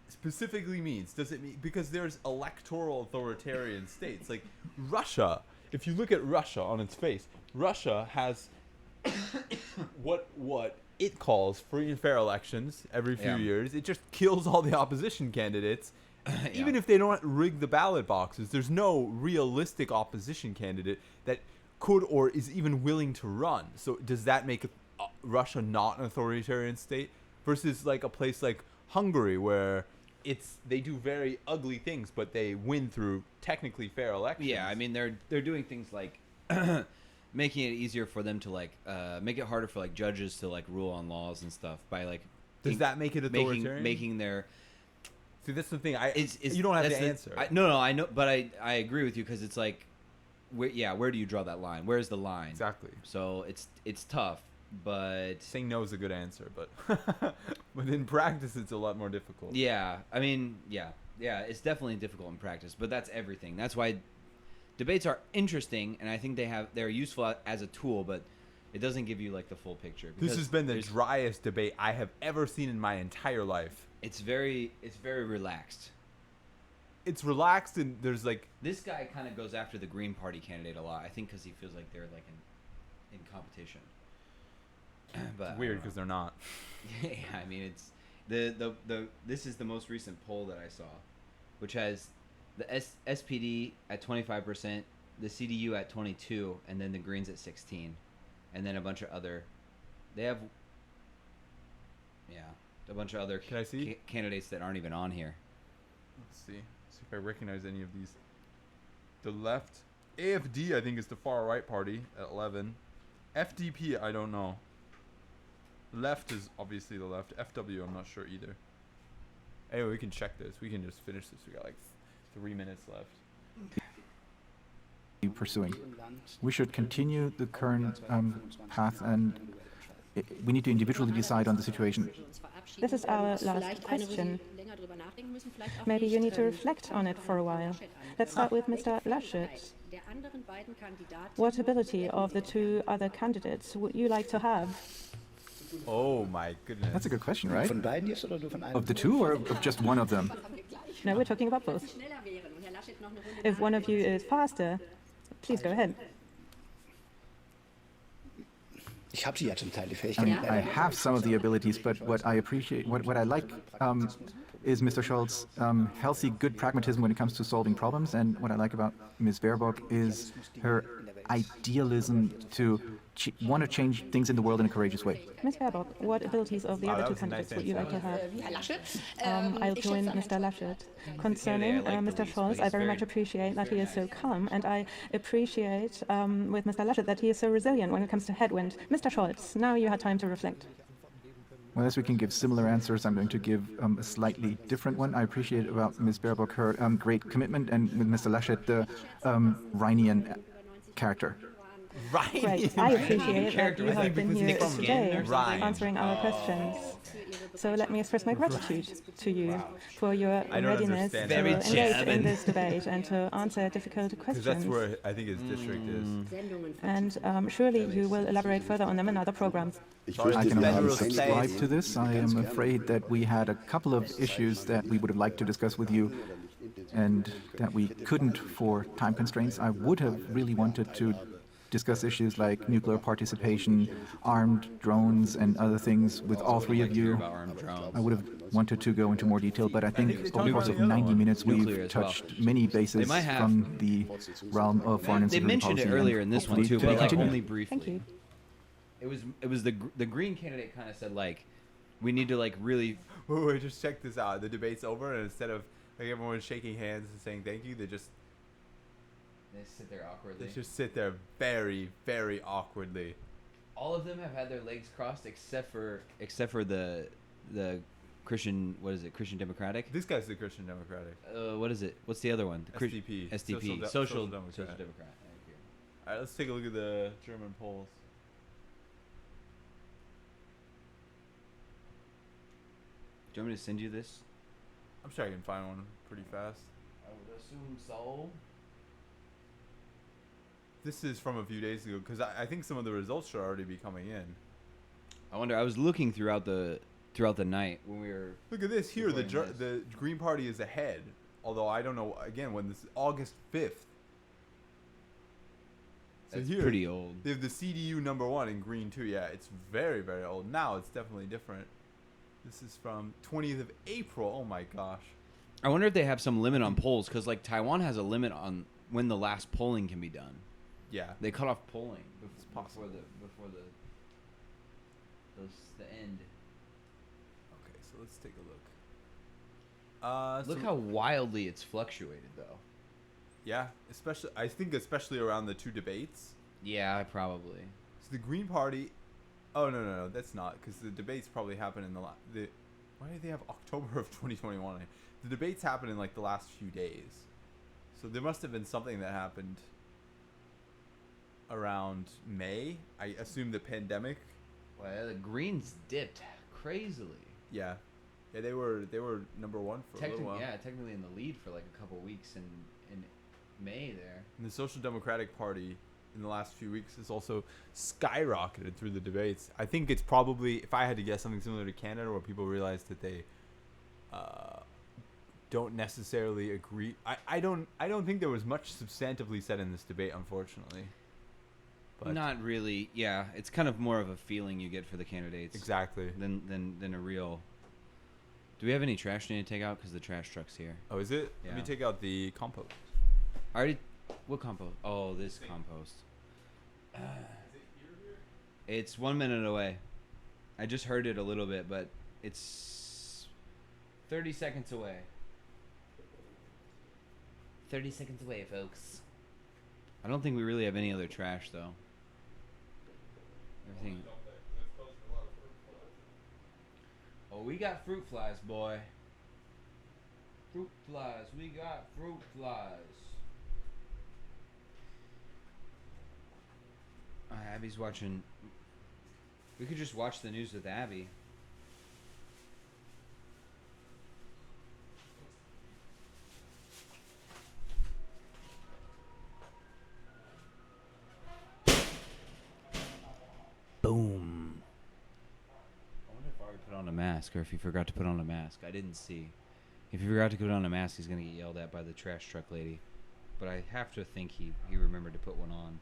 specifically means? Does it mean, because there's electoral authoritarian states like Russia? If you look at Russia on its face, Russia has what it calls free and fair elections every few years. It just kills all the opposition candidates. Even if they don't rig the ballot boxes, there's no realistic opposition candidate that could or is even willing to run. So does that make Russia not an authoritarian state versus like a place like Hungary where they do very ugly things but they win through technically fair elections? Yeah, I mean they're doing things like making it easier for them to like make it harder for like judges to like rule on laws and stuff by like does that make it authoritarian? Making their See, that's the thing. You don't have to answer. No, I know, but I agree with you because it's like, where do you draw that line? Where's the line? Exactly. So it's tough, but saying no is a good answer, but but in practice it's a lot more difficult. Yeah, I mean, yeah, it's definitely difficult in practice, but that's everything. That's why debates are interesting, and I think they're useful as a tool, but it doesn't give you like the full picture. This has been the driest debate I have ever seen in my entire life. It's very relaxed. It's relaxed, and there's like this guy kind of goes after the Green Party candidate a lot. I think because he feels like they're like in competition. But it's weird because they're not. Yeah, I mean it's this is the most recent poll that I saw, which has the SPD at 25%, the CDU at 22%, and then the Greens at 16%, and then a bunch of other. They have. Yeah. A bunch of other candidates that aren't even on here. Let's see if I recognize any of these. The left, AFD, I think is the far right party at 11. FDP, I don't know. Left is obviously the left. FW, I'm not sure either. Anyway, we can check this. We can just finish this. We got like 3 minutes left. Pursuing. We should continue the current path, and we need to individually decide on the situation. This is our last question. Maybe you need to reflect on it for a while. Let's start with Mr. Laschet. What ability of the two other candidates would you like to have? Oh my goodness. That's a good question, right? Of the two or of just one of them? No, we're talking about both. If one of you is faster, please go ahead. I mean, I have some of the abilities, but what I appreciate, what I like is Mr. Scholz's healthy, good pragmatism when it comes to solving problems, and what I like about Ms. Baerbock is her idealism to want to change things in the world in a courageous way. Ms. Baerbock, what abilities of the other two candidates would you like to have? I'll join Mr. Laschet. Concerning Mr. Scholz, I very much appreciate that he is so calm, and I appreciate with Mr. Laschet that he is so resilient when it comes to headwind. Mr. Scholz, now you have time to reflect. Well, as we can give similar answers, I'm going to give a slightly different one. I appreciate about Ms. Baerbock her great commitment, and with Mr. Laschet, the Rhinian character. Great. I appreciate that you have been here today answering our questions. So let me express my gratitude to you for your readiness to engage in this debate and to answer difficult questions. Because that's where I think his district is. And surely you will elaborate further on them in other programs. I can only subscribe to this. I am afraid that we had a couple of issues that we would have liked to discuss with you and that we couldn't for time constraints. I would have really wanted to discuss issues like nuclear participation, armed drones, and other things with all three of you. I would have wanted to go into more detail, but I think over the course of 90 minutes we've touched many bases from the realm of foreign and security policy. They mentioned it earlier in this one too, but like only briefly. Thank you. it was the Green candidate kind of said like, we need to like really. Wait, just check this out. The debate's over, and instead of like everyone shaking hands and saying thank you, they just sit there awkwardly. They just sit there very, very awkwardly. All of them have had their legs crossed except for the Christian, what is it? Christian Democratic? This guy's the Christian Democratic. What is it? What's the other one? SDP. SDP. Social Democrat. Thank you. All right, let's take a look at the German polls. Do you want me to send you this? I'm sure I can find one pretty fast. I would assume so. This is from a few days ago because I think some of the results should already be coming in. I wonder. I was looking throughout the night when we were. Look at this here. The Green Party is ahead. Although I don't know again when this is August 5th. So That's here, pretty old. They have the CDU #1 in green too. Yeah, it's very, very old. Now it's definitely different. This is from 20th of April. Oh my gosh. I wonder if they have some limit on polls because like Taiwan has a limit on when the last polling can be done. Yeah. They cut off polling before the end. Okay, so let's take a look. Look how wildly it's fluctuated though. Yeah, I think especially around the two debates. Yeah, probably. So the Green Party. Oh no, that's not because the debates probably happened in the. Why did they have October of 2021? The debates happened in like the last few days, so there must have been something that happened around May. I assume the pandemic. Well, the Greens dipped crazily. Yeah, they were #1 for a little while. Yeah, technically in the lead for like a couple weeks in May there. And the Social Democratic Party in the last few weeks has also skyrocketed through the debates. I think it's probably, if I had to guess, something similar to Canada, where people realize that they don't necessarily agree. I don't think there was much substantively said in this debate, unfortunately. But not really. Yeah, it's kind of more of a feeling you get for the candidates. Exactly. Than a real. Do we have any trash we need to take out? Because the trash truck's here. Oh, is it? Yeah. Let me take out the compost. I already. What compost? Oh, this compost. It's 1 minute away. I just heard it a little bit, but it's 30 seconds away. 30 seconds away, folks. I don't think we really have any other trash, though. Everything. Oh, we got fruit flies, boy. Fruit flies. We got fruit flies. Abby's watching. We could just watch the news with Abby. Boom. I wonder if Ari put on a mask or if he forgot to put on a mask. I didn't see. If he forgot to put on a mask, he's going to get yelled at by the trash truck lady. But I have to think he remembered to put one on.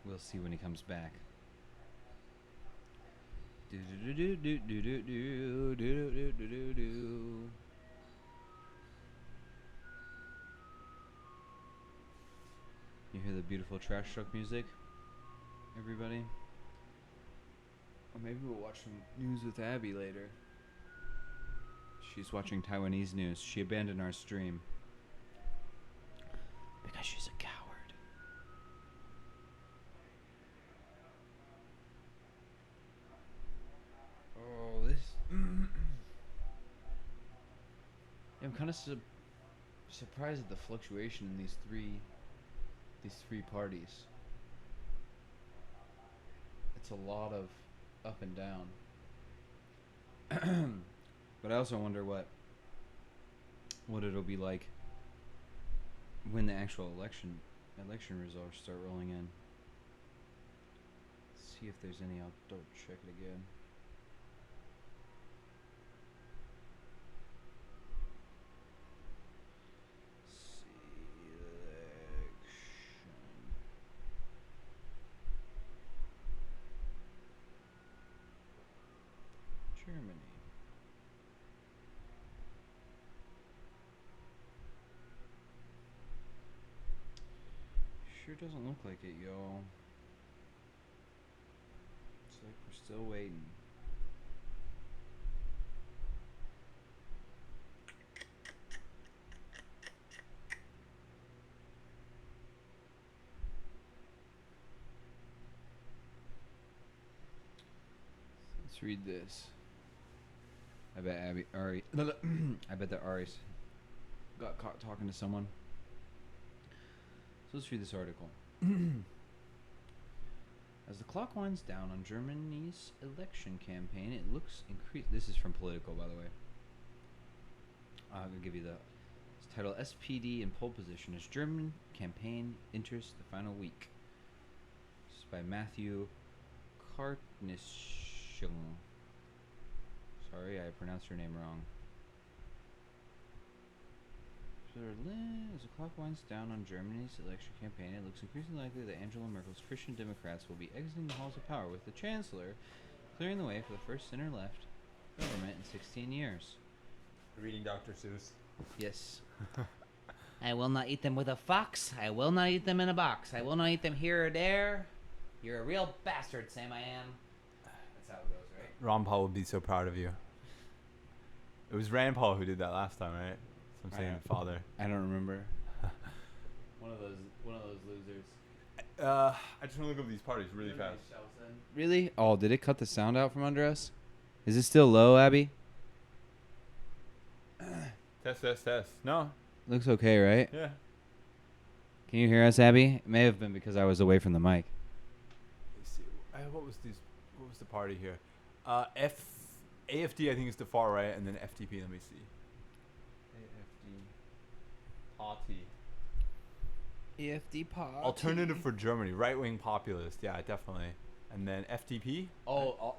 We'll see when he comes back. You hear the beautiful trash truck music, everybody? Or maybe we'll watch some news with Abby later. She's watching Taiwanese news. She abandoned our stream because she's a coward. Oh, this. I'm kind of surprised at the fluctuation in these three parties. It's a lot of up and down. But I also wonder what it'll be like when the actual election results start rolling in. Let's see if there's any. I'll double check it again. Germany. Sure doesn't look like it, y'all. Still waiting. Let's read this. I bet Ari. I bet that Ari's got caught talking to someone. So let's read this article. As the clock winds down on Germany's election campaign, it looks increased. This is from Politico, by the way. I'm gonna give you the title: SPD in pole position as German campaign enters the final week. This is by Matthew Kartnischung. Sorry, I pronounced your name wrong. As the clock winds down on Germany's election campaign, it looks increasingly likely that Angela Merkel's Christian Democrats will be exiting the halls of power, with the Chancellor clearing the way for the first center-left government in 16 years. Reading Dr. Seuss. Yes. I will not eat them with a fox. I will not eat them in a box. I will not eat them here or there. You're a real bastard, Sam, I am. That's how it goes, right? Ron Paul would be so proud of you. It was Rand Paul who did that last time, right? So I'm saying father. I don't remember. One of those losers. I just want to look up these parties really fast. Really? Oh, did it cut the sound out from under us? Is it still low, Abby? Test. No. Looks okay, right? Yeah. Can you hear us, Abby? It may have been because I was away from the mic. Let's see. What was the party here? AFD I think is the far right, and then FDP. Let me see. AFD. Party. AFD party. Alternative for Germany, right-wing populist. Yeah, definitely. And then FDP.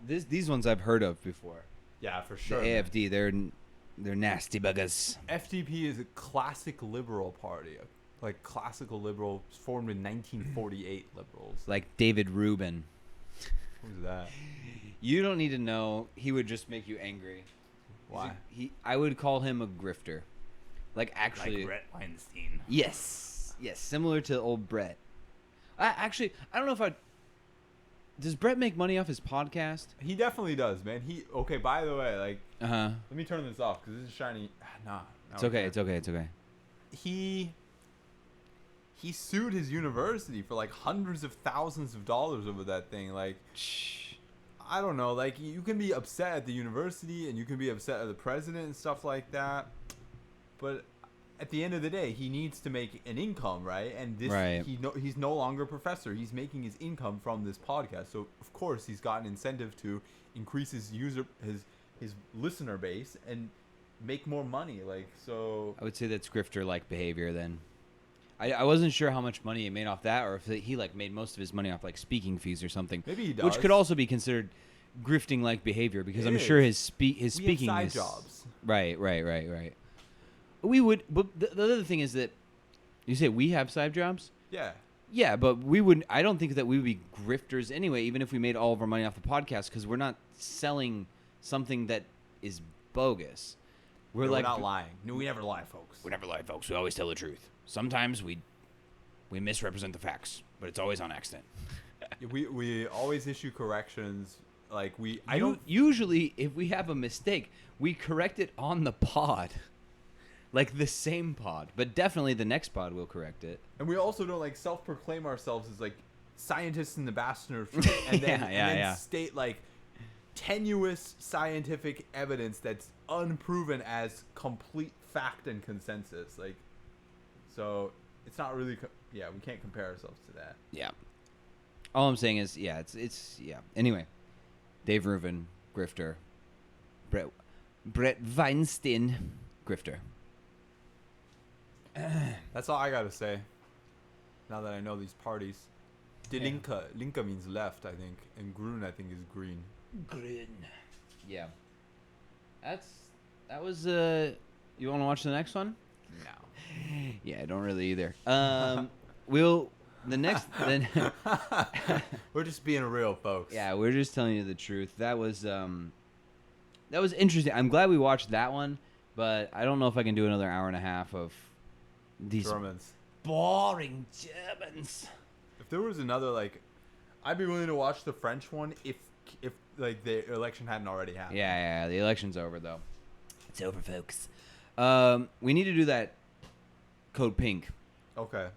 These ones I've heard of before. Yeah, for sure. The AFD, they're nasty buggers. FDP is a classic liberal party, like classical liberal, formed in 1948 liberals. Like David Rubin. Who's that? You don't need to know. He would just make you angry. Why? I would call him a grifter. Like actually. Like Brett Weinstein. Yes, similar to old Brett. I don't know if Does Brett make money off his podcast? He definitely does, man. Okay. By the way, like. Let me turn this off because this is shiny. Nah. It's okay. It's okay. He sued his university for like hundreds of thousands of dollars over that thing. Like, I don't know. Like, you can be upset at the university and you can be upset at the president and stuff like that. But at the end of the day, he needs to make an income, right? And he's no longer a professor. He's making his income from this podcast. So of course he's got an incentive to increase his his listener base and make more money. Like, so I would say that's grifter-like behavior then. I wasn't sure how much money he made off that, or if he like made most of his money off like speaking fees or something. Maybe he does. Which could also be considered grifting-like behavior because I'm sure his speaking have side is jobs. Right. We would, but the other thing is that you say we have side jobs. Yeah, but we wouldn't. I don't think that we would be grifters anyway, even if we made all of our money off the podcast, because we're not selling something that is bogus. We're not lying. No, we never lie, folks. We never lie, folks. We always tell the truth. Sometimes we misrepresent the facts, but it's always on accident. we always issue corrections. Like usually if we have a mistake, we correct it on the pod. Like the same pod, but definitely the next pod will correct it. And we also don't like self-proclaim ourselves as like scientists and ambassadors, and then state like tenuous scientific evidence that's unproven as complete fact and consensus. Like, so it's not really. We can't compare ourselves to that. Yeah. All I'm saying is, it's. Anyway, Dave Rubin, grifter. Brett Weinstein, grifter. That's all I gotta say. Now that I know these parties, Die Linke means left, I think, and Grün I think is green. Grün. Yeah. That was. You want to watch the next one? No. Yeah, I don't really either. We're just being real, folks. Yeah, we're just telling you the truth. That was interesting. I'm glad we watched that one, but I don't know if I can do another hour and a half of these Germans. Boring Germans. If there was another, like, I'd be willing to watch the French one if like the election hadn't already happened. Yeah, the election's over though. It's over, folks. We need to do that code pink. Okay.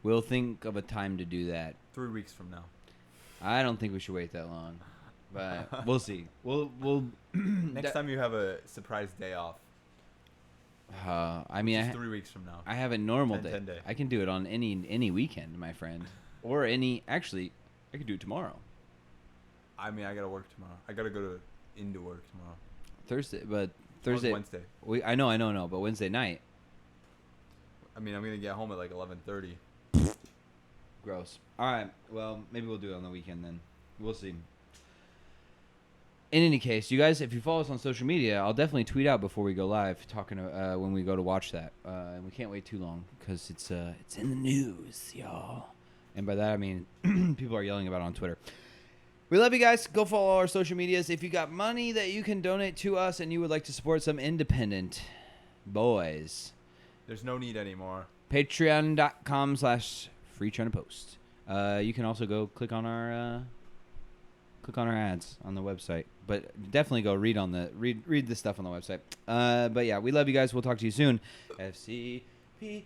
We'll think of a time to do that. 3 weeks from now. I don't think we should wait that long, but we'll see. We'll next time you have a surprise day off. I mean, 3 weeks from now. I have a normal 10 day. day. I can do it on any weekend, my friend, or actually, I could do it tomorrow. I mean, I gotta work tomorrow. I gotta go into work tomorrow. Thursday. Wednesday. I know, but Wednesday night. I mean, I'm gonna get home at like 11:30. Gross. All right. Well, maybe we'll do it on the weekend then. We'll see. In any case, you guys, if you follow us on social media, I'll definitely tweet out before we go live, talking when we go to watch that. And we can't wait too long because it's in the news, y'all. And by that I mean people are yelling about it on Twitter. We love you guys. Go follow all our social medias. If you got money that you can donate to us and you would like to support some independent boys, there's no need anymore. Patreon.com/FreeChinaPost. You can also go click on our ads on the website, but definitely go read the stuff on the website. But yeah, we love you guys. We'll talk to you soon. FCP.